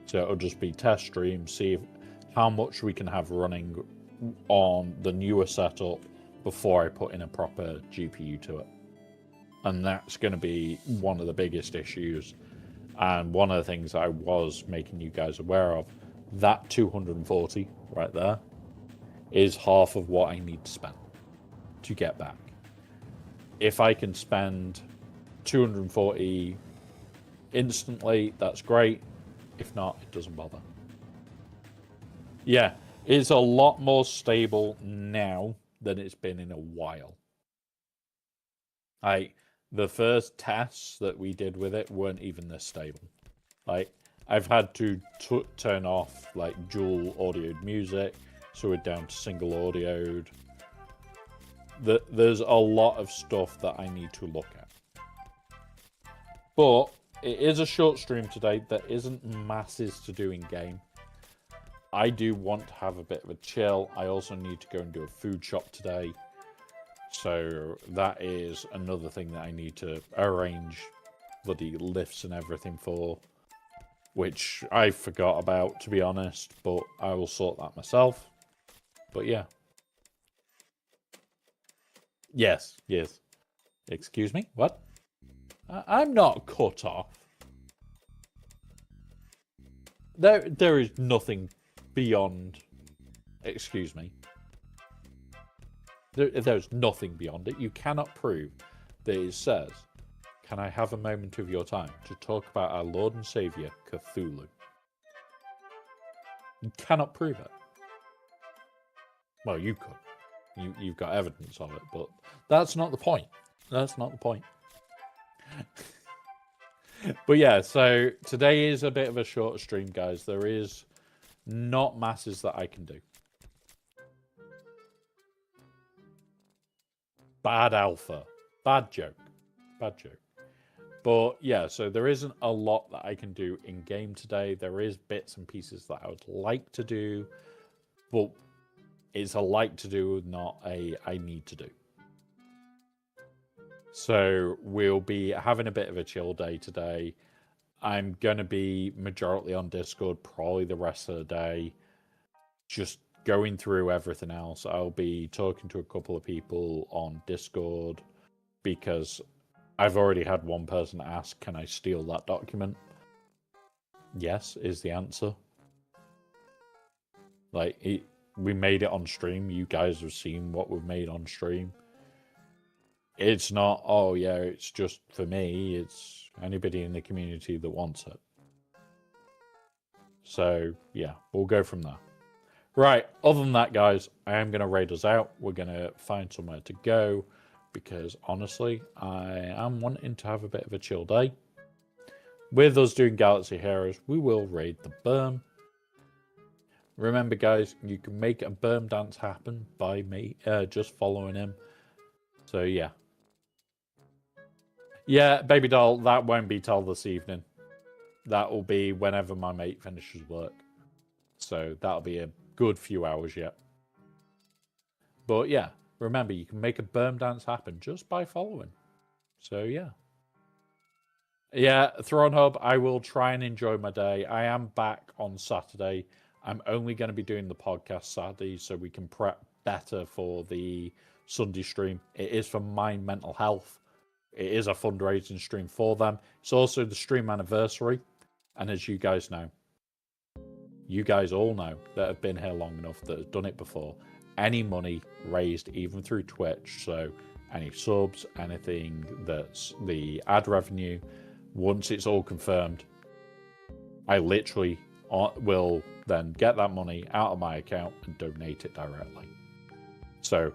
So it'll just be test stream, see how much we can have running on the newer setup before I put in a proper GPU to it. And that's going to be one of the biggest issues, and one of the things I was making you guys aware of. That 240 right there is half of what I need to spend to get back. If I can spend 240 instantly, that's great. If not, it doesn't bother. Yeah, it's a lot more stable now than it's been in a while. The first tests that we did with it weren't even this stable. I've had to turn off dual audioed music, so we're down to single audioed. There's a lot of stuff that I need to look at. But it is a short stream today. There isn't masses to do in game. I do want to have a bit of a chill. I also need to go and do a food shop today. So that is another thing that I need to arrange bloody lifts and everything for, which I forgot about, to be honest, but I will sort that myself. But yeah. Yes. Excuse me? What? I'm not cut off. There is nothing beyond... Excuse me. There's nothing beyond it. You cannot prove that it says, "Can I have a moment of your time to talk about our Lord and Savior, Cthulhu?" You cannot prove it. Well, you could. You've got evidence of it, but that's not the point. That's not the point. But yeah, so today is a bit of a shorter stream, guys. There is not masses that I can do. Bad alpha. Bad joke. Bad joke. But yeah, so there isn't a lot that I can do in game today. There is bits and pieces that I would like to do, but it's a like to do, not a I need to do. So we'll be having a bit of a chill day today. I'm going to be majority on Discord probably the rest of the day, just going through everything else. I'll be talking to a couple of people on Discord because I've already had one person ask, "Can I steal that document?" Yes, is the answer. We made it on stream. You guys have seen what we've made on stream. It's not, oh yeah, it's just for me. It's anybody in the community that wants it. So yeah, we'll go from there. Right, other than that, guys, I am going to raid us out. We're going to find somewhere to go because, honestly, I am wanting to have a bit of a chill day. With us doing Galaxy Heroes, we will raid the Berm. Remember, guys, you can make a Berm dance happen by me just following him. So, yeah. Yeah, baby doll, that won't be till this evening. That will be whenever my mate finishes work. So, that'll be a good few hours yet. But yeah, remember, you can make a Berm dance happen just by following. So yeah. Yeah, Throne Hub, I will try and enjoy my day. I am back on Saturday. I'm only going to be doing the podcast Saturday so we can prep better for the Sunday stream. It is for my mental health. It is a fundraising stream for them. It's also the stream anniversary. And as you guys know, you guys all know that have been here long enough that have done it before. Any money raised, even through Twitch, so any subs, anything that's the ad revenue, once it's all confirmed, I literally will then get that money out of my account and donate it directly. So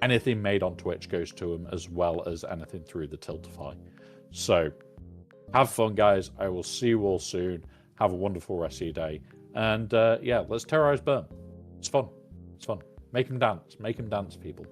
anything made on Twitch goes to them, as well as anything through the Tiltify. So Have fun, guys. I will see you all soon. Have a wonderful rest of your day. And yeah, let's terrorize Burn. It's fun. It's fun. Make him dance. Make him dance, people.